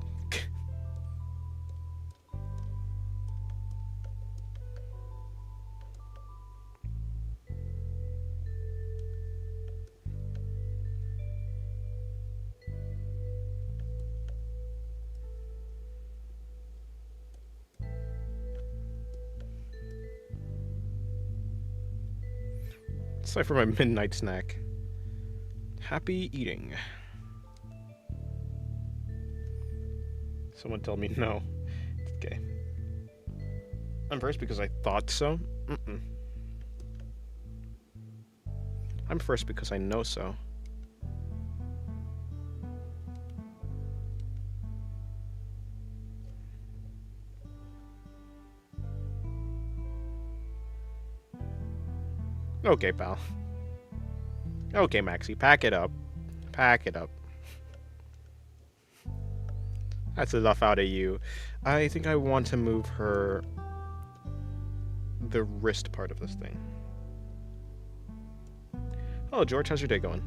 Aside from my midnight snack. Happy eating. Someone tell me no. Okay. I'm first because I thought so? Mm-mm. I'm first because I know so. Okay, pal. Okay, Maxie, pack it up. Pack it up. That's enough out of you. I think I want to move her... the wrist part of this thing. Hello, George. How's your day going?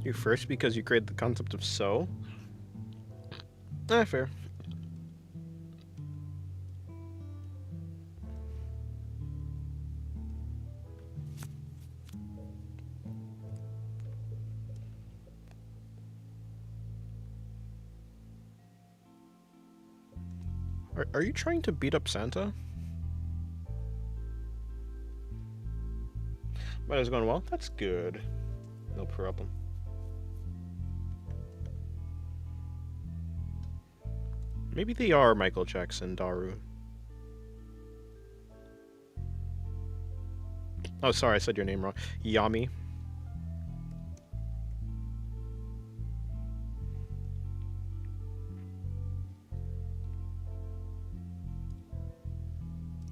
You first because you created the concept of so? Fair. Are you trying to beat up Santa? But it's going well? That's good. No problem. Maybe they are Michael Jackson, Daru. Oh, sorry, I said your name wrong. Yami.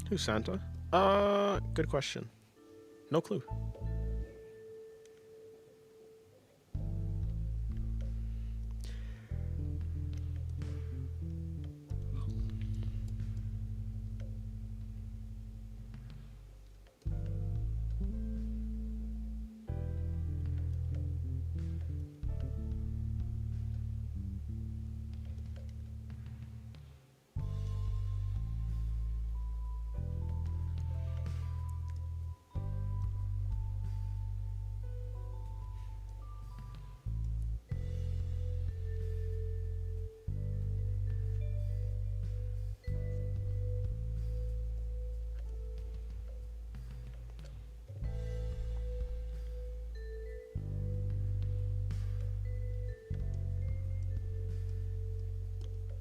Who's Santa? Good question. No clue.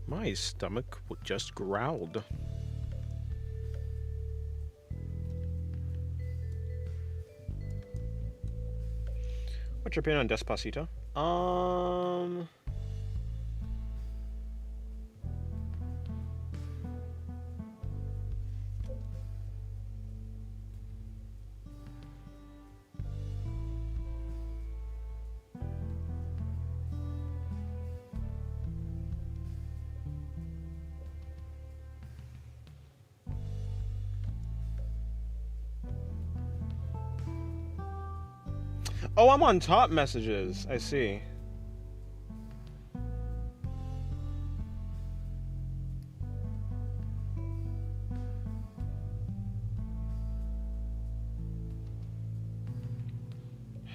My stomach just growled. What's your opinion on Despacito? Oh, I'm on top messages. I see.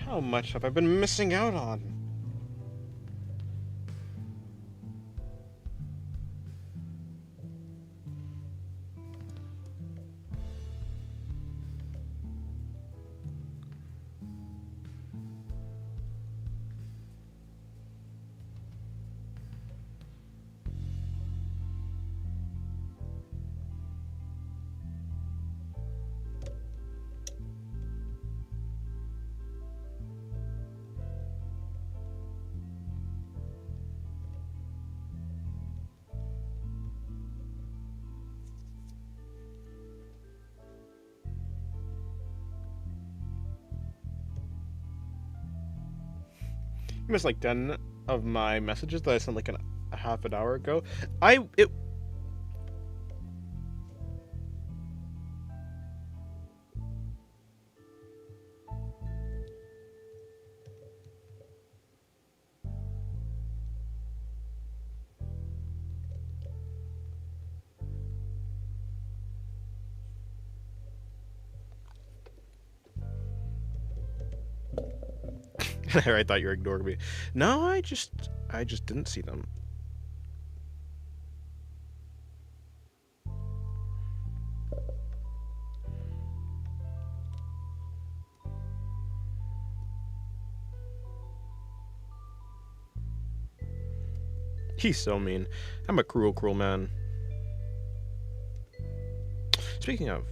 How much have I been missing out on? You missed like 10 of my messages that I sent like a half an hour ago. I thought you were ignoring me. No, I just didn't see them. He's so mean. I'm a cruel, cruel man. Speaking of,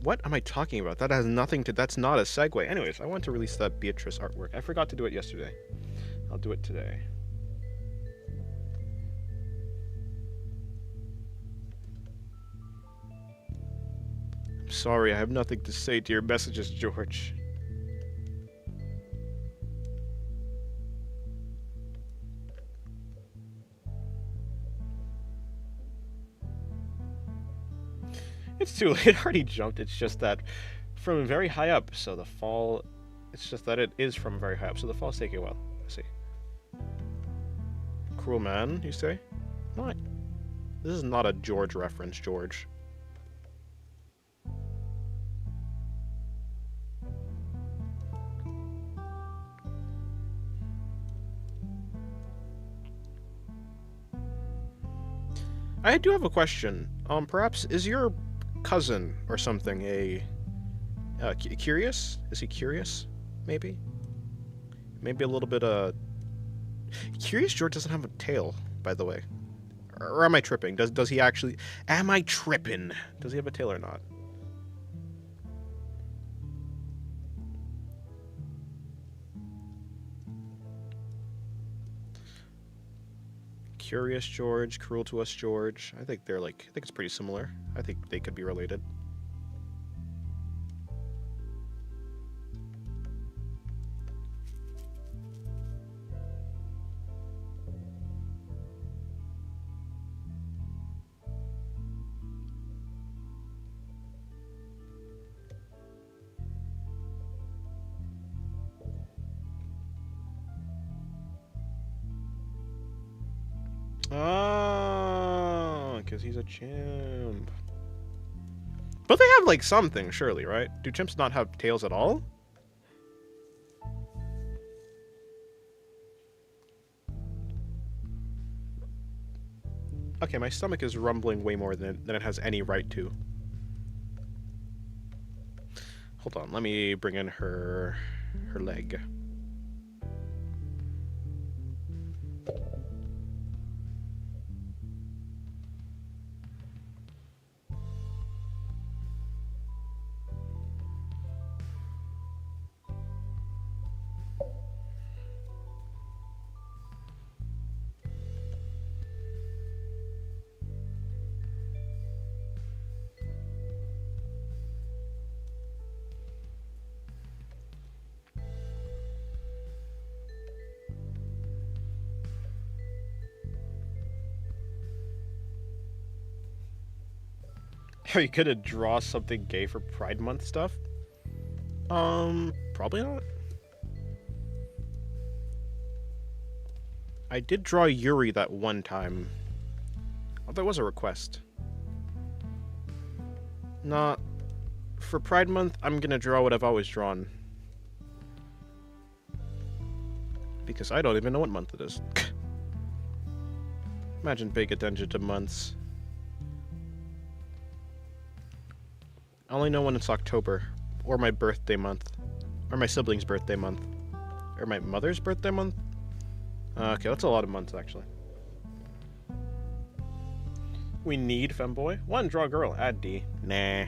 what am I talking about? That has nothing to. That's not a segue. Anyways, I want to release that Beatrice artwork. I forgot to do it yesterday. I'll do it today. I'm sorry, I have nothing to say to your messages, George. It's too late. I already jumped. It's just that from very high up, so the fall. It's just that it is from very high up, so the fall's taking a while. Let's see. Cruel man, you say? What? This is not a George reference, George. I do have a question. Perhaps is your cousin or something curious? Is he curious? Maybe. Maybe a little bit Curious George doesn't have a tail, by the way. Or am I tripping? Does he actually? Am I tripping? Does he have a tail or not? Curious George, cruel to us George. I think I think it's pretty similar. I think they could be related. Oh, because he's a chimp. But they have, like, something, surely, right? Do chimps not have tails at all? Okay, my stomach is rumbling way more than it has any right to. Hold on, let me bring in her leg. Are you gonna draw something gay for Pride Month stuff? Probably not. I did draw Yuri that one time. Oh, that was a request. Nah, for Pride Month, I'm gonna draw what I've always drawn. Because I don't even know what month it is. Imagine paying attention to months. I only know when it's October, or my birthday month, or my sibling's birthday month, or my mother's birthday month. Okay, that's a lot of months, actually. We need femboy. One, draw girl. Add D. Nah.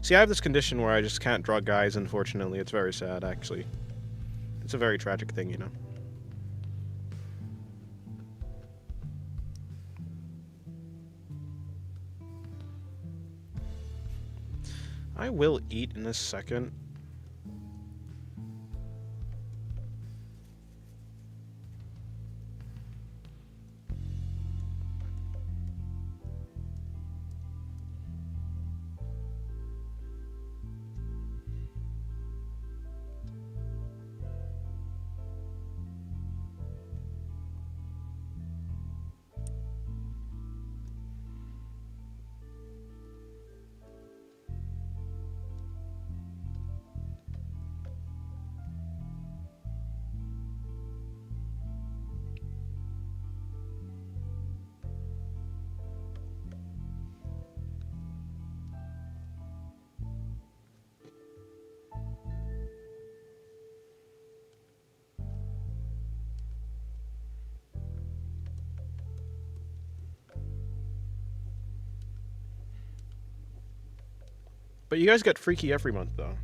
See, I have this condition where I just can't draw guys, unfortunately. It's very sad, actually. It's a very tragic thing, you know. I will eat in a second. But you guys get freaky every month, though.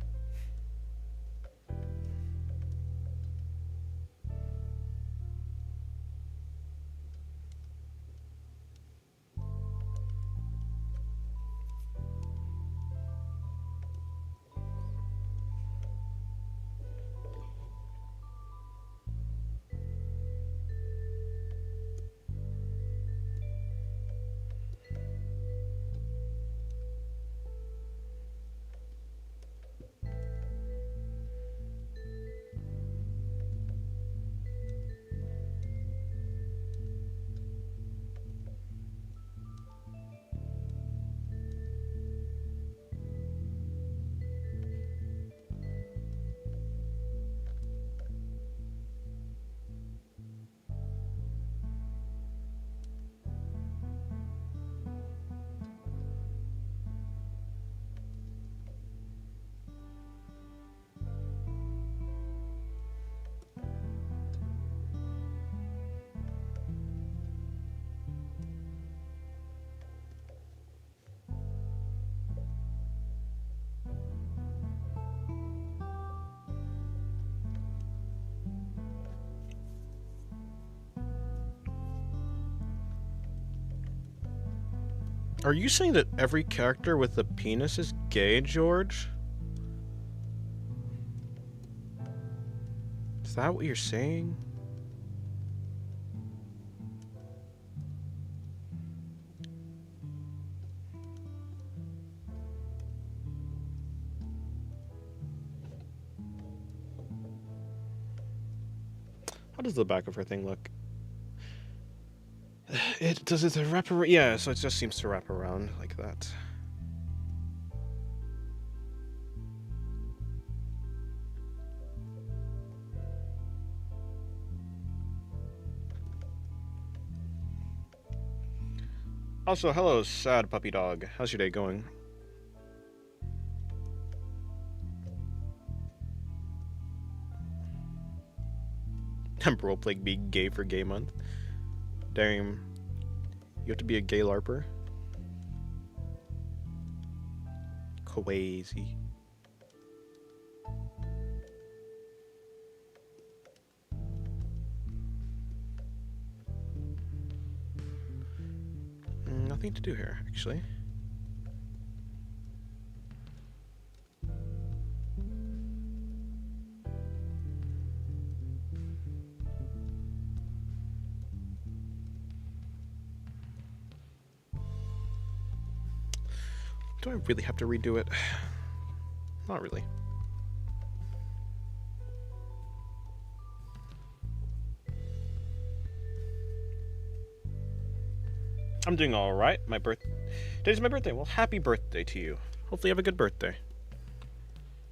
Are you saying that every character with a penis is gay, George? Is that what you're saying? How does the back of her thing look? Does it wrap around? Yeah, so it just seems to wrap around like that. Also, hello, sad puppy dog. How's your day going? Temporal plague be gay for gay month. Damn. You have to be a gay LARPer? Crazy. Nothing to do here, actually. Do I really have to redo it? Not really. I'm doing alright. Today's my birthday. Well, happy birthday to you. Hopefully you have a good birthday.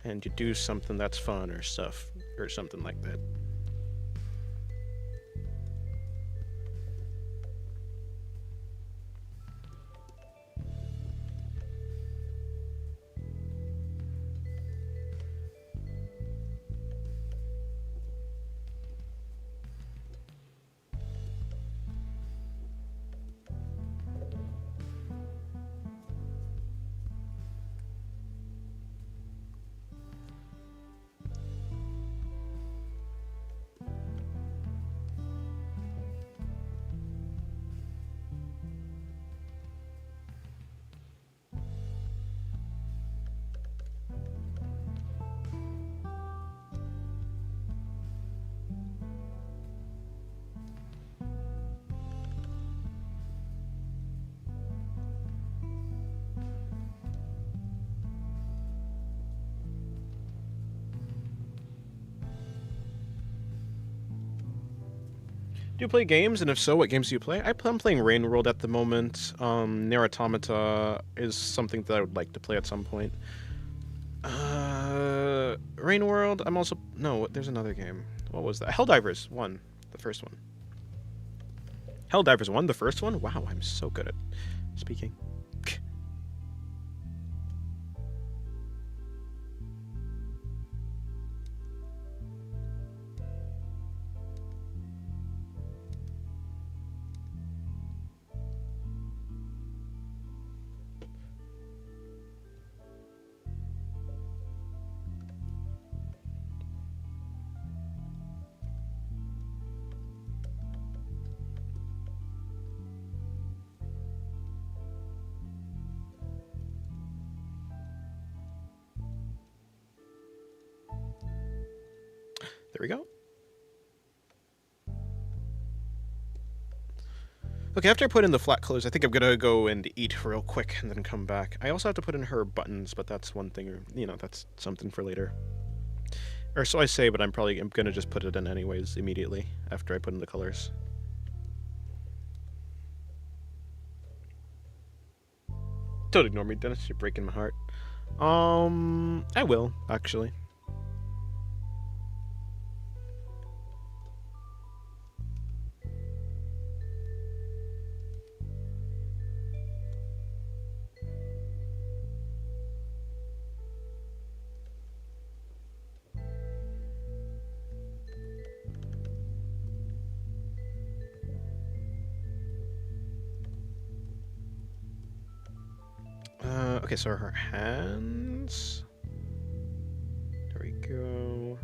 And you do something that's fun or stuff, or something like that. Do you play games, and if so, what games do you play? I'm playing Rain World at the moment. Nier Automata is something that I would like to play at some point. Rain World, I'm also... No, there's another game. What was that? Helldivers 1, the first one. Helldivers 1, the first one? Wow, I'm so good at speaking. we go. Okay, after I put in the flat colors, I think I'm gonna go and eat real quick and then come back. I also have to put in her buttons, but that's one thing, you know, that's something for later. Or so I say, but I'm gonna just put it in anyways immediately after I put in the colors. Don't ignore me, Dennis. You're breaking my heart. I will, actually. Okay, so her hands. There we go.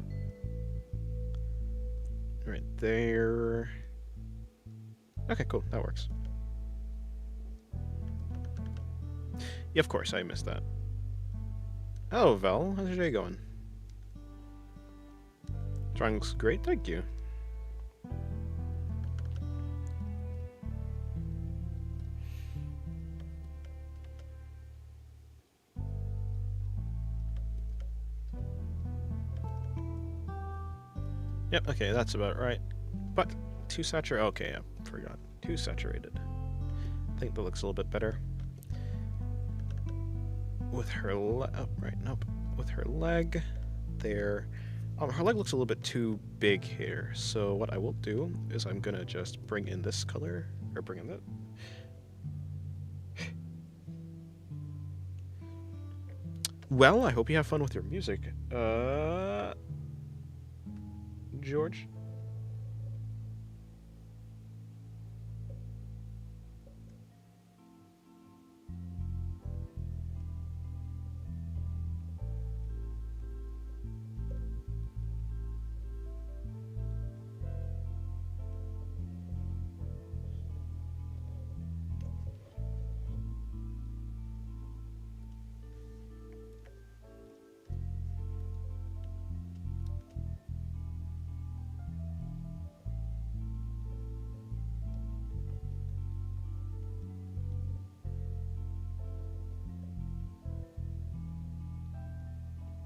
Right there. Okay, cool. That works. Yeah, of course, I missed that. Oh, Vel, how's your day going? Drawing looks great, thank you. Yep, okay, that's about right. But, too saturated. Okay, I forgot. Too saturated. I think that looks a little bit better. With her with her leg there. Her leg looks a little bit too big here, so what I will do is I'm gonna just bring in this color, or bring in that. Well, I hope you have fun with your music. George?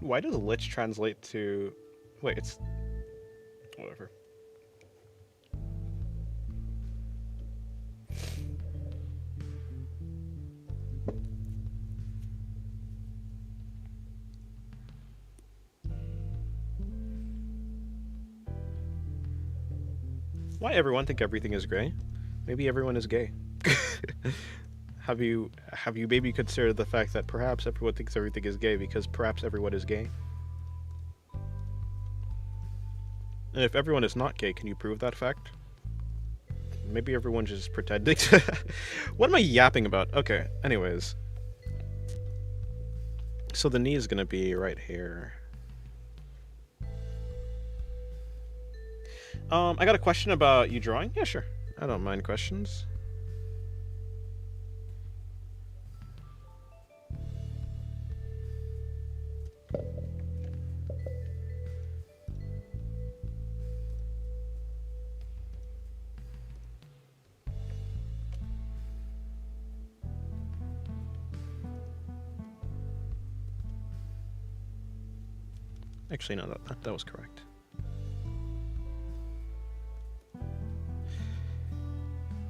Why does lich translate to... Wait, it's... Whatever. Why everyone think everything is gray? Maybe everyone is gay. Have you maybe considered the fact that perhaps everyone thinks everything is gay because perhaps everyone is gay? And if everyone is not gay, can you prove that fact? Maybe everyone's just pretending to... What am I yapping about? Okay, anyways. So the knee is gonna be right here. I got a question about you drawing? Yeah, sure. I don't mind questions. Actually, no, that was correct.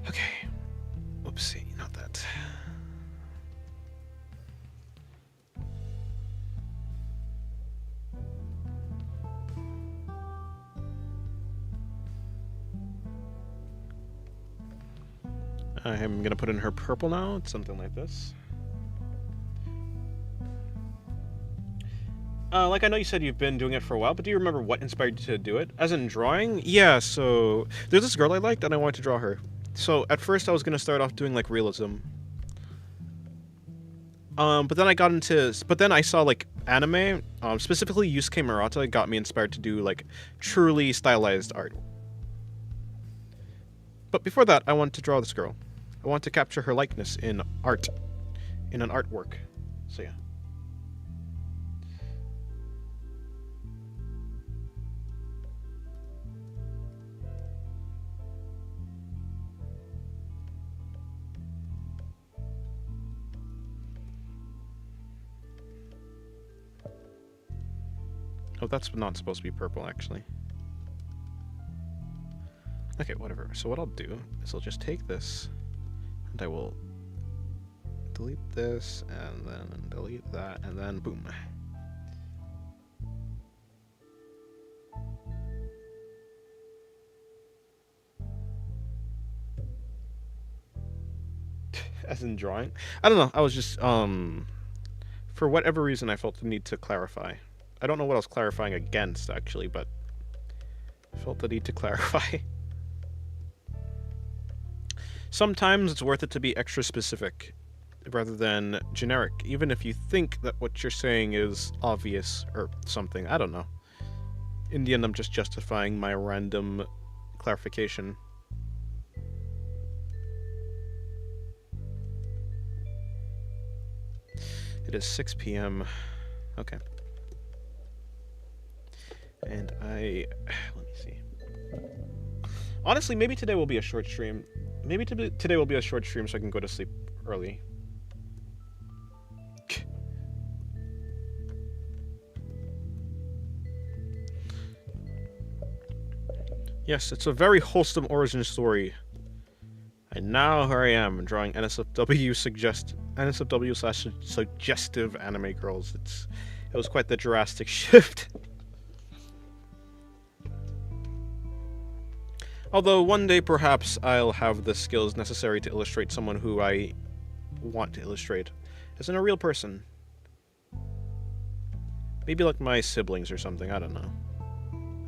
Okay. Oopsie, not that. I'm gonna put in her purple now. It's something like this. Like I know you said you've been doing it for a while, but do you remember what inspired you to do it? As in drawing? Yeah, so there's this girl I liked and I wanted to draw her. So at first I was gonna start off doing like realism. But then I saw like anime, specifically Yusuke Murata got me inspired to do like truly stylized art. But before that, I wanted to draw this girl. I want to capture her likeness in art, in an artwork. So yeah. Oh, that's not supposed to be purple, actually. Okay, whatever. So what I'll do is I'll just take this, and I will delete this, and then delete that, and then boom. As in drawing? I don't know. I was just, for whatever reason, I felt the need to clarify. I don't know what I was clarifying against, actually, but I felt the need to clarify. Sometimes it's worth it to be extra specific rather than generic, even if you think that what you're saying is obvious or something. I don't know. In the end, I'm just justifying my random clarification. It is 6 p.m. Okay. And let me see. Honestly, maybe today will be a short stream. Maybe today will be a short stream so I can go to sleep early. Yes, it's a very wholesome origin story. And now here I am drawing NSFW/suggestive anime girls. It was quite the drastic shift. Although one day perhaps I'll have the skills necessary to illustrate someone who I want to illustrate, as in a real person. Maybe like my siblings or something, I don't know.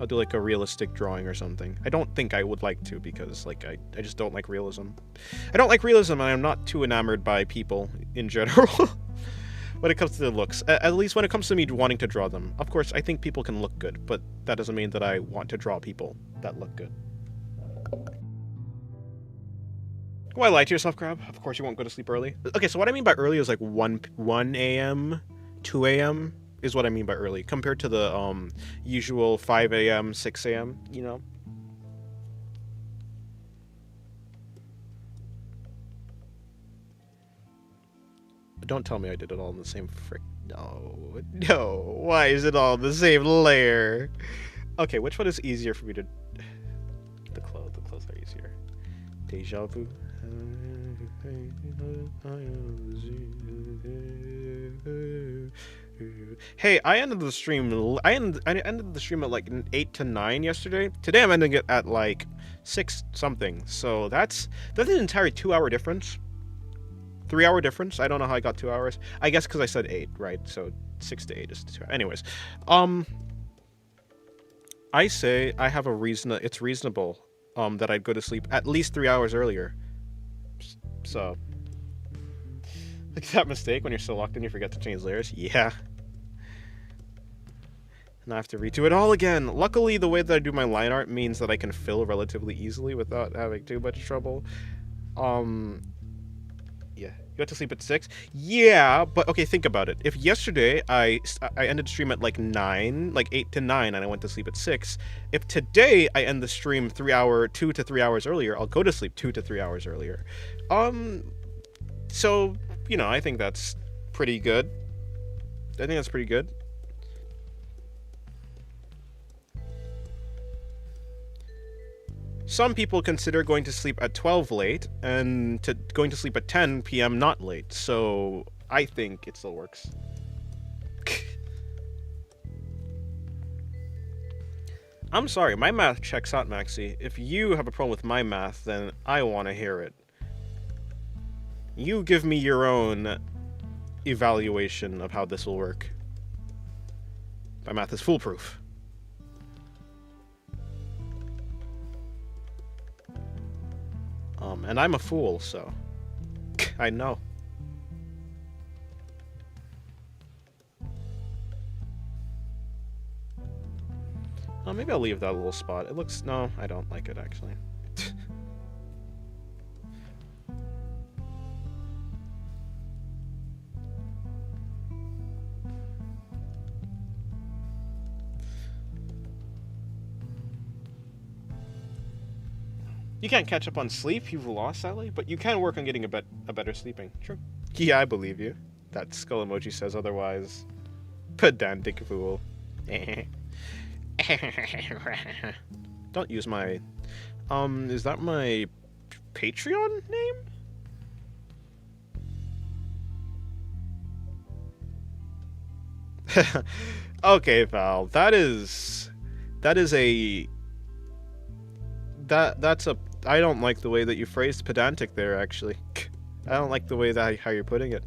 I'll do like a realistic drawing or something. I don't think I would like to because like I just don't like realism. I don't like realism and I'm not too enamored by people in general. When it comes to the looks. At least when it comes to me wanting to draw them. Of course, I think people can look good, but that doesn't mean that I want to draw people that look good. Why lie to yourself, Crab? Of course you won't go to sleep early. Okay, so what I mean by early is like 1 a.m., 2 a.m. is what I mean by early, compared to the usual 5 a.m., 6 a.m., you know? Don't tell me I did it all in the same No, why is it all in the same layer? Okay, which one is easier for me to... The clothes are easier. Deja vu. Hey, I ended the stream. I ended the stream at like 8 to 9 yesterday. Today I'm ending it at like 6 something. So that's an entire 2-hour difference. 3-hour difference. I don't know how I got 2 hours. I guess because I said 8, right? So 6 to 8 is 2 hours. Anyways, I say I have a reason. It's reasonable that I'd go to sleep at least 3 hours earlier. So, like that mistake when you're still locked in, you forget to change layers. Yeah. And I have to redo it all again. Luckily, the way that I do my line art means that I can fill relatively easily without having too much trouble. Yeah. You went to sleep at 6? Yeah, but okay, think about it. If yesterday I ended the stream at like 9, like 8 to 9, and I went to sleep at 6, if today I end the stream 2 to 3 hours earlier, I'll go to sleep 2 to 3 hours earlier. So, you know, I think that's pretty good. I think that's pretty good. Some people consider going to sleep at 12 late and going to sleep at 10 p.m. not late, so I think it still works. I'm sorry, my math checks out, Maxi. If you have a problem with my math, then I want to hear it. You give me your own evaluation of how this will work. My math is foolproof. And I'm a fool, so I know. Oh, maybe I'll leave that little spot. It looks... No, I don't like it, actually. You can't catch up on sleep, you've lost, Sally, but you can work on getting a better sleeping. True. Yeah, I believe you. That skull emoji says otherwise. Pedantic fool. Don't use my... is that my Patreon name? Okay, Val. That's a... That's a... I don't like the way that you phrased pedantic there, actually. I don't like the way that how you're putting it.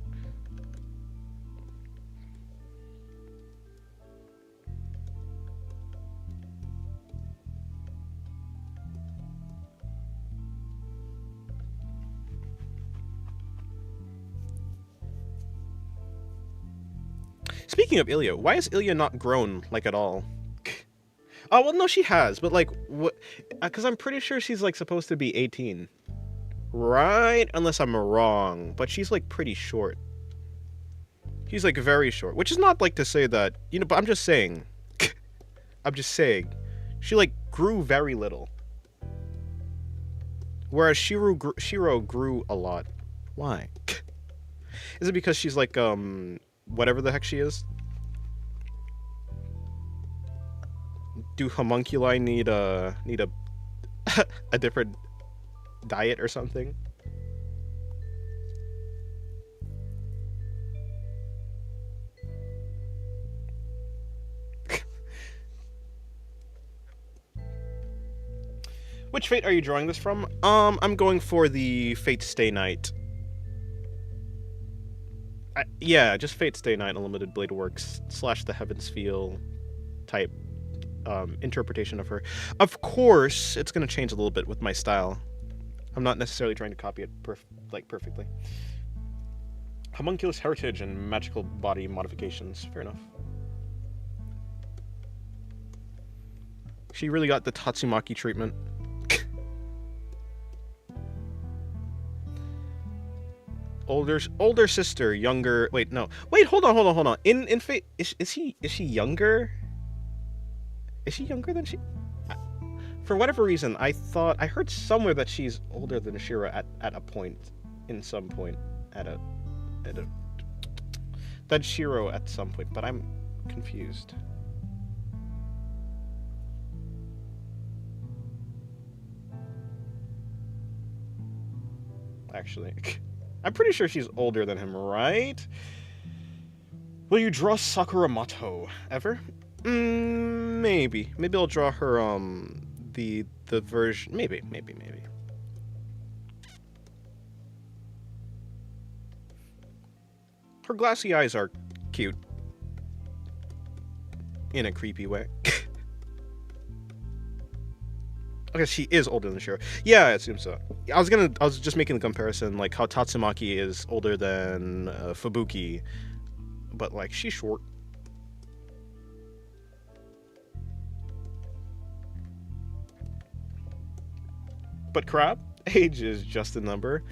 Speaking of Ilya, why is Ilya not grown, like, at all? Oh, well, no, she has, but, like, what... Because I'm pretty sure she's, like, supposed to be 18. Right? Unless I'm wrong. But she's, like, pretty short. She's, like, very short. Which is not, like, to say that... You know, but I'm just saying. I'm just saying. She, like, grew very little. Whereas Shiro grew a lot. Why? Is it because she's, like, whatever the heck she is? Do homunculi need a a different diet or something? Which fate are you drawing this from? I'm going for the Fate Stay Night. Yeah, just Fate Stay Night Unlimited Blade Works / the Heavens Feel type interpretation of her. Of course, it's going to change a little bit with my style. I'm not necessarily trying to copy it perfectly. Homunculus heritage and magical body modifications. Fair enough. She really got the Tatsumaki treatment. Older sister, younger. Wait, no. Wait, hold on. In Fate, is she younger? Is she younger than she? For whatever reason, I heard somewhere that she's older than Shira at a point, in some point, that Shiro at some point, but I'm confused. Actually, I'm pretty sure she's older than him, right? Will you draw Sakuramoto ever? Maybe. Maybe I'll draw her, the version... Maybe. Her glassy eyes are cute. In a creepy way. Okay, she is older than Shiro. Yeah, I assume so. I was just making the comparison, like, how Tatsumaki is older than Fubuki. But, like, she's short. But crap, age is just a number.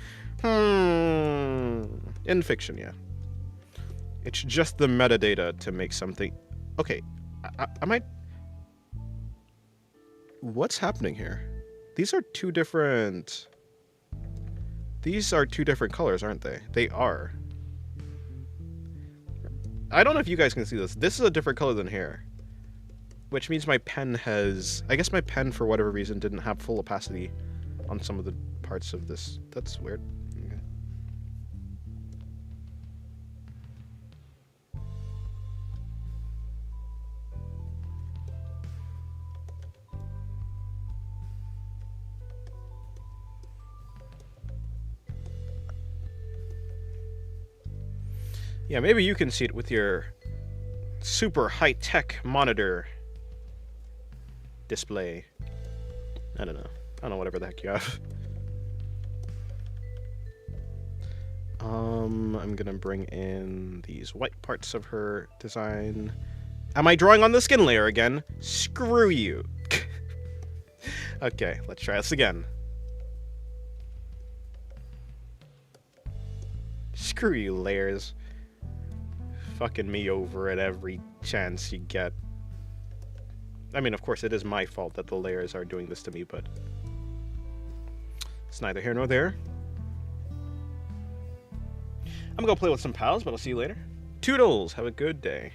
In fiction, yeah. It's just the metadata to make something... Okay, I might... What's happening here? These are two different colors, aren't they? They are. I don't know if you guys can see this. This is a different color than here. Which means my pen has... I guess my pen, for whatever reason, didn't have full opacity on some of the parts of this. That's weird. Okay. Yeah, maybe you can see it with your super high-tech monitor display. I don't know, whatever the heck you have. I'm gonna bring in these white parts of her design. Am I drawing on the skin layer again? Screw you. Okay, let's try this again. Screw you, layers. Fucking me over at every chance you get. I mean, of course, it is my fault that the layers are doing this to me, but it's neither here nor there. I'm gonna play with some pals, but I'll see you later. Toodles! Have a good day.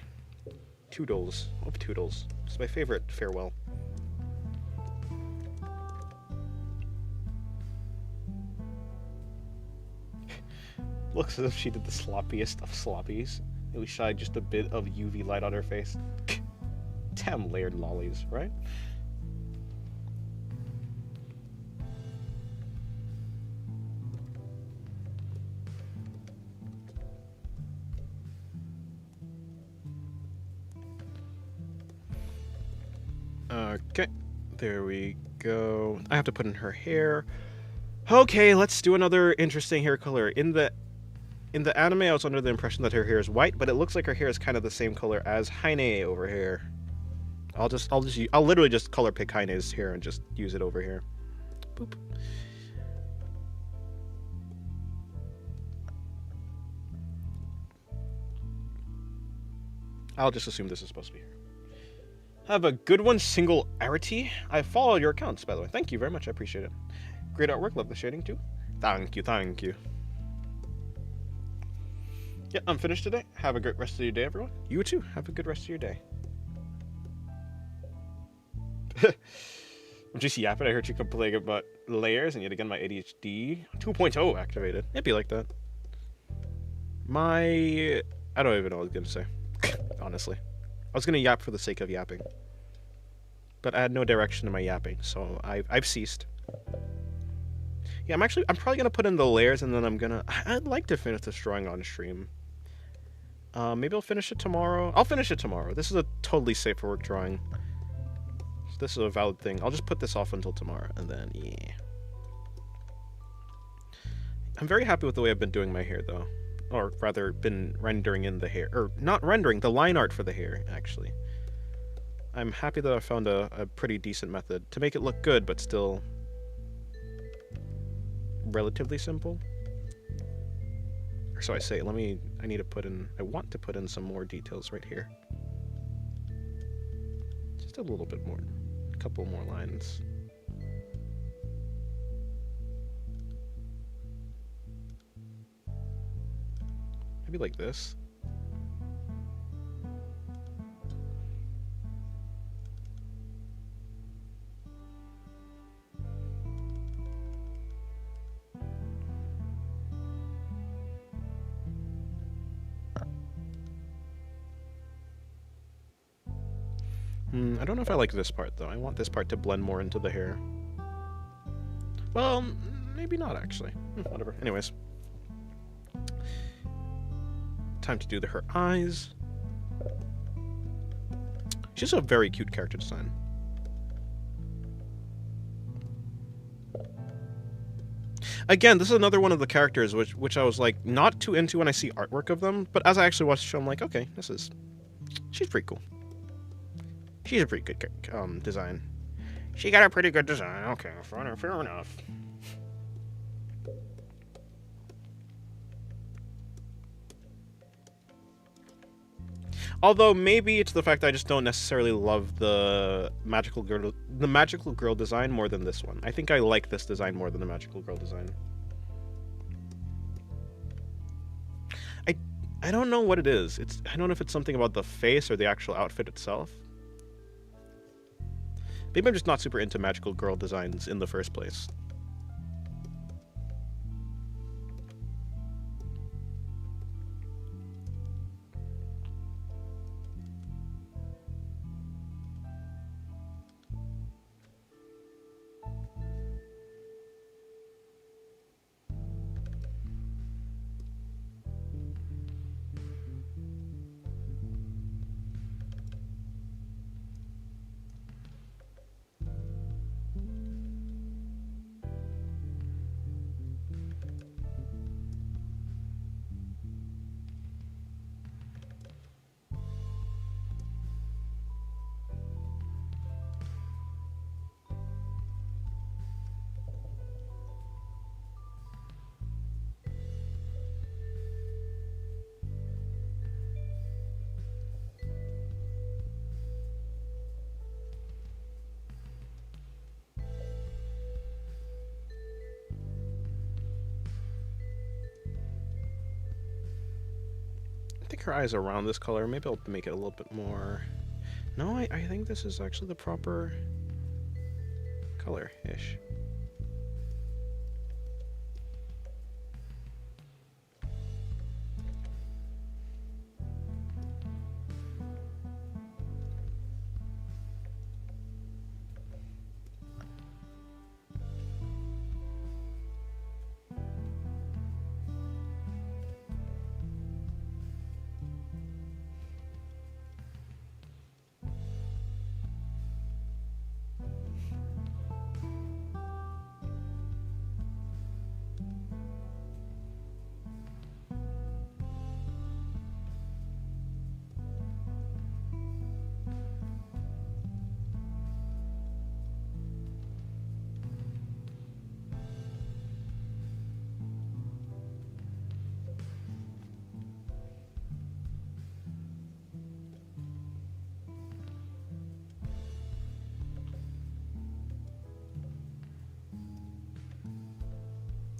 Toodles. Love Toodles. It's my favorite farewell. Looks as if she did the sloppiest of sloppies. At least shined just a bit of UV light on her face. Damn layered lollies, right? Okay, there we go. I have to put in her hair. Okay, let's do another interesting hair color. In the anime, I was under the impression that her hair is white, but it looks like her hair is kind of the same color as Heine over here. I'll literally just color pick Heine's hair and just use it over here. Boop. I'll just assume this is supposed to be her. Have a good one, Singularity. I follow your accounts, by the way. Thank you very much. I appreciate it. Great artwork. Love the shading, too. Thank you. Thank you. Yeah, I'm finished today. Have a great rest of your day, everyone. You too. Have a good rest of your day. I'm just yapping. I heard you complaining about layers, and yet again, my ADHD 2.0 activated. It'd be like that. I don't even know what I was going to say. Honestly. I was going to yap for the sake of yapping. But I had no direction in my yapping, so I've ceased. Yeah, I'm probably going to put in the layers, and then I'd like to finish this drawing on stream. Maybe I'll finish it tomorrow. I'll finish it tomorrow. This is a totally safe for work drawing. So this is a valid thing. I'll just put this off until tomorrow, and then, yeah. I'm very happy with the way I've been doing my hair, though. Or rather, been rendering in the hair. Or, not rendering, the line art for the hair, actually. I'm happy that I found a pretty decent method to make it look good, but still relatively simple. Or so I say. I want to put in some more details right here. Just a little bit more. A couple more lines. Maybe like this. I don't know if I like this part, though. I want this part to blend more into the hair. Well, maybe not, actually. Whatever. Anyways. Time to do her eyes. She's a very cute character design. Again, this is another one of the characters which I was like not too into when I see artwork of them, but as I actually watched the show, I'm like, okay, she's pretty cool. She's a pretty good design. She got a pretty good design. Okay, fair enough. Although maybe it's the fact that I just don't necessarily love the magical girl design more than this one. I think I like this design more than the magical girl design. I don't know what it is. I don't know if it's something about the face or the actual outfit itself. Maybe I'm just not super into magical girl designs in the first place. think her eyes are around this color. Maybe I'll make it a little bit more... No, I think this is actually the proper color-ish.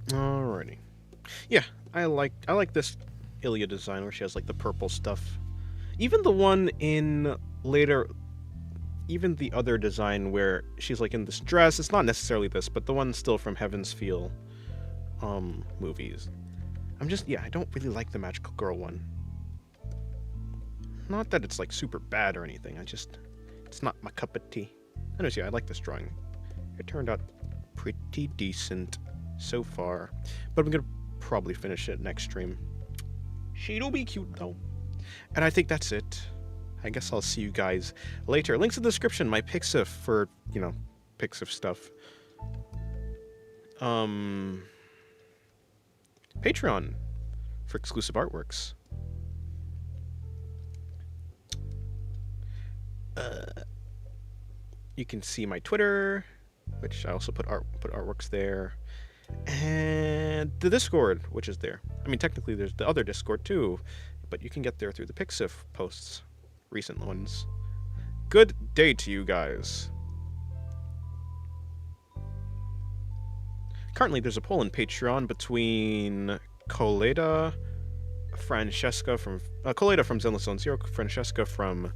Alrighty. Yeah, I like this Ilya design where she has like the purple stuff. Even the one in later, even the other design where she's like in this dress, it's not necessarily this, but the one still from Heaven's Feel movies. I don't really like the Magical Girl one. Not that it's like super bad or anything, it's not my cup of tea. Anyways, yeah, I like this drawing. It turned out pretty decent so far, but I'm gonna probably finish it next stream. She'll be cute though. And I think that's it. I guess I'll see you guys later. Links in the description, my Pixif for, Pixif stuff. Patreon for exclusive artworks. You can see my Twitter, which I also put artworks there. And the Discord, which is there. I mean, technically there's the other Discord too, but you can get there through the Pixif posts, recent ones. Good day to you guys. Currently there's a poll in Patreon between Coleda, Francesca from Coleda from Zenless Zone Zero, Francesca from,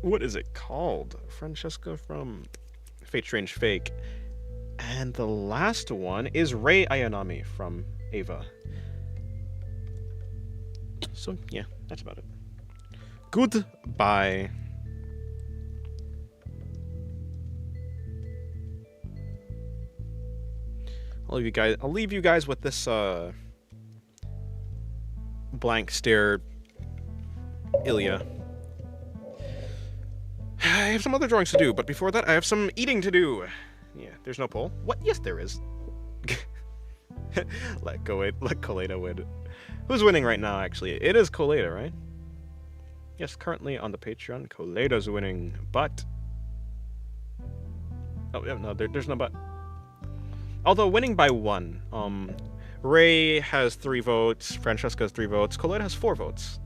what is it called? Francesca from Fate Strange Fake. And the last one is Rei Ayanami from Ava. So, yeah, that's about it. Goodbye. I'll leave you guys with this blank stare Ilya. I have some other drawings to do, but before that I have some eating to do. Yeah, there's no poll. What? Yes, there is. Let Coleda win. Who's winning right now, actually? It is Coleda, right? Yes, currently on the Patreon, Coleda's winning, but... Oh, yeah, no, there's no but. Although winning by 1. Ray has 3 votes, Francesca has 3 votes, Coleda has 4 votes.